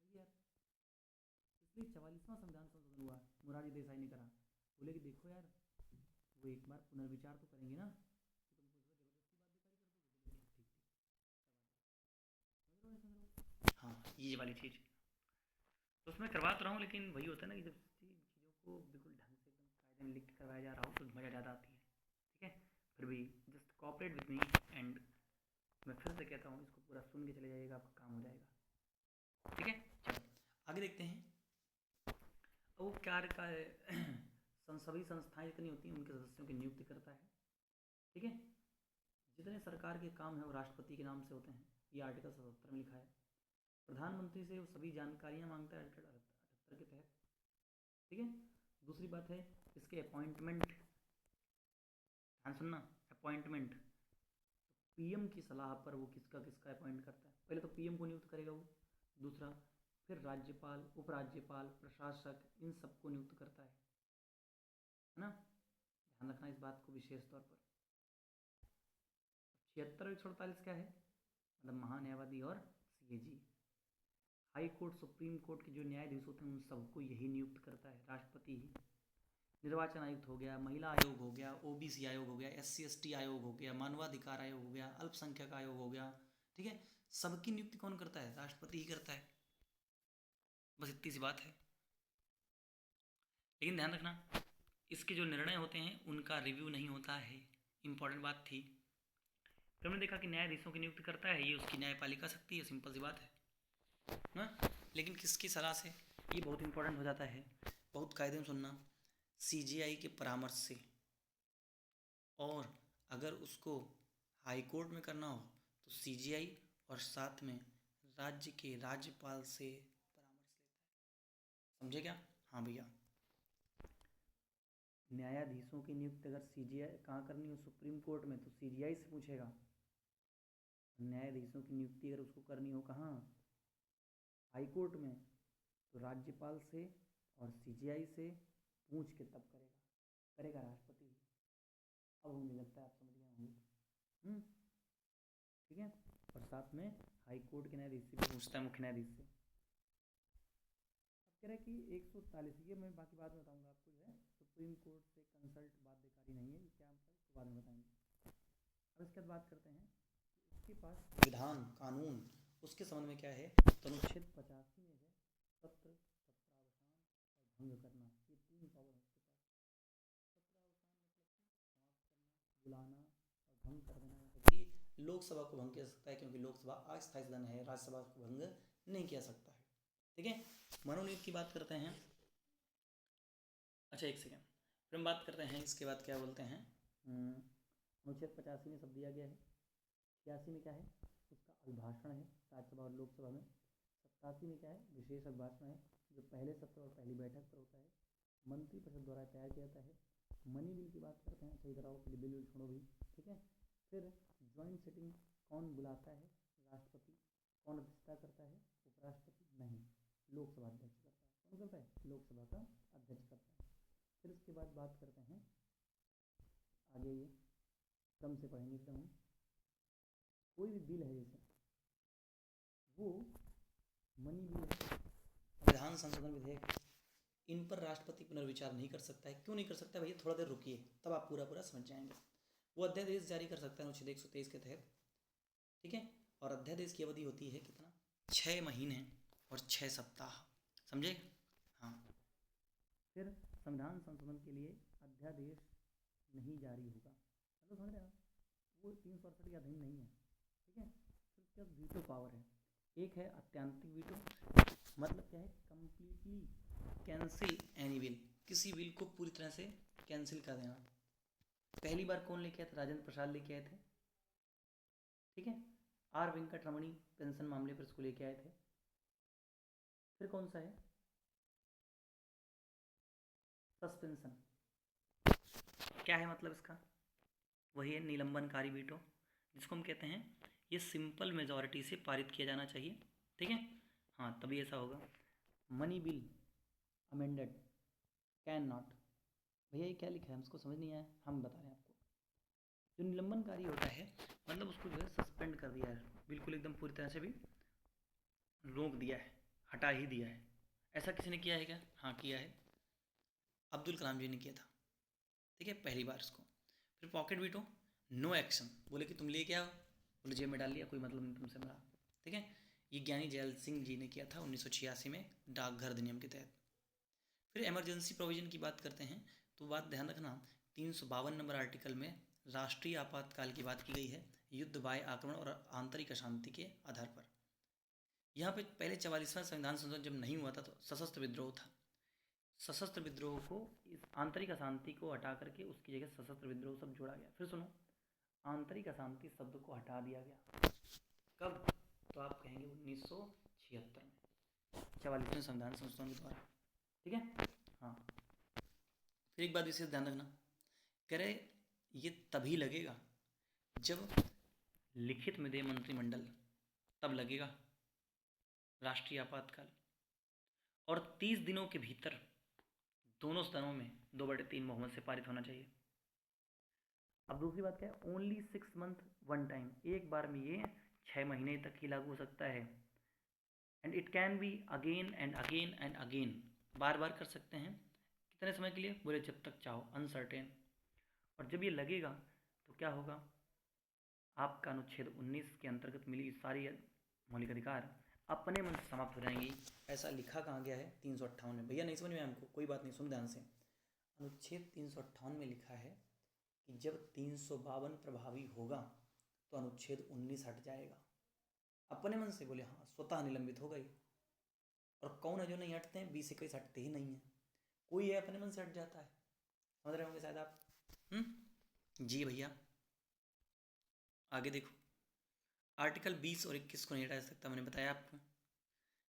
ये बात सही है यार। इसलिए 44वां संविधान संशोधन हुआ, मोरारजी देसाई ने करा। बोले कि देखो यार, वो एक बार पुनर्विचार तो करेंगे ना, कि तुमको जो है जबरदस्ती बाध्यकारी कर दोगे। बोले ठीक ठीक करवा दो। समझ रहे हो, समझ रहे हो? हाँ, ये वाली चीज़ तो उसमें करवा तो रहा हूँ, लेकिन वही होता है ना कि जब चीज़ों को बिल्कुल ढंग से एकदम कायदे में लिख के करवाया जा रहा हो तो मज़ा ज़्यादा आती है। ठीक है, फिर भी just cooperate with me and मैं फिर से कहता हूँ इसको पूरा सुन के चले जाइएगा, आपका काम हो जाएगा। ठीक है, चलो आगे देखते हैं। वो कार्य का सभी संस्थाएं जितनी होती हैं उनके सदस्यों की नियुक्ति करता है। ठीक है, जितने सरकार के काम हैं वो राष्ट्रपति के नाम से होते हैं, ये आर्टिकल 77 में लिखा है। प्रधानमंत्री से वो सभी जानकारियाँ मांगता है आर्टिकल 78 के तहत। ठीक है, दूसरी बात है इसके अपॉइंटमेंट, ध्यान सुनना, अपॉइंटमेंट पीएम की सलाह पर वो किसका किसका अपॉइंट करता है। पहले तो पीएम को नियुक्त करेगा वो, दूसरा फिर राज्यपाल, उपराज्यपाल, प्रशासक, इन सबको नियुक्त करता है ना। ध्यान रखना इस बात को विशेष तौर पर। 76 148 क्या है, मतलब महान्यायवादी और CAG. High court, Supreme court के जो न्यायाधीश होते हैं उन सबको यही नियुक्त करता है, राष्ट्रपति ही। निर्वाचन आयुक्त हो गया, महिला आयोग हो गया, ओबीसी आयोग हो गया, SC ST आयोग हो गया, मानवाधिकार आयोग हो गया, अल्पसंख्यक आयोग हो गया। ठीक है, सबकी नियुक्ति कौन करता है? राष्ट्रपति ही करता है। बस इतनी सी बात है। लेकिन ध्यान रखना इसके जो निर्णय होते हैं उनका रिव्यू नहीं होता है, इंपॉर्टेंट बात थी। फिर हमने देखा कि न्यायाधीशों की नियुक्ति करता है, ये उसकी न्यायपालिका शक्ति है, सिंपल सी बात है ना। लेकिन किसकी सलाह से, ये बहुत इंपॉर्टेंट हो जाता है, बहुत कायदे में सुनना। CGI के परामर्श से, और अगर उसको हाई कोर्ट में करना हो तो CGI और साथ में राज्य के राज्यपाल से परामर्श लेता है। समझे क्या? हाँ भैया, न्यायाधीशों की नियुक्ति अगर CGI कहाँ करनी हो, सुप्रीम कोर्ट में, तो CGI से पूछेगा। न्यायाधीशों की नियुक्ति अगर उसको करनी हो कहाँ, हाई कोर्ट में, तो राज्यपाल से और CGI से पूछ के तब करेगा, करेगा राष्ट्रपति। अब मुझे लगता है आप समझ गए होंगे। ठीक है, और साथ में हाई कोर्ट के न्यायाधीश से भी पूछता है, मुख्य न्यायाधीश से। अब कह रहा है कि 140, ये मैं बाकी बाद में बताऊंगा आपको, जो है सुप्रीम कोर्ट से कंसल्ट बाध्यकारी नहीं है, ये क्या मतलब इसको बाद में बताएंगे। अब इसके बाद बात करते हैं कि उसके पास विधान कानून, उसके संबंध में क्या है, तो अनुच्छेद 85 में है सत्र, सत्रावसान और भंग करना, ये 3 पावर है उसके पास। सत्रावसान मतलब समाप्त करना, बुलाना और भंग कर देना, मतलब कि लोकसभा को भंग किया जा सकता है, क्योंकि लोकसभा अस्थायी सदन है, राज्यसभा को भंग नहीं किया सकता है। ठीक है, मनोनीत की बात करते हैं। अच्छा एक सेकेंड, फिर हम बात करते हैं इसके बाद क्या बोलते हैं, अनुच्छेद 85 में सब दिया गया है। 86 में क्या है, उसका अभिभाषण है राज्यसभा और लोकसभा में। 87 में क्या है, विशेष अभिभाषण है जो पहले सत्र और पहली बैठक पर होता है, मंत्रिपरिषद द्वारा तैयार किया जाता है। मनी बिल की बात करते हैं, सही तरह हो, बिल बिल छोड़ो भी। ठीक है, फिर ज्वाइंट सिटिंग कौन बुलाता है, राष्ट्रपति। कौन अध्यक्षता करता है, उपराष्ट्रपति नहीं, लोकसभा अध्यक्ष करता है। कौन करता है, लोकसभा का अध्यक्ष करता है। फिर उसके बाद बात करते हैं आगे, ये क्रम से पढ़ेंगे एकदम। कोई भी बिल है जैसे वो मनी बिल है, संविधान संशोधन विधेयक, इन पर राष्ट्रपति पुनर्विचार नहीं कर सकता है। क्यों नहीं कर सकता है भैया, थोड़ा देर रुकिए तब आप पूरा समझ जाएंगे। वो अध्यादेश जारी कर सकता है अनुच्छेद 123 के तहत। ठीक है, और अध्यादेश की अवधि होती है कितना, 6 महीने और 6 सप्ताह। समझे? हाँ। फिर संविधान संशोधन के लिए अध्यादेश नहीं जारी होगा, मतलब समझ रहे हैं, वो 368 के अधीन नहीं है। ठीक है, फिर उसके बाद वीटो पावर है। एक है अत्यांतिक वीटो, मतलब क्या है, कम्प्लीटली कैंसिल एनी बिल, किसी बिल को पूरी तरह से कैंसिल कर देना। पहली बार कौन लेके आए थे, राजेंद्र प्रसाद लेके आए थे। ठीक है, R वेंकटरमणी पेंशन मामले पर इसको लेके आए थे। फिर कौन सा है, सस्पेंशन, क्या है मतलब इसका, वही है निलंबनकारी वीटो, जिसको हम कहते हैं ये सिंपल मेजॉरिटी से पारित किया जाना चाहिए। ठीक है, हाँ तभी ऐसा होगा। Money bill amended can not. भैया ये क्या लिखा है, हमको समझ नहीं आया, हम बता रहे हैं आपको। जो निलंबनकारी होता है मतलब उसको जो है सस्पेंड कर दिया है, बिल्कुल एकदम पूरी तरह से भी रोक दिया है, हटा ही दिया है। ऐसा किसी ने किया है क्या? हाँ किया है, अब्दुल कलाम जी ने किया था। ठीक है, पहली बार इसको। फिर पॉकेट वीटो, नो एक्शन, बोले कि तुम ले क्या हो, बोले जेब में डाल लिया, कोई मतलब नहीं तुमसे मेरा। ठीक है, ये ज्ञानी जैल सिंह जी ने किया था 1986 में डाकघर अधिनियम के तहत। फिर इमरजेंसी प्रोविजन की बात करते हैं तो बात ध्यान रखना, 352 नंबर आर्टिकल में राष्ट्रीय आपातकाल की बात की गई है, युद्ध, बाह्य आक्रमण और आंतरिक अशांति के आधार पर। यहाँ पे पहले 44वां संविधान संशोधन जब नहीं हुआ था तो सशस्त्र विद्रोह था। सशस्त्र विद्रोह को, इस आंतरिक अशांति को हटा करके उसकी जगह सशस्त्र विद्रोह शब्द जोड़ा गया। फिर सुनो, आंतरिक अशांति शब्द को हटा दिया गया कब? तो आप कहेंगे 1976 में, 44वें संविधान संशोधन के द्वारा। ठीक है, हाँ। फिर एक बात विशेष ध्यान रखना, कह रहे ये तभी लगेगा जब लिखित में दे मंत्रिमंडल, तब लगेगा राष्ट्रीय आपातकाल, और 30 दिनों के भीतर दोनों सदनों में 2/3 बहुमत से पारित होना चाहिए। अब दूसरी बात क्या है, ओनली 6 मंथ वन टाइम, एक बार में ये 6 महीने तक ही लागू हो सकता है। And it can be again and again and again, बार बार कर सकते हैं। कितने समय के लिए? बोले जब तक चाहो, अनसर्टेन। और जब ये लगेगा तो क्या होगा, आपका अनुच्छेद 19 के अंतर्गत मिली सारी मौलिक अधिकार अपने मन से समाप्त हो जाएंगी। ऐसा लिखा कहाँ गया है? 358 में। भैया नहीं समझ में आया हमको, कोई बात नहीं, सुन ध्यान से। अनुच्छेद 358 में लिखा है कि जब 352 प्रभावी होगा तो अनुच्छेद 19 हट जाएगा। अपने मन से बोले हाँ, स्वतः निलंबित हो गई। और कौन है जो नहीं हटते हैं? 20-21 हटते ही नहीं है, कोई है अपने मन से हट जाता है। समझ रहे होंगे शायद आप। जी भैया, आगे देखो, आर्टिकल 20 और 21 को नहीं हटाया जा सकता, मैंने बताया आपको।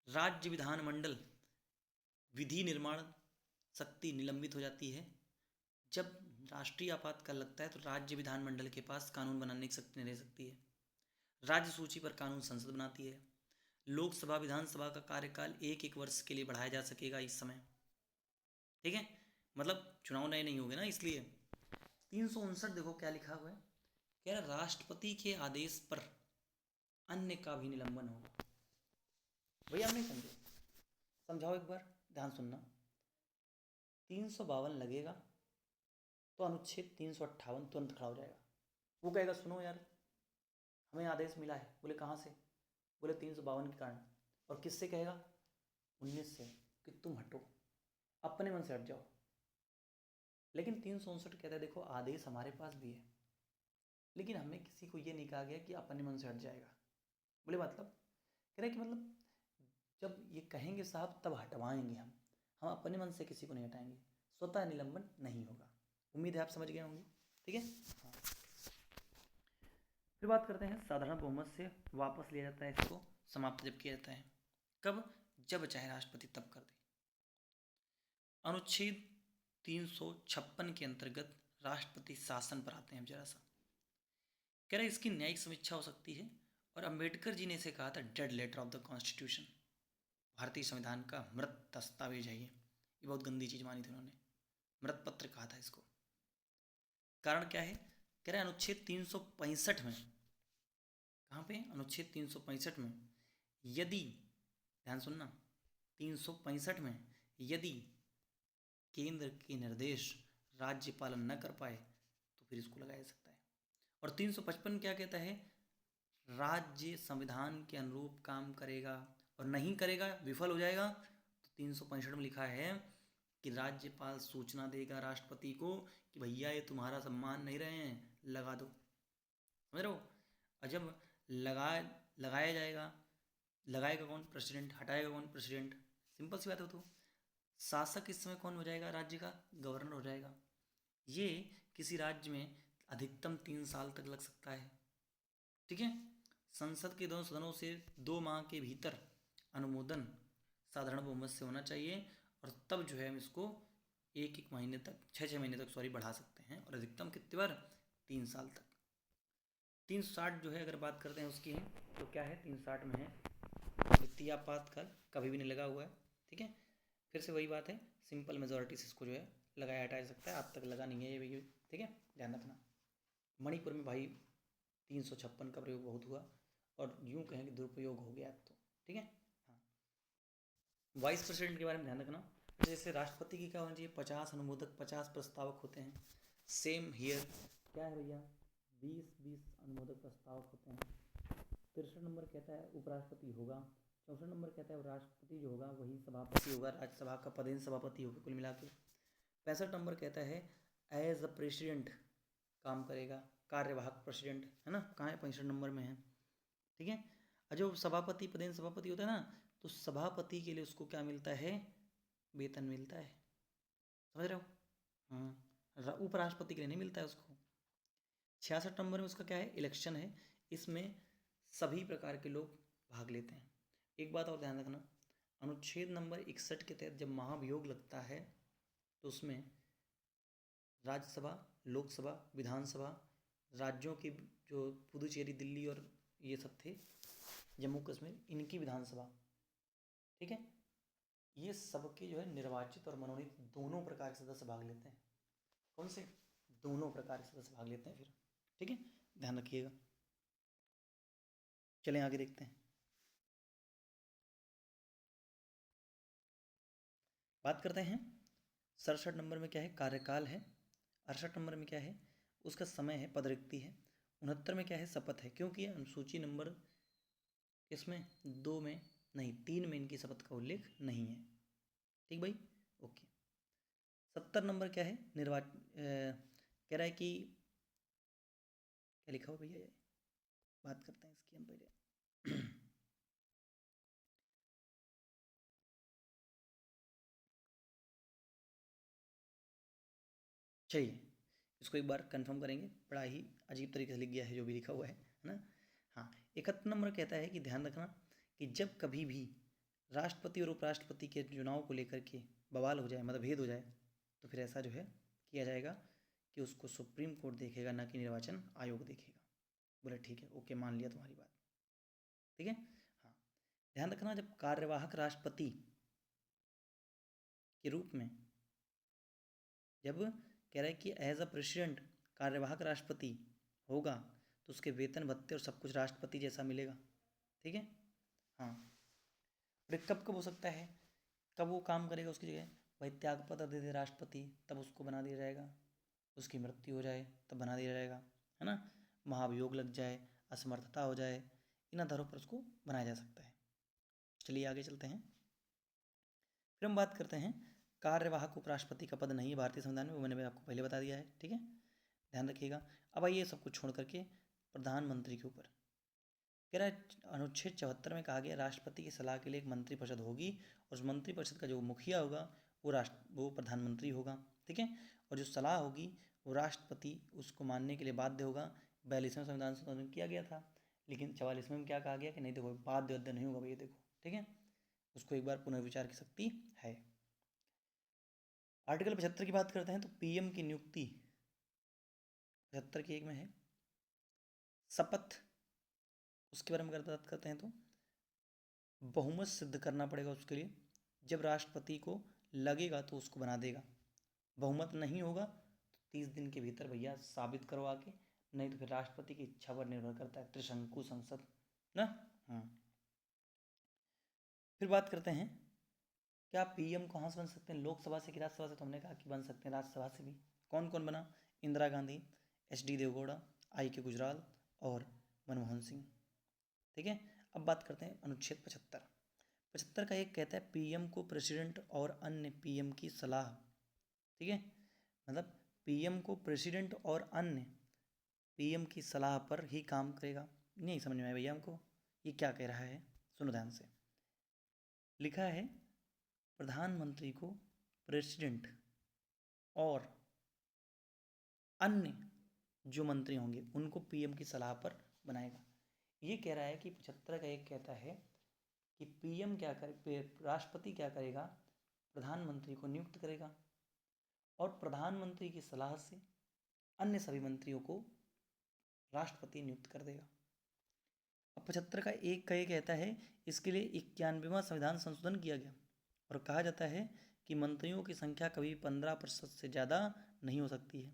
राज्य विधानमंडल विधि निर्माण शक्ति निलंबित हो जाती है। जब राष्ट्रीय आपातकाल लगता है तो राज्य विधानमंडल के पास कानून बनाने की शक्ति नहीं रह सकती है। राज्य सूची पर कानून संसद बनाती है। लोकसभा विधानसभा का कार्यकाल 1-1 वर्ष के लिए बढ़ाया जा सकेगा इस समय। ठीक है, मतलब चुनाव नए नहीं होंगे ना, इसलिए। 359 देखो क्या लिखा हुआ है, कह रहा राष्ट्रपति के आदेश पर अन्य का भी निलंबन होगा। भैया आप नहीं समझे, समझाओ एक बार, ध्यान सुनना। 352 लगेगा तो अनुच्छेद 358 तुरंत खड़ा हो जाएगा। वो कहेगा सुनो यार, हमें आदेश मिला है। बोले कहाँ से? बोले 352 के कारण। और किससे कहेगा? 19 से, कि तुम हटो, अपने मन से हट जाओ। लेकिन 359 कहता है देखो आदेश हमारे पास भी है, लेकिन हमें किसी को ये नहीं कहा गया कि अपने मन से हट जाएगा। बोले मतलब? कह रहे कि मतलब जब ये कहेंगे साहब तब हटवाएंगे हम अपने मन से किसी को नहीं हटाएंगे, स्वतः निलंबन नहीं होगा। उम्मीद है आप समझ गए होंगे। ठीक है, हाँ। फिर बात करते हैं साधारण बहुमत से वापस लिया जाता है, इसको समाप्त जब किया जाता है कब? जब चाहे राष्ट्रपति तब कर दे। अनुच्छेद 356 के अंतर्गत राष्ट्रपति शासन पर आते हैं जरा सा। कह रहे इसकी न्यायिक समीक्षा हो सकती है, और अंबेडकर जी ने इसे कहा था dead letter of the constitution, भारतीय संविधान का मृत दस्तावेज है ये बहुत गंदी चीज मानी थी उन्होंने, मृत पत्र कहा था इसको। कारण क्या है? कह रहे अनुच्छेद 365 में, कहाँ पे? अनुच्छेद 365 में, यदि, ध्यान सुनना, 365 में यदि केंद्र के निर्देश राज्य पालन न कर पाए तो फिर इसको लगाया जा सकता है। और 355 क्या कहता है? राज्य संविधान के अनुरूप काम करेगा और नहीं करेगा, विफल हो जाएगा, तो 365 में लिखा है कि राज्यपाल सूचना देगा राष्ट्रपति को कि भैया ये तुम्हारा सम्मान नहीं रहे हैं, लगा दो। समझ रहे हो? और जब लगाया जाएगा, लगाएगा कौन? प्रेसिडेंट। हटाएगा कौन? प्रेसिडेंट। सिंपल सी बात है। तो शासक इस समय कौन हो जाएगा? राज्य का गवर्नर हो जाएगा। ये किसी राज्य में अधिकतम 3 साल तक लग सकता है। ठीक है, संसद के दोनों सदनों से 2 माह के भीतर अनुमोदन साधारण बहुमत से होना चाहिए, और तब जो है हम इसको 1-1 महीने तक, 6-6 महीने तक बढ़ा सकते हैं, और अधिकतम कितनी बार? 3 साल तक। 360 जो है अगर बात करते हैं उसकी, तो क्या है? 360 में है वित्तीय आपातकाल, कभी भी नहीं लगा हुआ है। ठीक है। फिर से वही बात है, सिंपल मेजोरिटी से इसको जो है लगाया हटाया जा सकता है, आज तक लगा नहीं है ये भी, ठीक है, ध्यान रखना। मणिपुर में भाई 356 का प्रयोग बहुत हुआ, और यूं कहें कि दुरुपयोग हो गया अब तो, ठीक है। हाँ, वाइस प्रेसिडेंट के बारे में ध्यान रखना। जैसे राष्ट्रपति की क्या होना चाहिए, 50 अनुमोदक, 50 प्रस्तावक होते हैं। सेम हियर क्या है भैया, 20 अनुमोदक प्रस्तावक होते हैं। 63 नंबर कहता है उपराष्ट्रपति होगा। 64 नंबर कहता है राष्ट्रपति जो होगा वही सभापति होगा, राज्यसभा का पदेन सभापति होगा कुल मिला के। 65 नंबर कहता है एज अ प्रेसिडेंट काम करेगा, कार्यवाहक प्रेसिडेंट, है ना, कहाँ है, 65 नंबर में है, ठीक है। और जो सभापति पदेन सभापति होता है ना, तो सभापति के लिए उसको क्या मिलता है, वेतन मिलता है, समझ रहे हो। उपराष्ट्रपति के लिए नहीं मिलता है उसको। 66 नंबर में उसका क्या है, इलेक्शन है, इसमें सभी प्रकार के लोग भाग लेते हैं। एक बात और ध्यान रखना, अनुच्छेद नंबर 61 के तहत जब महाभियोग लगता है तो उसमें राज्यसभा, लोकसभा, विधानसभा, राज्यों की जो पुदुचेरी, दिल्ली और ये सब थे, जम्मू कश्मीर, इनकी विधानसभा, ठीक है, ये सबके जो है निर्वाचित और मनोनीत दोनों प्रकार के सदस्य भाग लेते हैं। कौन से, दोनों प्रकार के सदस्य भाग लेते हैं फिर, ठीक है, ध्यान रखिएगा। चलें आगे देखते हैं। बात करते हैं 67 नंबर में क्या है, कार्यकाल है। 68 नंबर में क्या है, उसका समय है, पदरिक्ति है। 69 में क्या है, शपथ है, क्योंकि अनुसूची नंबर इसमें 2 में नहीं, 3 में इनकी शपथ का उल्लेख नहीं है, ठीक भाई, ओके। 70 नंबर क्या है, कह रहा है कि क्या लिखा हो भैया, बात करते हैं इसकी हम पहले। चलिए इसको एक बार कंफर्म करेंगे, बड़ा ही अजीब तरीके से लिख गया है जो भी लिखा हुआ है ना। हाँ, 71 नंबर कहता है कि ध्यान रखना कि जब कभी भी राष्ट्रपति और उपराष्ट्रपति के चुनाव को लेकर के बवाल हो जाए, मतभेद हो जाए, तो फिर ऐसा जो है किया जाएगा कि उसको सुप्रीम कोर्ट देखेगा, ना कि निर्वाचन आयोग देखेगा। बोले ठीक है, ओके, मान लिया तुम्हारी बात, ठीक है। हाँ, ध्यान रखना, जब कार्यवाहक राष्ट्रपति के रूप में, जब कह रहा है कि एज अ प्रेसिडेंट कार्यवाहक राष्ट्रपति होगा, तो उसके वेतन भत्ते और सब कुछ राष्ट्रपति जैसा मिलेगा, ठीक है। हाँ, और कब कब हो सकता है, कब वो काम करेगा उसकी जगह, भाई त्यागपत्र दे दे राष्ट्रपति, तब उसको बना दिया जाएगा। उसकी मृत्यु हो जाए तब बना दिया जाएगा, है ना। महाभियोग लग जाए, असमर्थता हो जाए, इन आधारों पर उसको बनाया जा सकता है। चलिए आगे चलते हैं। फिर हम बात करते हैं कार्यवाहक उपराष्ट्रपति का पद नहीं है भारतीय संविधान में, वो मैंने आपको पहले बता दिया है, ठीक है, ध्यान रखिएगा। अब आइए सब कुछ छोड़ करके प्रधानमंत्री के ऊपर कह रहा है, अनुच्छेद 74 में कहा गया राष्ट्रपति की सलाह के लिए एक मंत्रिपरिषद होगी, और उस मंत्रिपरिषद का जो मुखिया होगा वो प्रधानमंत्री होगा, ठीक है। और जो सलाह होगी वो राष्ट्रपति उसको मानने के लिए बाध्य होगा। 42वें संविधान संशोधन किया गया था, लेकिन 44वें में क्या कहा गया कि नहीं, देखो बाध्य नहीं होगा भैया, देखो, ठीक है, उसको एक बार पुनर्विचार की शक्ति है। आर्टिकल 75 की बात करते हैं तो पीएम की नियुक्ति 75 की 1 में है। शपथ, उसके बारे में बात करते हैं तो बहुमत सिद्ध करना पड़ेगा उसके लिए, जब राष्ट्रपति को लगेगा तो उसको बना देगा। बहुमत नहीं होगा तो 30 दिन के भीतर भैया साबित करो आके, नहीं तो फिर राष्ट्रपति की इच्छा पर निर्भर करता है, त्रिशंकु संसद ना। हाँ, फिर बात करते हैं क्या पीएम कहाँ से बन सकते हैं, लोकसभा से कि राज्यसभा से, तो हमने कहा कि बन सकते हैं राज्यसभा से भी। कौन कौन बना, इंदिरा गांधी, एच.डी. देवगौड़ा, आई.के. गुजराल और मनमोहन सिंह, ठीक है। अब बात करते हैं अनुच्छेद 75 का एक कहता है पीएम को प्रेसिडेंट और अन्य पीएम की सलाह, ठीक है, मतलब पीएम को प्रेसिडेंट और अन्य पीएम की सलाह पर ही काम करेगा। नहीं समझ में आया भैया हमको, ये क्या कह रहा है, सुनो ध्यान से। लिखा है प्रधानमंत्री को प्रेसिडेंट और अन्य जो मंत्री होंगे उनको पीएम की सलाह पर बनाएगा। ये कह रहा है कि 75 का एक कहता है कि पीएम क्या करे, राष्ट्रपति क्या करेगा, प्रधानमंत्री को नियुक्त करेगा और प्रधानमंत्री की सलाह से अन्य सभी मंत्रियों को राष्ट्रपति नियुक्त कर देगा। अब 75 का एक कहता है इसके लिए 91वां संविधान संशोधन किया गया, और कहा जाता है कि मंत्रियों की संख्या कभी 15% से ज़्यादा नहीं हो सकती है।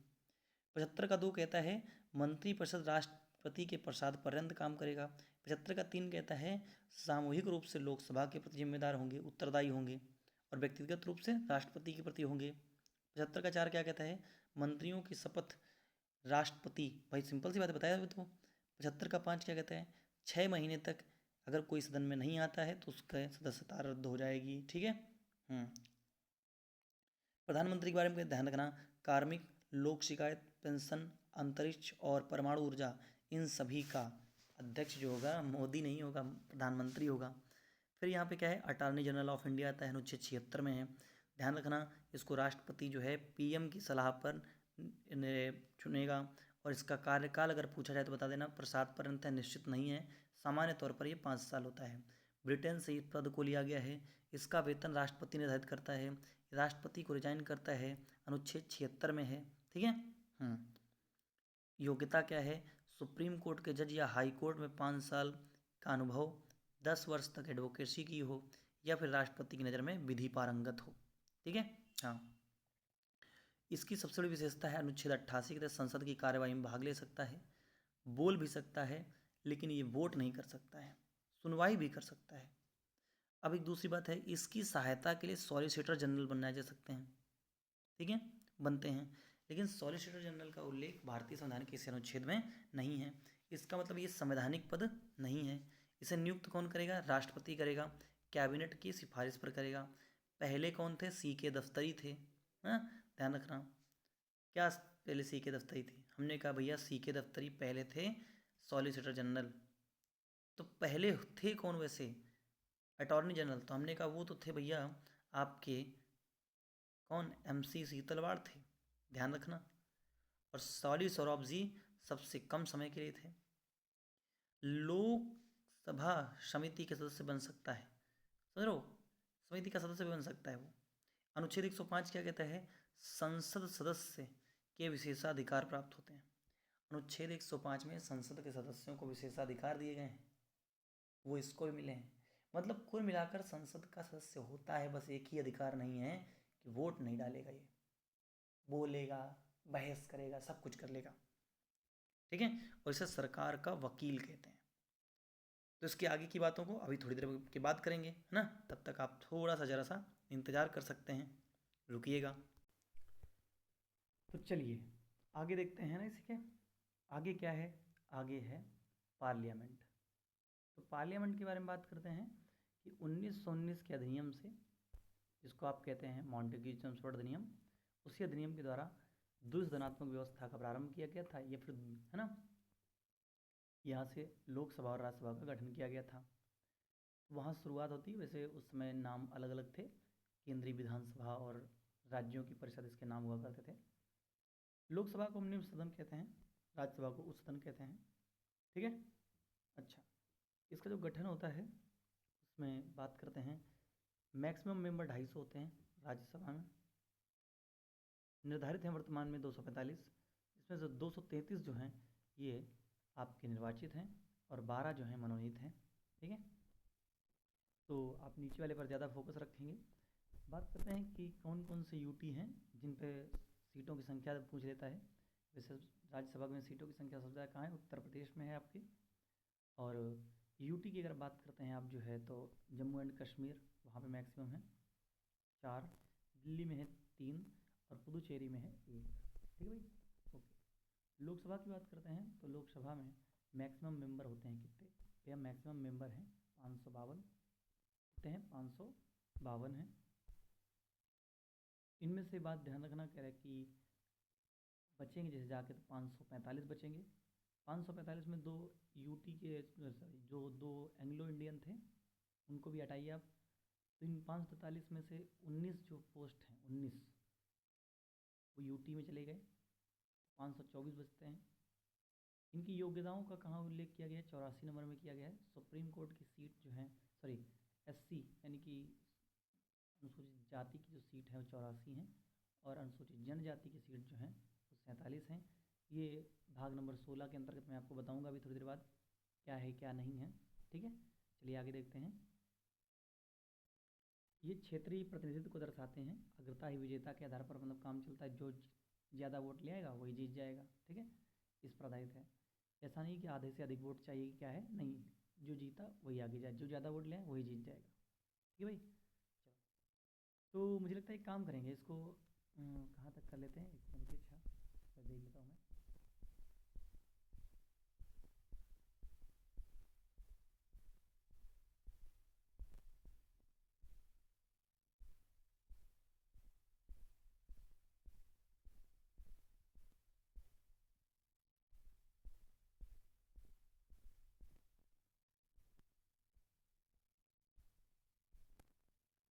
75 का 2 कहता है मंत्री परिषद राष्ट्रपति के प्रसाद पर्यंत काम करेगा। 75 का 3 कहता है सामूहिक रूप से लोकसभा के प्रति जिम्मेदार होंगे, उत्तरदायी होंगे और व्यक्तिगत रूप से राष्ट्रपति के प्रति होंगे। 75 का 4 क्या कहता है मंत्रियों की शपथ राष्ट्रपति, भाई सिंपल सी बात बताया अभी तो। 75 का 5 क्या कहता है 6 महीने तक अगर कोई सदन में नहीं आता है तो उसका सदस्यता रद्द हो जाएगी। ठीक है। प्रधानमंत्री के बारे में ध्यान रखना, कार्मिक, लोक शिकायत, पेंशन, अंतरिक्ष और परमाणु ऊर्जा, इन सभी का अध्यक्ष जो होगा मोदी नहीं होगा, प्रधानमंत्री होगा। फिर यहाँ पे क्या है अटॉर्नी जनरल ऑफ इंडिया आता है, अनुच्छेद 76 में है। ध्यान रखना इसको राष्ट्रपति जो है पीएम की सलाह पर चुनेगा और इसका कार्यकाल अगर पूछा जाए तो बता देना प्रसाद पर्यंत है, निश्चित नहीं है, सामान्य तौर पर ये 5 साल होता है। ब्रिटेन से इस पद को लिया गया है, इसका वेतन राष्ट्रपति निर्धारित करता है, राष्ट्रपति को रिजाइन करता है, अनुच्छेद 76 में है। ठीक है। योग्यता क्या है सुप्रीम कोर्ट के जज या हाई कोर्ट में 5 साल का अनुभव, 10 वर्ष तक एडवोकेसी की हो या फिर राष्ट्रपति की नज़र में विधि पारंगत हो। ठीक है। हाँ, इसकी सबसे बड़ी विशेषता है अनुच्छेद 88 के तहत संसद की कार्यवाही में भाग ले सकता है, बोल भी सकता है, लेकिन ये वोट नहीं कर सकता है, सुनवाई भी कर सकता है। अब एक दूसरी बात है इसकी सहायता के लिए सॉलिसिटर जनरल बनाए जा सकते हैं। ठीक है, बनते हैं, लेकिन सॉलिसिटर जनरल का उल्लेख भारतीय संविधान के किसी अनुच्छेद में नहीं है। इसका मतलब ये संवैधानिक पद नहीं है। इसे नियुक्त कौन करेगा राष्ट्रपति करेगा, कैबिनेट की सिफारिश पर करेगा। पहले कौन थे सीके दफ्तरी थे। ध्यान रखना क्या पहले सीके दफ्तरी थे, हमने कहा भैया सीके दफ्तरी पहले थे सॉलिसिटर जनरल। तो पहले थे कौन वैसे अटॉर्नी जनरल, तो हमने कहा वो तो थे भैया आपके कौन MC सीतलवाड़ थे। ध्यान रखना। और सॉली सोराब जी सबसे कम समय के लिए थे। लोकसभा समिति के सदस्य बन सकता है, समझ लो समिति का सदस्य भी बन सकता है वो। अनुच्छेद 105 क्या कहता है संसद सदस्य के विशेषाधिकार प्राप्त होते हैं। अनुच्छेद 105 में संसद के सदस्यों को विशेषाधिकार दिए गए हैं, वो इसको भी मिले हैं। मतलब कुल मिलाकर संसद का सदस्य होता है, बस एक ही अधिकार नहीं है कि वोट नहीं डालेगा, ये बोलेगा, बहस करेगा, सब कुछ कर लेगा। ठीक है, और इसे सरकार का वकील कहते हैं। तो इसके आगे की बातों को अभी थोड़ी देर के बाद करेंगे, है ना। तब तक आप थोड़ा सा जरा सा इंतज़ार कर सकते हैं, रुकिएगा। तो चलिए आगे देखते हैं ना। इसके आगे क्या है, आगे है पार्लियामेंट। तो पार्लियामेंट के बारे में बात करते हैं कि 1919 के अधिनियम से, जिसको आप कहते हैं मॉन्टेग्यू चेम्सफोर्ड अधिनियम, उसी अधिनियम के द्वारा द्विसदनात्मक व्यवस्था का प्रारंभ किया गया था। ये फिर है ना, यहाँ से लोकसभा और राज्यसभा का गठन किया गया था। वहाँ शुरुआत होती है, वैसे उस समय नाम अलग अलग थे, केंद्रीय विधानसभा और राज्यों की परिषद इसके नाम हुआ करते थे। लोकसभा को हम निम्न सदन कहते हैं, राज्यसभा को उच्च सदन कहते हैं। ठीक है। अच्छा, इसका जो गठन होता है उसमें बात करते हैं, मैक्सिमम मेंबर 250 होते हैं राज्यसभा में, निर्धारित हैं वर्तमान में 245, इसमें से 233 जो हैं ये आपके निर्वाचित हैं और 12 जो हैं मनोनीत हैं। ठीक है, तो आप नीचे वाले पर ज़्यादा फोकस रखेंगे। बात करते हैं कि कौन कौन से यूटी हैं जिन पे सीटों की संख्या पूछ लेता है। वैसे राज्यसभा में सीटों की संख्या सबसे ज़्यादा कहाँ है, उत्तर प्रदेश में है आपकी। और यूटी की अगर बात करते हैं आप जो है तो जम्मू एंड कश्मीर, वहाँ पे मैक्सिमम है 4, दिल्ली में है 3 और पुदुचेरी में है 1। ठीक है भाई, ओके। लोकसभा की बात करते हैं तो लोकसभा में मैक्सिमम मेंबर होते हैं कितने भैया, मैक्सिमम मेंबर हैं 552 होते हैं, 552 हैं। इनमें से बात ध्यान रखना कह रहा है कि बचेंगे जैसे जाके तो 545 बचेंगे। 545 में 2 यूटी के सॉरी जो 2 एंग्लो इंडियन थे उनको भी हटाइए आप। तो इन 545 में से 19 जो पोस्ट हैं 19 वो यूटी में चले गए, 524 बचते हैं। इनकी योग्यताओं का कहाँ उल्लेख किया गया है, 84 नंबर में किया गया है। सुप्रीम कोर्ट की सीट जो है सॉरी SC यानी कि अनुसूचित जाति की जो सीट है वो 84 हैं और अनुसूचित जनजाति की सीट जो है वो 47 हैं। ये भाग नंबर 16 के अंतर्गत मैं आपको बताऊंगा अभी थोड़ी देर बाद क्या है क्या नहीं है। ठीक है, चलिए आगे देखते हैं। ये क्षेत्रीय प्रतिनिधित्व को दर्शाते हैं। अग्रता ही विजेता के आधार पर मतलब काम चलता है, जो ज़्यादा वोट ले आएगा वही जीत जाएगा, ठीक है, इस पर आधारित है। ऐसा नहीं कि आधे से अधिक वोट चाहिए, क्या है, नहीं, जो जीता वही आगे जाए, जो ज़्यादा वोट ले आए वही जीत जाएगा, ठीक है भाई। चलो, तो मुझे लगता है एक काम करेंगे इसको, कहाँ तक कर लेते हैं, एक मिनट, अच्छा मैं देख लेता हूँ मैं।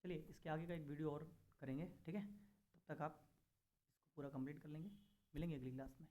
चलिए इसके आगे का एक वीडियो और करेंगे, ठीक है, तब तक आप इसको पूरा कंप्लीट कर लेंगे। मिलेंगे अगली क्लास में।